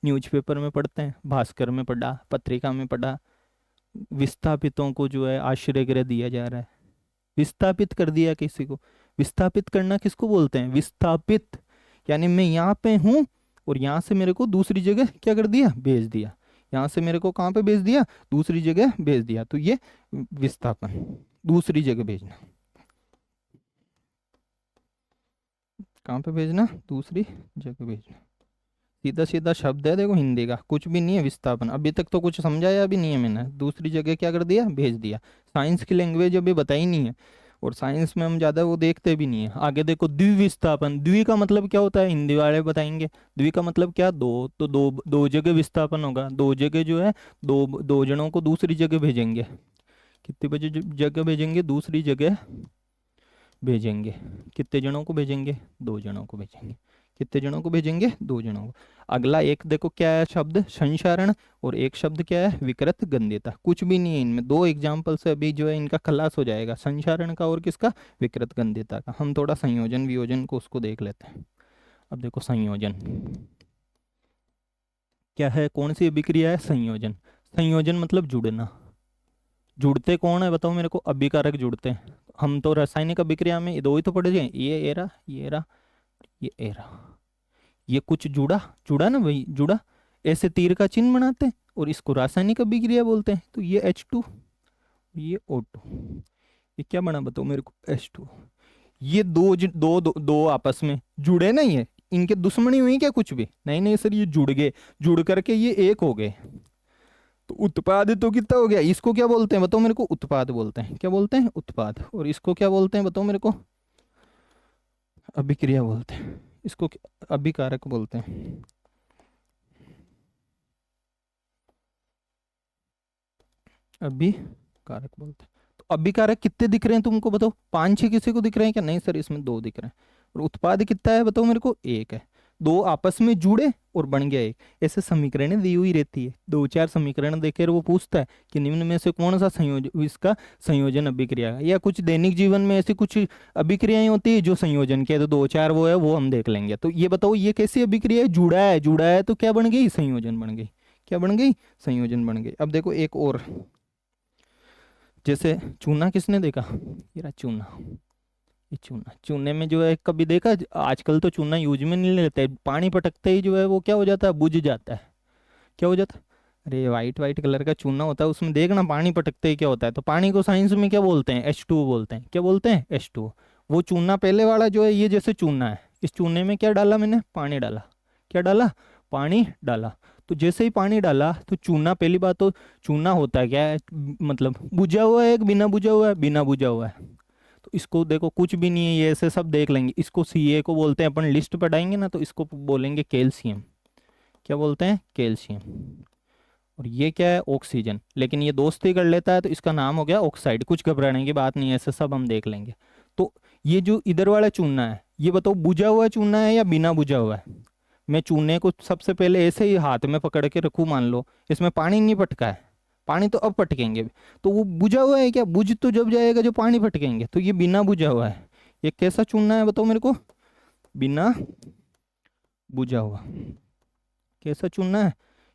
न्यूज़पेपर में पढ़ते हैं, भास्कर में पढ़ा, पत्रिका में पढ़ा, विस्थापितों को जो है आश्रय गृह दिया जा रहा है। विस्थापित कर दिया किसी को, विस्थापित करना किसको बोलते हैं, विस्थापित। यानी मैं यहाँ पे हूँ और यहाँ से मेरे को दूसरी जगह क्या कर दिया, भेज दिया। यहाँ से मेरे को कहाँ पे भेज दिया, दूसरी जगह भेज दिया, तो ये विस्थापन, दूसरी जगह भेजना। कहाँ पे भेजना, दूसरी जगह भेजना। सीधा सीधा शब्द है देखो हिंदी का, कुछ भी नहीं है विस्थापन। अभी तक तो कुछ समझाया भी नहीं है मैंने, दूसरी जगह क्या कर दिया, भेज दिया। साइंस की लैंग्वेज अभी बताई नहीं है, और साइंस में हम ज़्यादा वो देखते भी नहीं है। आगे देखो द्विविस्थापन, द्वि का मतलब क्या होता है, हिंदी वाले बताएंगे। द्वि का मतलब क्या, दो, तो दो, दो जगह विस्थापन होगा, दो जगह जो है, दो दो जनों को दूसरी जगह भेजेंगे। कितने बजे जगह भेजेंगे, दूसरी जगह भेजेंगे। कितने जनों को भेजेंगे, 2 जनों को भेजेंगे। कितने जनों को भेजेंगे, 2 जनों को। अगला एक देखो क्या है शब्द, संचारण, और एक शब्द क्या है, विकृत गंधिता। कुछ भी नहीं है इनमें, 2 एग्जाम्पल से अभी जो है इनका खलास हो जाएगा, संचारण का और किसका, विकृत गंधिता का। हम थोड़ा संयोजन वियोजन को उसको देख लेते हैं। अब देखो संयोजन क्या है, कौन सी अभिक्रिया है, संयोजन। संयोजन मतलब जुड़ना। जुड़ते कौन है बताओ मेरे को, अभिकारक जुड़ते हैं। हम तो रासायनिक अभिक्रिया में 2 ही तो पढ़े हैं, ये एरा, ये एरा, ये एरा, ये कुछ जुड़ा, जुड़ा ना भाई, जुड़ा, ऐसे तीर का चिन्ह बनाते हैं, और इसको रासायनिक अभिक्रिया बोलते हैं। तो ये H2, ये O2, ये क्या बना बताओ मेरे को, H2। ये दो आपस में जुड़े नहीं है, इनके दुश्मनी हुई क्या कुछ भी नहीं, नहीं सर, ये जुड़ गए, जुड़ करके ये एक हो गए, तो उत्पाद तो कितना हो गया। इसको क्या बोलते हैं बताओ मेरे को, उत्पाद बोलते हैं। क्या बोलते हैं, उत्पाद। और इसको क्या बोलते हैं बताओ मेरे को, अभिक्रिया बोलते हैं। इसको अभिकारक बोलते हैं। अभिकारक बोलते हैं। तो अभिकारक कितने दिख रहे हैं तुमको बताओ, 5-6 किसी को दिख रहे हैं क्या, नहीं सर इसमें 2 दिख रहे हैं। और उत्पाद कितना है बताओ मेरे को, 1 है। 2 आपस में जुड़े और बन गया 1। ऐसे समीकरण दी हुई रहती है, 2-4 समीकरण देकर वो पूछता है कि निम्न में से कौन सा संयोजन, इसका संयोजन अभिक्रिया है। या कुछ दैनिक जीवन में ऐसी कुछ अभिक्रियाएं होती है जो संयोजन के, तो 2-4 वो है, वो हम देख लेंगे। तो ये बताओ ये कैसी अभिक्रिया है, जुड़ा है, जुड़ा है, तो क्या बन गई, संयोजन बन गई। क्या बन गई, संयोजन बन गई। अब देखो एक और, जैसे चूना किसने देखा, ये रहा चूना, ये चूना, चूने में जो है कभी देखा, आजकल तो चूना यूज में नहीं लेते, पानी पटकते ही जो है वो क्या हो जाता है, बुझ जाता है। क्या हो जाता है? अरे वाइट वाइट कलर का चूना होता है, उसमें देखना पानी पटकते ही क्या होता है। तो पानी को साइंस में क्या बोलते हैं, H2O बोलते हैं। क्या बोलते हैं? H2O। वो चूना पहले वाला जो है, ये जैसे चूना है, इस चूने में क्या डाला मैंने, पानी डाला। क्या डाला? पानी डाला। तो जैसे ही पानी डाला तो चूना, पहली बात तो चूना होता है क्या है, मतलब बुझा हुआ है, एक बिना बुझा हुआ है, बिना बुझा हुआ है। तो इसको देखो कुछ भी नहीं है, ये ऐसे सब देख लेंगे। इसको Ca को बोलते हैं, अपन लिस्ट पढ़ाएंगे ना तो इसको बोलेंगे कैल्शियम। क्या बोलते हैं? कैल्शियम। और ये क्या है? ऑक्सीजन। लेकिन ये दोस्ती कर लेता है तो इसका नाम हो गया ऑक्साइड। कुछ घबराने की बात नहीं है, ऐसे सब हम देख लेंगे। तो ये जो इधर वाला चूना है, ये बताओ बुझा हुआ चूना है या बिना बुझा हुआ है? मैं चूने को सबसे पहले ऐसे ही हाथ में पकड़ के रखूं, मान लो इसमें पानी नहीं पटका है, पानी तो अब पटकेंगे, तो वो बुझा हुआ है क्या? बुझ तो जब जाएगा जो पानी पटकेंगे। तो ये बिना बुझा हुआ है। ये कैसा चूना है बताओ मेरे को? बिना बुझा हुआ। कैसा चूना है?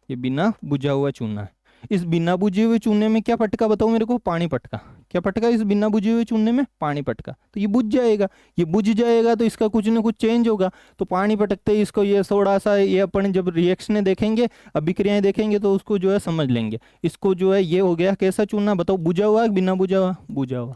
ये बिना बुझा हुआ चूना है। इस बिना बुझे हुए चूने में क्या पटका बताओ मेरे को? पानी पटका। क्या पटका इस बिना बुझे हुए चूने में? पानी पटका। तो ये बुझ जाएगा। ये बुझ जाएगा तो इसका कुछ ना कुछ चेंज होगा। तो पानी पटकते ही इसको ये थोड़ा सा, ये अपन जब रिएक्शनें देखेंगे, अभिक्रियाएं देखेंगे तो उसको जो है समझ लेंगे। इसको जो है, ये हो गया कैसा चूना बताओ? बुझा हुआ कि बिना बुझा हुआ? बुझा हुआ।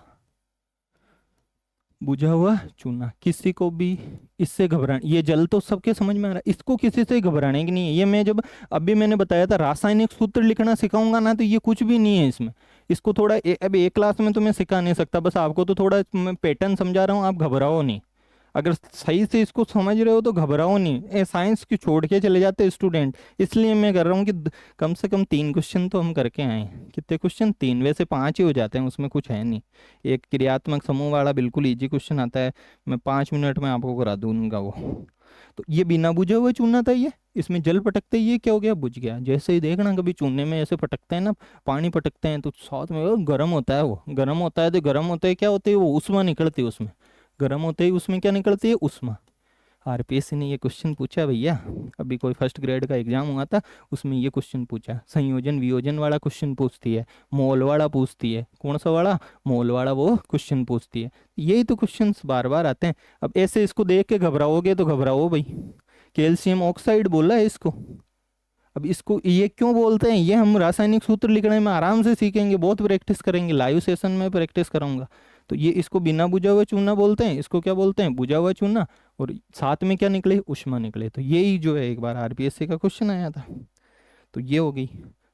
बुझा हुआ चूना। किसी को भी इससे घबराने, ये जल तो सबके समझ में आ रहा है, इसको किसी से घबराने की नहीं है। ये मैं जब अभी मैंने बताया था रासायनिक सूत्र लिखना सिखाऊंगा ना, तो ये कुछ भी नहीं है इसमें। इसको थोड़ा अभी एक क्लास में तो मैं सिखा नहीं सकता, बस आपको तो थोड़ा मैं पैटर्न समझा रहा हूँ, आप घबराओ नहीं। अगर सही से इसको समझ रहे हो तो घबराओ नहीं। साइंस की छोड़ के चले जाते स्टूडेंट, इसलिए मैं कर रहा हूँ कि कम से कम 3 क्वेश्चन तो हम करके आए। कितने क्वेश्चन? 3। वैसे 5 ही हो जाते हैं, उसमें कुछ है नहीं। एक क्रियात्मक समूह वाला बिल्कुल इजी क्वेश्चन आता है, मैं 5 मिनट में आपको करा दूंगा वो। तो ये बिना बुझे हुए चूना था ये, इसमें जल पटकते ही ये क्या हो गया? बुझ गया। जैसे ही देखना कभी चूने में ऐसे पटकते हैं ना, पानी पटकते हैं, तो साथ में वो गर्म होता है, वो गर्म होता है, तो गर्म होता है क्या होती है, वो उष्मा निकलती है उसमें। गर्म होते ही उसमें क्या निकलती है? उष्मा। आरपीएससी ने ये क्वेश्चन पूछा भैया, अभी कोई फर्स्ट ग्रेड का एग्जाम हुआ था, उसमें ये क्वेश्चन पूछा। संयोजन वियोजन वाला क्वेश्चन पूछती है, मोल वाला पूछती है। कौन सा वाला? मोल वाला वो क्वेश्चन पूछती है। यही तो क्वेश्चन बार बार आते हैं। अब ऐसे इसको देख के घबराओगे तो घबराओ भाई। कैल्शियम ऑक्साइड बोला है इसको। अब इसको ये क्यों बोलते हैं, ये हम रासायनिक सूत्र लिखने में आराम से सीखेंगे, बहुत प्रैक्टिस करेंगे, लाइव सेशन में प्रैक्टिस कराऊंगा। तो ये इसको बिना बुझा हुआ चूना बोलते हैं, इसको क्या बोलते हैं? बुझा हुआ चूना। और साथ में क्या निकले? उष्मा निकले। तो यही जो है एक बार आरपीएससी का क्वेश्चन आया था। तो ये हो गई।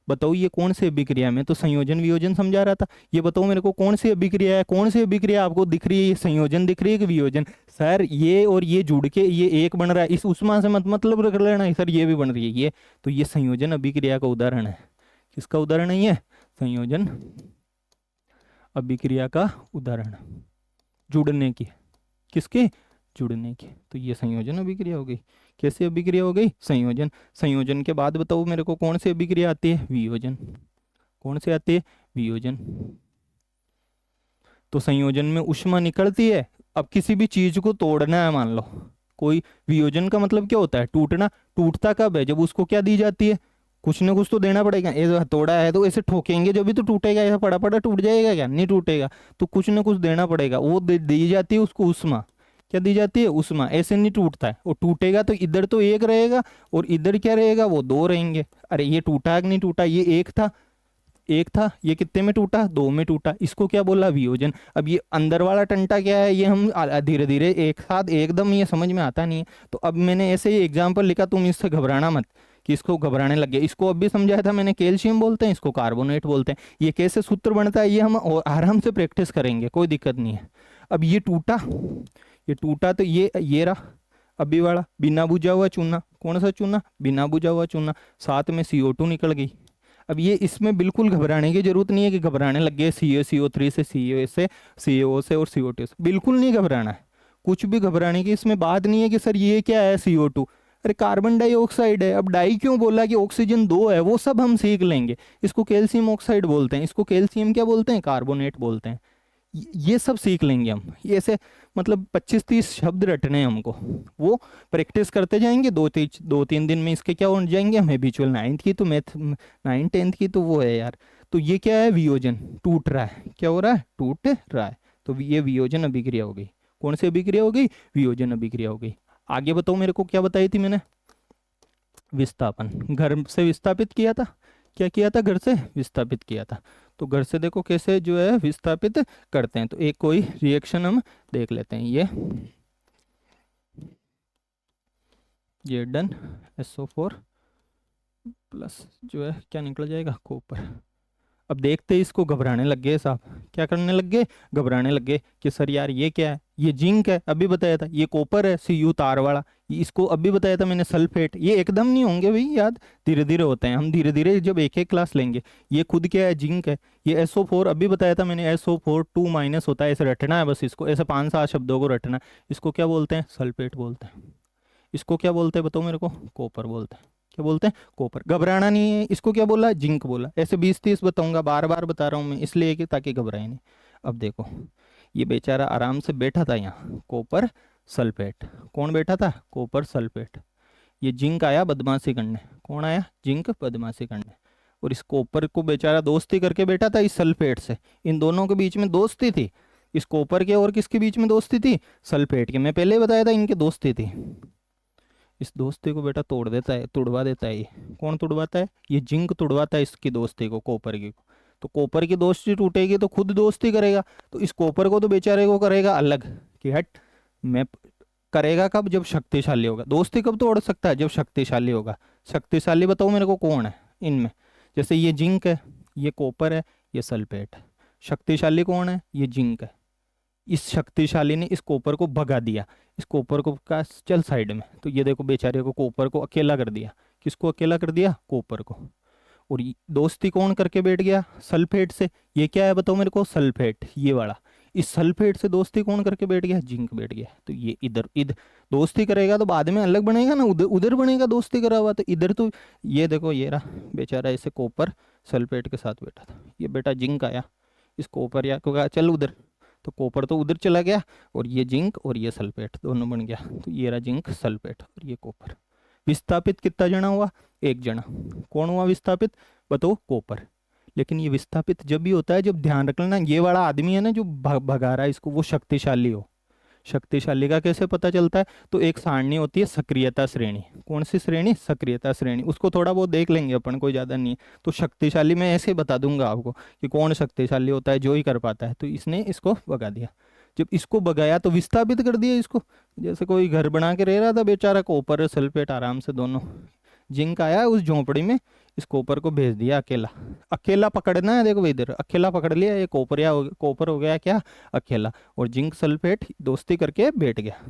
बताओ ये कौन सी अभिक्रिया में, तो संयोजन वियोजन समझा रहा था। ये बताओ मेरे को कौन सी अभिक्रिया है, कौन सी अभिक्रिया आपको दिख रही है? ये संयोजन दिख रही है कि वियोजन? सर ये और ये जुड़ के ये एक बन रहा है, इस उष्मा से मत मतलब रख लेना सर, ये भी बन रही है ये। तो ये संयोजन अभिक्रिया का उदाहरण है। किसका उदाहरण है ये? संयोजन अभिक्रिया का उदाहरण। जुड़ने की। किसके? जुड़ने की। तो ये संयोजन अभिक्रिया हो गई। कैसे अभिक्रिया हो गई? संयोजन। संयोजन के बाद बताओ मेरे को कौन सी अभिक्रिया आती है? वियोजन। कौन सी आती है? वियोजन। तो संयोजन में उष्मा निकलती है। अब किसी भी चीज को तोड़ना है मान लो, कोई, वियोजन का मतलब क्या होता है? टूटना। टूटता कब है? जब उसको क्या दी जाती है? कुछ ना कुछ तो देना पड़ेगा। ये हथौड़ा है तो ऐसे ठोकेंगे जब भी तो टूटेगा, ऐसा पड़ा पड़ा टूट जाएगा क्या? नहीं टूटेगा। तो कुछ ना कुछ देना पड़ेगा, वो दी जाती है उसको उष्मा। क्या दी जाती है? उष्मा। ऐसे नहीं टूटता है, वो टूटेगा तो इधर तो एक रहेगा और इधर क्या रहेगा? वो दो रहेंगे। अरे ये टूटा कि नहीं टूटा? ये एक था, एक था, ये कितने में टूटा? दो में टूटा। इसको क्या बोला? वियोजन। अब ये अंदर वाला टंटा क्या है, ये हम धीरे धीरे एक साथ, एकदम ये समझ में आता नहीं है। तो अब मैंने ऐसे ही एग्जाम्पल लिखा, तुम इससे घबराना मत कि इसको घबराने लग गया। इसको अब भी समझाया था मैंने, कैल्शियम बोलते हैं इसको, कार्बोनेट बोलते हैं। ये कैसे सूत्र बनता है ये हम आराम से प्रैक्टिस करेंगे, कोई दिक्कत नहीं है। अब ये टूटा, ये टूटा तो ये रहा अभी वाला बिना बुझा हुआ चूना। कौन सा चूना? बिना बुझा हुआ चूना। साथ में CO2 निकल गई। अब ये इसमें बिल्कुल घबराने की जरूरत नहीं है कि घबराने लग गए CO3 से, CO से, CO से और CO2 से, बिल्कुल नहीं घबराना है। कुछ भी घबराने की इसमें बात नहीं है कि सर ये क्या है CO2। अरे कार्बन डाइऑक्साइड है। अब डाई क्यों बोला? कि ऑक्सीजन दो है, वो सब हम सीख लेंगे। इसको कैल्शियम ऑक्साइड बोलते हैं, इसको कैल्शियम क्या बोलते हैं? कार्बोनेट बोलते हैं। ये सब सीख लेंगे हम। ये ऐसे मतलब 25-30 शब्द रटने हैं हमको, वो प्रैक्टिस करते जाएंगे। 2-3 दिन में इसके क्या हो जाएंगे हमें। हैबिचुअल 9th की तो मैथ, 9th-10th की तो वो है यार। तो ये क्या है? वियोजन। टूट रहा है। क्या हो रहा है? टूट रहा है। तो ये वियोजन अभिक्रिया हो गई। कौन सी अभिक्रिया हो गई? वियोजन अभिक्रिया हो गई। आगे बताओ मेरे को, क्या बताई थी मैंने? विस्थापन। घर से विस्थापित किया था, क्या किया था? घर से विस्थापित किया था। तो घर से देखो कैसे जो है विस्थापित करते हैं। तो एक कोई रिएक्शन हम देख लेते हैं। ये डन, SO4 प्लस जो है क्या निकल जाएगा? कॉपर। अब देखते ही इसको घबराने लग गए साहब। क्या करने लग गए? घबराने लग गए कि सर यार ये क्या है? ये जिंक है, अभी बताया था। ये कॉपर है, CU तार वाला। इसको अभी बताया था मैंने, सल्फेट। ये एकदम नहीं होंगे भाई याद, धीरे धीरे होते हैं। हम धीरे धीरे जब एक एक क्लास लेंगे। ये खुद क्या है? जिंक है। ये SO4 अभी बताया था मैंने, SO4 2 माइनस होता है। ऐसे रटना है बस इसको, ऐसे 5-7 शब्दों को रटना है। इसको क्या बोलते हैं? सल्फेट बोलते हैं। इसको क्या बोलते हैं बताओ मेरे को? कॉपर बोलते हैं। क्या बोलते हैं? कॉपर। घबराना नहीं है। इसको क्या बोला? जिंक बोला। ऐसे 20-30 बताऊंगा, बार बार बता रहा हूँ मैं इसलिए कि ताकि घबराए नहीं। अब देखो, ये बेचारा आराम से बैठा था यहाँ, कॉपर सल्फेट। कौन बैठा था? Copper sulphate. ये जिंक आया बदमाशी करने। कौन आया? जिंक बदमाशी करने। और इस कॉपर को बेचारा दोस्ती करके बैठा था इस सल्फेट से। इन दोनों के बीच में दोस्ती थी। इस कॉपर के और किसके बीच में दोस्ती थी? सल्फेट के। मैं पहले ही बताया था इनके दोस्ती थी। इस दोस्ती को बेटा तोड़ देता है, तुड़वा देता है। ये कौन तुड़वाता है? ये जिंक तुड़वाता है इसकी दोस्ती को, कॉपर की को। तो कॉपर की दोस्ती टूटेगी तो खुद दोस्ती करेगा। तो इस कॉपर को तो बेचारे को करेगा अलग कि हट। मैं करेगा कब? जब शक्तिशाली होगा। दोस्ती कब तोड़ सकता है? जब शक्तिशाली होगा। शक्तिशाली बताओ मेरे को कौन है इनमें? जैसे ये जिंक है, ये कॉपर है, ये सल्फेट है। शक्तिशाली कौन है? ये जिंक है। इस शक्तिशाली ने इस कॉपर को भगा दिया। इस कॉपर को का चल साइड में। तो ये देखो बेचारे को, कॉपर को अकेला कर दिया। किसको अकेला कर दिया? कॉपर को। और दोस्ती कौन करके बैठ गया? सल्फेट से। ये क्या है बताओ मेरे को? सल्फेट, ये वाला। इस सल्फेट से दोस्ती कौन करके बैठ गया? जिंक बैठ गया। तो ये इधर इधर दोस्ती करेगा तो बाद में अलग बनेगा ना, उधर उधर बनेगा दोस्ती करा हुआ। तो इधर तो ये देखो, ये रहा बेचारा, ऐसे कॉपर सल्फेट के साथ बैठा था। ये बेटा जिंक आया, इस कॉपर या को कहा चल उधर। तो कॉपर तो उधर चला गया, और ये जिंक और ये सल्फेट दोनों बन गया। तो ये रहा जिंक सल्फेट और ये कॉपर। विस्थापित कितना जना हुआ? एक जना। कौन हुआ विस्थापित? बताओ, कॉपर। लेकिन ये विस्थापित जब भी होता है, जब ध्यान रख लेना, ये वाला आदमी है ना जो भगा रहा है इसको, वो शक्तिशाली हो। शक्तिशाली का कैसे पता चलता है? तो एक सारणी होती है सक्रियता श्रेणी। कौन सी श्रेणी? सक्रियता श्रेणी। उसको थोड़ा बहुत देख लेंगे अपन, कोई ज़्यादा नहीं है। तो शक्तिशाली मैं ऐसे बता दूंगा आपको कि कौन शक्तिशाली होता है, जो ही कर पाता है। तो इसने इसको भगा दिया। जब इसको भगाया तो विस्थापित कर दिया इसको। जैसे कोई घर बना के रह रहा था बेचारा, कॉपर सल्फेट आराम से दोनों। जिंक आया उस झोंपड़ी में, इस कॉपर को भेज दिया अकेला। अकेला पकड़ना है, देखो इधर अकेला पकड़ लिया। ये कॉपर हो गया क्या? अकेला। और जिंक सल्फेट दोस्ती करके बैठ गया।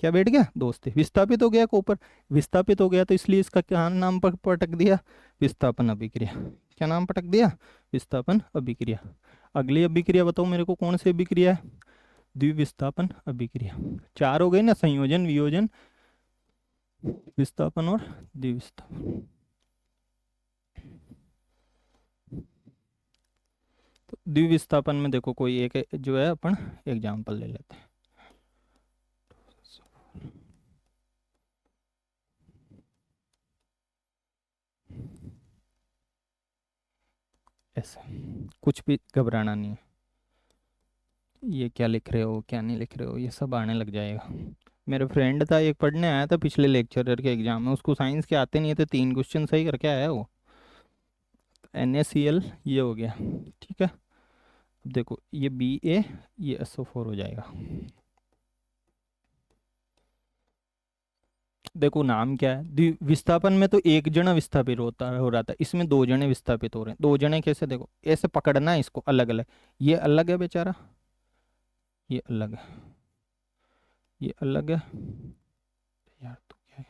क्या बैठ गया? दोस्ती। विस्थापित हो गया कॉपर। विस्थापित हो गया तो इसलिए इसका क्या नाम पटक दिया? विस्थापन अभिक्रिया। क्या नाम पटक दिया? विस्थापन अभिक्रिया। अगली अभिक्रिया बताओ मेरे को, कौन सी अभिक्रिया है? द्विविस्थापन अभिक्रिया। 4 हो गए ना, संयोजन, वियोजन, विस्थापन और द्विविस्थापन। तो द्विविस्थापन में देखो कोई एक जो है, अपन एग्जाम्पल ले लेते हैं। ऐसे कुछ भी घबराना नहीं है। ये क्या लिख रहे हो, क्या नहीं लिख रहे हो, ये सब आने लग जाएगा। मेरे फ्रेंड था एक, पढ़ने आया था पिछले लेक्चरर के एग्जाम में। उसको साइंस के आते नहीं थे, 3 क्वेश्चन सही करके आया वो। NaCl ये हो गया, ठीक है। अब देखो ये Ba, ये SO4 हो जाएगा। देखो नाम क्या है? विस्थापन में तो एक जना विस्थापित हो रहा था, इसमें 2 जने विस्थापित हो रहे हैं। 2 जने कैसे? देखो ऐसे पकड़ना है इसको अलग अलग। ये अलग है बेचारा, ये अलग है, ये अलग है। यार तो क्या है,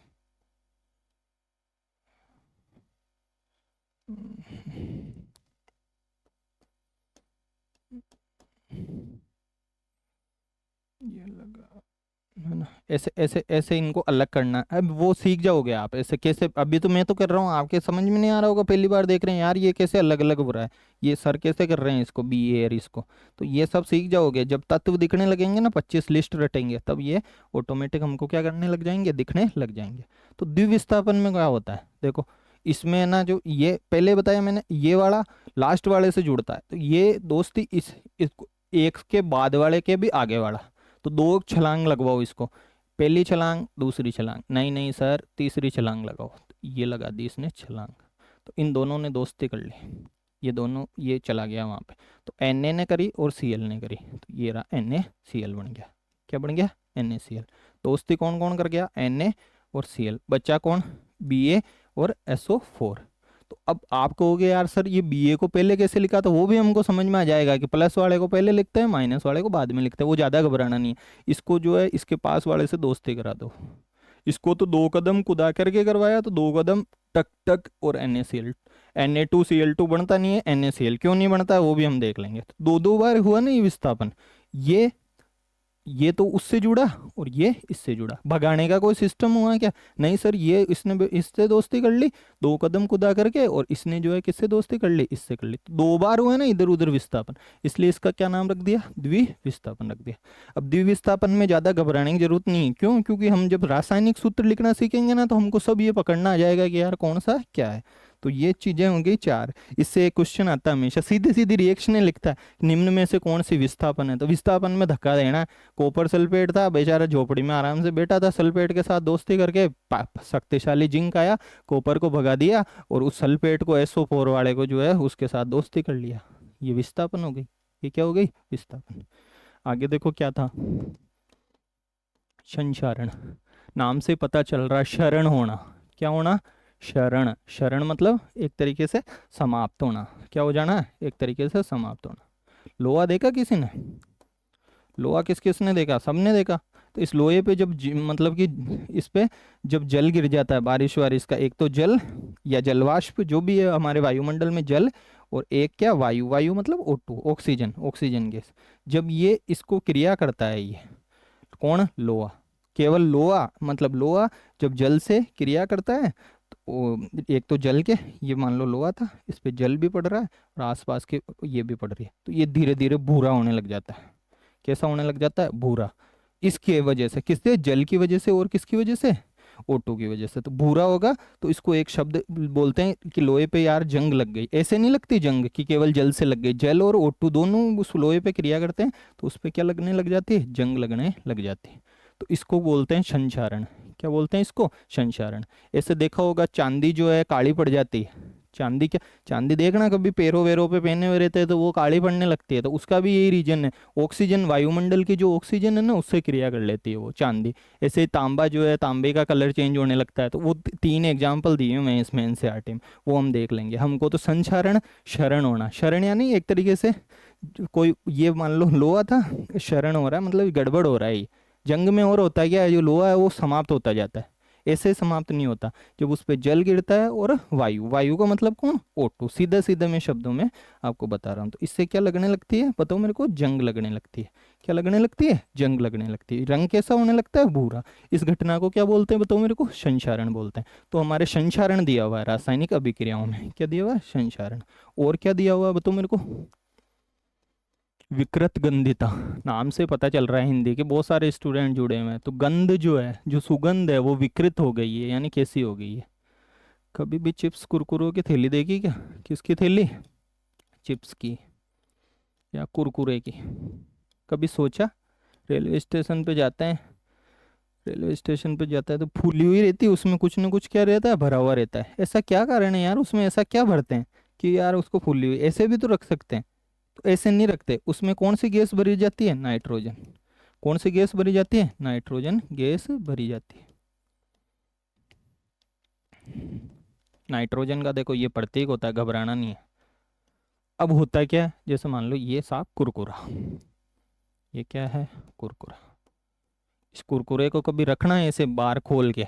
ये लगा है ना। ऐसे ऐसे ऐसे इनको अलग करना है। अब वो सीख जाओगे आप ऐसे कैसे। अभी तो मैं तो कर रहा हूँ, आपके समझ में नहीं आ रहा होगा, पहली बार देख रहे हैं यार ये कैसे अलग अलग हो रहा है, ये सर कैसे कर रहे हैं इसको, Ba और इसको। तो ये सब सीख जाओगे जब तत्व दिखने लगेंगे ना, 25 लिस्ट रटेंगे, तब ये ऑटोमेटिक हमको क्या करने लग जाएंगे? दिखने लग जाएंगे। तो द्विविस्थापन में क्या होता है? देखो इसमें ना, जो ये पहले बताया मैंने, ये वाला लास्ट वाले से जुड़ता है। तो ये दोस्ती इसको एक के बाद वाले के भी आगे वाला। तो तो 2 छलांग लगवाओ इसको, पहली छलांग दूसरी छलांग, नहीं नहीं सर तीसरी छलांग लगाओ, तो ये लगा दी इसने छलांग, तो इन दोनों ने दोस्ती कर ली, ये दोनों ये चला गया वहाँ पे, तो Na ने करी और Cl ने करी, तो ये रहा NaCl बन गया। क्या बन गया? NaCl। दोस्ती कौन कौन कर गया? Na और Cl। बच्चा कौन? Ba और SO4। तो अब आप कहोगे यार सर ये Ba को पहले कैसे लिखा, तो वो भी हमको समझ में आ जाएगा कि प्लस वाले को पहले लिखते हैं, माइनस वाले को बाद में लिखते हैं, वो ज़्यादा घबराना नहीं है। इसको जो है इसके पास वाले से दोस्ती करा दो, इसको तो 2 कदम कुदा करके करवाया, तो 2 कदम टक टक और NaCl, Na2Cl2 बनता नहीं है, NaCl क्यों नहीं बनता है वो भी हम देख लेंगे। तो 2 बार हुआ ना ये विस्थापन, ये तो उससे जुड़ा और ये इससे जुड़ा, भगाने का कोई सिस्टम हुआ क्या? नहीं सर, ये इसने इससे दोस्ती कर ली 2 कदम कुदा करके, और इसने जो है किससे दोस्ती कर ली? इससे कर ली, तो 2 बार हुआ ना इधर उधर विस्थापन, इसलिए इसका क्या नाम रख दिया? द्विविस्थापन रख दिया। अब द्विविस्थापन में ज़्यादा घबराने की जरूरत नहीं है, क्यों? क्योंकि हम जब रासायनिक सूत्र लिखना सीखेंगे ना, तो हमको सब ये पकड़ना आ जाएगा कि यार कौन सा क्या है। तो ये चीज़ें होंगी 4। इससे एक क्वेश्चन आता है हमेशा, सीधी सीधी रिएक्शनें लिखता है, निम्न में से कौन सी विस्थापन है, तो विस्थापन में धक्का देना है। कॉपर सल्फेट था, बेचारा झोपड़ी में आराम से बैठा था, सल्फेट के साथ दोस्ती करके शक्तिशाली जिंक आया, कॉपर को भगा दिया, और उस सल्फेट को SO4 वाले को जो है उसके साथ दोस्ती कर लिया, ये विस्थापन हो गई। ये क्या हो गई? विस्थापन। आगे देखो क्या था, संचारण। नाम से पता चल रहा है शरण होना। क्या होना? शरण। शरण मतलब एक तरीके से समाप्त होना। क्या हो जाना? एक तरीके से समाप्त होना। लोहा देखा किसी ने? लोहा किस किसने देखा? सबने देखा। तो इस लोहे पे जब मतलब कि इस पे जब जल गिर जाता है, बारिश वारिश का, एक तो जल या जलवाष्प जो भी है हमारे वायुमंडल में, जल, और एक क्या? वायु। वायु मतलब O2, ऑक्सीजन, ऑक्सीजन गैस। जब ये इसको क्रिया करता है, ये कौन? लोहा। केवल लोहा, मतलब लोहा जब जल से क्रिया करता है, तो एक तो जल के, ये मान लो लोहा था, इस पे जल भी पड़ रहा है और आसपास के ये भी पड़ रही है, तो ये धीरे धीरे भूरा होने लग जाता है। कैसा होने लग जाता है? भूरा। इसके वजह से, किससे? जल की वजह से, और किसकी वजह से? O2 की वजह से। तो भूरा होगा, तो इसको एक शब्द बोलते हैं कि लोहे पे यार जंग लग गई। ऐसे नहीं लगती जंग कि केवल जल से लग गई, जल और O2 दोनों उस लोहे पे क्रिया करते हैं, तो उस पे क्या लगने लग जाती है? जंग लगने लग जाती है। तो इसको बोलते हैं संचारण। क्या बोलते हैं इसको? संचारण। ऐसे देखा होगा चांदी जो है काली पड़ जाती है। चांदी क्या? चांदी देखना कभी पैरों वैरों पे पहने हुए रहते हैं तो वो काली पड़ने लगती है, तो उसका भी यही रीजन है। ऑक्सीजन, वायुमंडल की जो ऑक्सीजन है ना, उससे क्रिया कर लेती है वो चांदी। ऐसे तांबा जो है, तांबे का कलर चेंज होने लगता है। तो वो 3 एग्जाम्पल दिए हैं मैं इसमें NCERT में, वो हम देख लेंगे। हमको तो संचारण, शरण होना। शरण यानी एक तरीके से कोई, ये मान लो लोहा था, शरण हो रहा है मतलब गड़बड़ हो रहा है। जंग में और होता है क्या है, जो लोहा है वो समाप्त होता जाता है, ऐसे समाप्त नहीं होता। जब उस पर जल गिरता है, और वायु, वायु का मतलब कौन? O2। सीधे सीधे मैं शब्दों में आपको बता रहा हूँ। तो इससे क्या लगने लगती है बताओ मेरे को? जंग लगने लगती है। क्या लगने लगती है? जंग लगने लगती है। रंग कैसा होने लगता है? भूरा। इस घटना को क्या बोलते हैं बताओ मेरे को? संचारण बोलते हैं। तो हमारे संचारण दिया हुआ है रासायनिक अभिक्रियाओं में, क्या दिया हुआ है? संचारण। और क्या दिया हुआ है बताओ मेरे को? विकृत गंधिता। नाम से पता चल रहा है हिंदी के बहुत सारे स्टूडेंट जुड़े हुए हैं, तो गंध जो है, जो सुगंध है, वो विकृत हो गई है, यानी कैसी हो गई है? कभी भी चिप्स कुरकुरों की थैली देखी क्या? किसकी थैली? चिप्स की या कुरकुरे की? कभी सोचा? रेलवे स्टेशन पे जाते हैं, रेलवे स्टेशन पे जाता है तो फूली हुई रहती है, उसमें कुछ ना कुछ क्या रहता है? भरा हुआ रहता है। ऐसा क्या कारण है यार, उसमें ऐसा क्या भरते हैं कि यार उसको फूली हुई? ऐसे भी तो रख सकते हैं। तो ऐसे नहीं रखते। उसमें कौन सी गैस भरी जाती है? नाइट्रोजन। कौन सी गैस भरी जाती है? नाइट्रोजन गैस भरी जाती है। नाइट्रोजन का देखो ये प्रतीक होता है, घबराना नहीं है। अब होता क्या है, जैसे मान लो ये साफ कुरकुरा, ये क्या है? कुरकुरा। इस कुरकुरे को कभी रखना है ऐसे बार खोल के,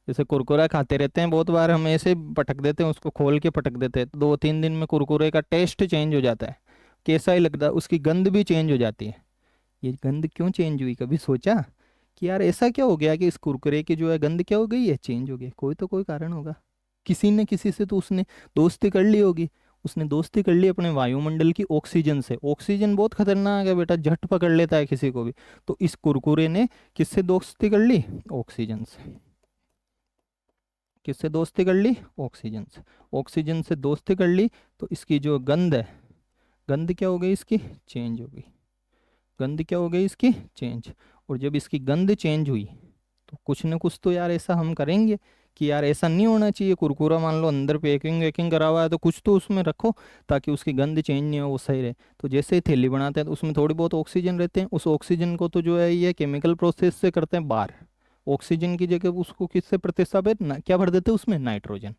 जैसे कुरकुरा खाते रहते हैं बहुत बार हम, ऐसे पटक देते हैं उसको, खोल के पटक देते हैं, तो 2-3 दिन में कुरकुरे का टेस्ट चेंज हो जाता है, कैसा ही लगता है, उसकी गंध भी चेंज हो जाती है। ये गंध क्यों चेंज हुई? कभी सोचा कि यार ऐसा क्या हो गया कि इस कुरकुरे की जो है गंध क्या हो गई है? चेंज हो गई। कोई तो कोई कारण होगा। किसी न किसी से तो उसने दोस्ती कर ली होगी। उसने दोस्ती कर ली अपने वायुमंडल की ऑक्सीजन से। ऑक्सीजन बहुत खतरनाक है बेटा, झट पकड़ लेता है किसी को भी। तो इस कुरकुरे ने किससे दोस्ती कर ली? ऑक्सीजन से। किससे दोस्ती कर ली? ऑक्सीजन से। ऑक्सीजन से दोस्ती कर ली, तो इसकी जो गंध है, गंध क्या हो गई? इसकी चेंज हो गई। गंध क्या हो गई इसकी, चेंज। और जब इसकी गंध चेंज हुई तो कुछ न कुछ तो यार ऐसा हम करेंगे कि यार ऐसा नहीं होना चाहिए। कुरकुरा मान लो अंदर पैकिंग वैकिंग करा हुआ है तो कुछ तो उसमें रखो ताकि उसकी गंध चेंज नहीं हो, वो सही रहे। तो जैसे ही थैली बनाते हैं तो उसमें थोड़ी बहुत ऑक्सीजन रहते हैं, उस ऑक्सीजन को तो जो है ये केमिकल प्रोसेस से करते हैं बाहर। ऑक्सीजन की जगह उसको किससे प्रतिस्थापित क्या भर देते हैं उसमें, नाइट्रोजन।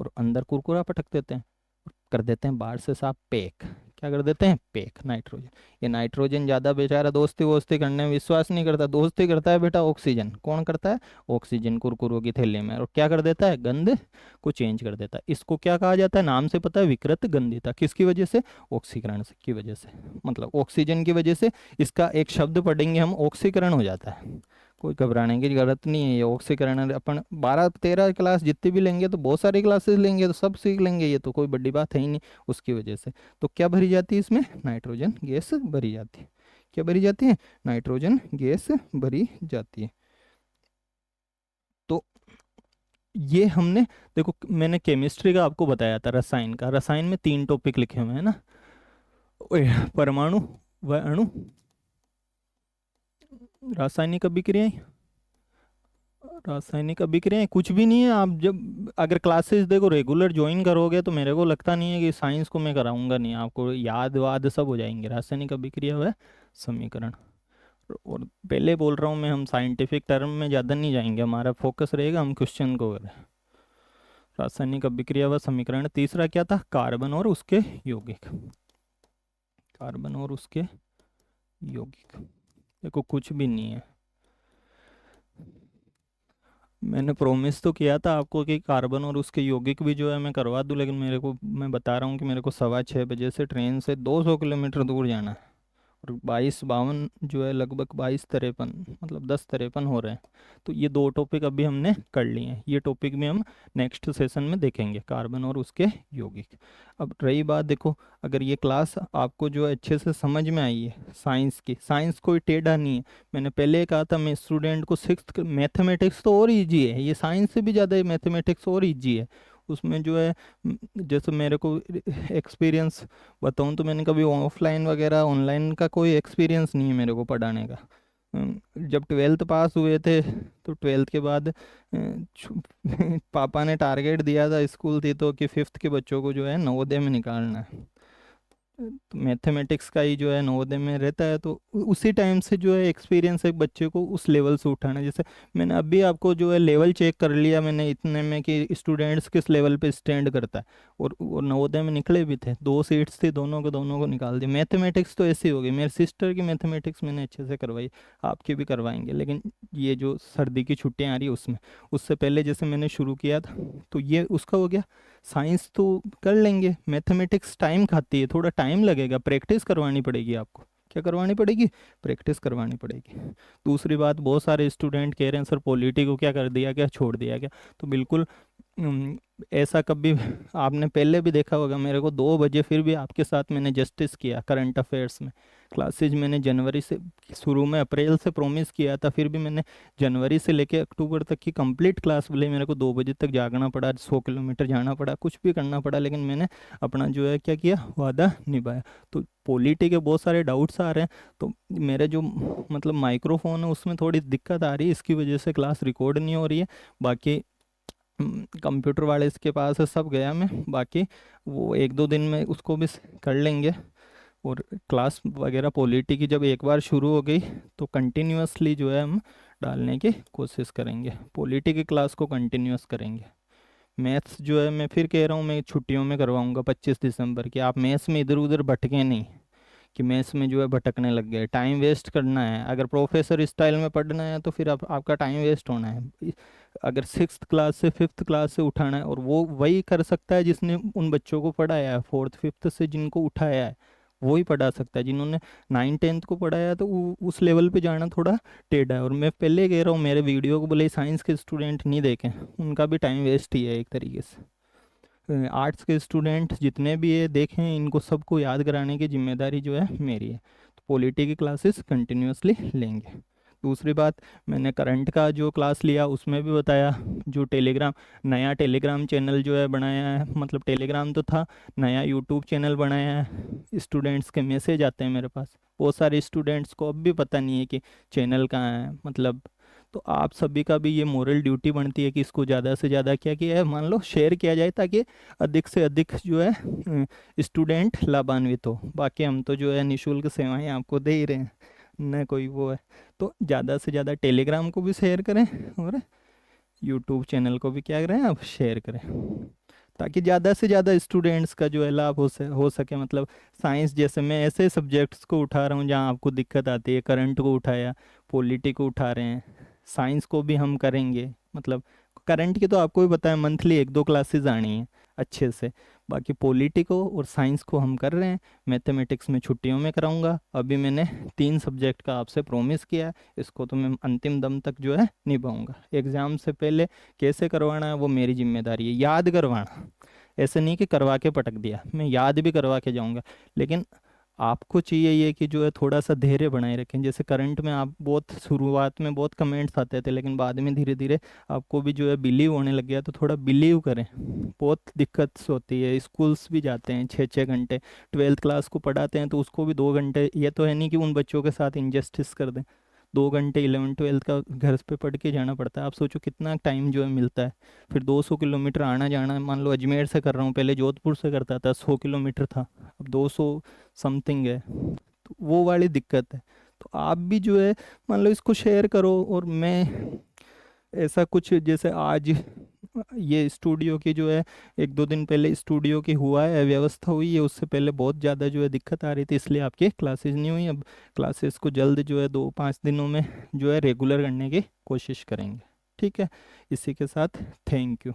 और अंदर कुरकुरा पटक देते हैं और कर देते हैं बाहर से साफ पैक। क्या कर देते हैं, पैक नाइट्रोजन। ये नाइट्रोजन ज़्यादा बेचारा दोस्ती वोस्ती करने में विश्वास नहीं करता, दोस्ती करता है बेटा ऑक्सीजन। कौन करता है, ऑक्सीजन कुरकुरों की थैली में। और क्या कर देता है, गंध को चेंज कर देता है। इसको क्या कहा जाता है, नाम से पता है, विकृत गंधिता। किसकी वजह से, ऑक्सीकरण की वजह से, मतलब ऑक्सीजन की वजह से। इसका एक शब्द पढ़ेंगे हम, ऑक्सीकरण हो जाता है। कोई घबराने की जरूरत नहीं है। ये ऑक्सीकरण अपन 12-13 क्लास जितनी भी लेंगे तो बहुत सारी क्लासेस लेंगे तो सब सीख लेंगे, ये तो कोई बड़ी बात है ही नहीं। उसकी वजह से तो क्या भरी जाती है इसमें, नाइट्रोजन गैस भरी जाती है। क्या भरी जाती है, नाइट्रोजन गैस भरी जाती है। तो ये हमने, देखो मैंने केमिस्ट्री का आपको बताया था, रसायन का। रसायन में 3 टॉपिक लिखे हुए हैं ना, ओए, परमाणु व अणु, रासायनिक अभिक्रियाएं। रासायनिक अभिक्रियाएं कुछ भी नहीं है। आप जब अगर क्लासेस देखो रेगुलर ज्वाइन करोगे तो मेरे को लगता नहीं है कि साइंस को मैं कराऊंगा नहीं, आपको याद वाद सब हो जाएंगे। रासायनिक अभिक्रिया व समीकरण। और पहले बोल रहा हूँ मैं, हम साइंटिफिक टर्म में ज़्यादा नहीं जाएंगे, हमारा फोकस रहेगा हम क्वेश्चन को करें। रासायनिक अभिक्रिया व समीकरण। तीसरा क्या था, कार्बन और उसके यौगिक। कार्बन और उसके यौगिक, देखो कुछ भी नहीं है। मैंने प्रॉमिस तो किया था आपको कि कार्बन और उसके यौगिक भी जो है मैं करवा दूं, लेकिन मेरे को, मैं बता रहा हूँ कि मेरे को 6:15 से ट्रेन से 200 किलोमीटर दूर जाना है। और 22-52 जो है लगभग 22-53, मतलब 10-53 हो रहे हैं। तो ये 2 टॉपिक अभी हमने कर लिए हैं, ये टॉपिक में हम नेक्स्ट सेशन में देखेंगे, कार्बन और उसके यौगिक। अब रही बात, देखो अगर ये क्लास आपको जो है अच्छे से समझ में आई है साइंस की, साइंस कोई टेढ़ा नहीं है। मैंने पहले कहा था मैं स्टूडेंट को 6th मैथमेटिक्स तो और ईजी है, ये साइंस से भी ज़्यादा मैथमेटिक्स और ईजी है। उसमें जो है जैसे मेरे को एक्सपीरियंस बताऊँ तो मैंने कभी ऑफलाइन वगैरह ऑनलाइन का कोई एक्सपीरियंस नहीं है मेरे को पढ़ाने का। जब 12th पास हुए थे तो 12th के बाद पापा ने टारगेट दिया था, स्कूल थी तो, कि 5th के बच्चों को जो है नवोदय में निकालना है। तो मैथमेटिक्स का ही जो है नवोदय में रहता है, तो उसी टाइम से जो है एक्सपीरियंस एक बच्चे को उस लेवल से उठाना। जैसे मैंने अभी आपको जो है लेवल चेक कर लिया मैंने इतने में कि स्टूडेंट्स किस लेवल पे स्टैंड करता है। और नवोदय में निकले भी थे, 2 सीट्स थी, दोनों को निकाल दी। मैथमेटिक्स तो ऐसी हो गई, मेरी सिस्टर की मैथमेटिक्स मैंने अच्छे से करवाई, आपकी भी करवाएंगे, लेकिन ये जो सर्दी की छुट्टियाँ आ रही है उसमें, उससे पहले जैसे मैंने शुरू किया था तो ये उसका हो गया। साइंस तो कर लेंगे, मैथमेटिक्स टाइम खाती है, थोड़ा टाइम लगेगा, प्रैक्टिस करवानी पड़ेगी आपको। क्या करवानी पड़ेगी, प्रैक्टिस करवानी पड़ेगी। दूसरी बात, बहुत सारे स्टूडेंट कह रहे हैं सर पॉलिटी को क्या कर दिया, क्या छोड़ दिया क्या। तो बिल्कुल ऐसा कभी आपने पहले भी देखा होगा, मेरे को 2 बजे फिर भी आपके साथ मैंने जस्टिस किया करंट अफेयर्स में। क्लासेज मैंने जनवरी से, शुरू में अप्रैल से प्रॉमिस किया था, फिर भी मैंने जनवरी से लेके अक्टूबर तक की कंप्लीट क्लास, भले मेरे को 2 बजे तक जागना पड़ा, 100 किलोमीटर जाना पड़ा, कुछ भी करना पड़ा, लेकिन मैंने अपना जो है क्या किया, वादा निभाया। तो पॉलिटी के बहुत सारे डाउट्स आ रहे हैं, तो मेरे जो मतलब माइक्रोफोन है उसमें थोड़ी दिक्कत आ रही है, इसकी वजह से क्लास रिकॉर्ड नहीं हो रही है। बाकी कंप्यूटर वाले इसके पास है, सब गया मैं, बाकी वो 1-2 दिन में उसको भी कर लेंगे। और क्लास वगैरह पॉलिटी की जब एक बार शुरू हो गई तो कंटिन्यूअसली जो है हम डालने की कोशिश करेंगे, पॉलिटी की क्लास को कंटिन्यूअस करेंगे। मैथ्स जो है मैं फिर कह रहा हूँ, मैं छुट्टियों में करवाऊंगा 25 दिसंबर की। आप मैथ्स में इधर उधर भटके नहीं, कि मैथ्स में जो है भटकने लग गए, टाइम वेस्ट करना है। अगर प्रोफेसर स्टाइल में पढ़ना है तो फिर आपका टाइम वेस्ट होना है। अगर 6th क्लास से 5th क्लास से उठाना है, और वो वही कर सकता है जिसने उन बच्चों को पढ़ाया है 4th 5th से, जिनको उठाया है वो ही पढ़ा सकता है। जिन्होंने 9th 10th को पढ़ाया है तो उस लेवल पे जाना थोड़ा टेढ़ा है। और मैं पहले कह रहा हूँ, मेरे वीडियो को भले साइंस के स्टूडेंट नहीं देखें, उनका भी टाइम वेस्ट ही है एक तरीके से। आर्ट्स के स्टूडेंट जितने भी ये देखें, इनको सबको याद कराने की जिम्मेदारी जो है मेरी है। तो पॉलिटी की क्लासेस कंटिन्यूअसली लेंगे। दूसरी बात, मैंने करंट का जो क्लास लिया उसमें भी बताया, जो टेलीग्राम, नया टेलीग्राम चैनल जो है बनाया है, मतलब टेलीग्राम तो था, नया यूट्यूब चैनल बनाया है, स्टूडेंट्स के मैसेज आते हैं मेरे पास, बहुत सारे स्टूडेंट्स को अब भी पता नहीं है कि चैनल कहाँ है, मतलब। तो आप सभी का भी ये मोरल ड्यूटी बनती है कि इसको ज़्यादा से ज़्यादा क्या किया है, मान लो शेयर किया जाए, ताकि अधिक से अधिक जो है स्टूडेंट लाभान्वित हो। बाकी हम तो जो है निःशुल्क सेवाएं आपको दे ही रहे हैं, न कोई वो है। तो ज़्यादा से ज़्यादा टेलीग्राम को भी शेयर करें और यूट्यूब चैनल को भी क्या करें, आप शेयर करें, ताकि ज़्यादा से ज़्यादा स्टूडेंट्स का जो है लाभ हो सके। मतलब साइंस जैसे मैं ऐसे सब्जेक्ट्स को उठा रहा हूँ जहाँ आपको दिक्कत आती है, करंट को उठाया, पॉलिटी को उठा रहे हैं, साइंस को भी हम करेंगे। मतलब करंट की तो आपको भी पता है मंथली 1-2 क्लासेस आनी है अच्छे से, बाकी पॉलिटी को और साइंस को हम कर रहे हैं। मैथमेटिक्स में छुट्टियों में कराऊंगा, अभी मैंने 3 सब्जेक्ट का आपसे प्रॉमिस किया है, इसको तो मैं अंतिम दम तक जो है निभाऊंगा। एग्ज़ाम से पहले कैसे करवाना है वो मेरी जिम्मेदारी है, याद करवाना, ऐसे नहीं कि करवा के पटक दिया, मैं याद भी करवा के जाऊंगा। लेकिन आपको चाहिए ये कि जो है थोड़ा सा धैर्य बनाए रखें। जैसे करंट में आप बहुत शुरुआत में बहुत कमेंट्स आते थे, लेकिन बाद में धीरे धीरे आपको भी जो है बिलीव होने लग गया, तो थोड़ा बिलीव करें। बहुत दिक्कत होती है, स्कूल्स भी जाते हैं 6-6 घंटे, 12th क्लास को पढ़ाते हैं तो उसको भी 2 घंटे, ये तो है नहीं कि उन बच्चों के साथ इंजस्टिस कर दें, 2 घंटे 11th-12th का घर पे पढ़ के जाना पड़ता है। आप सोचो कितना टाइम जो है मिलता है। फिर 200 किलोमीटर आना जाना, मान लो अजमेर से कर रहा हूँ, पहले जोधपुर से करता था, 100 किलोमीटर था, अब 200 समथिंग है, तो वो वाली दिक्कत है। तो आप भी जो है मान लो इसको शेयर करो। और मैं ऐसा कुछ, जैसे आज ये स्टूडियो की जो है 1-2 दिन पहले स्टूडियो की हुआ है, व्यवस्था हुई है, उससे पहले बहुत ज़्यादा जो है दिक्कत आ रही थी, इसलिए आपकी क्लासेस नहीं हुई। अब क्लासेस को जल्द जो है 2-5 दिनों में जो है रेगुलर करने की कोशिश करेंगे। ठीक है, इसी के साथ थैंक यू।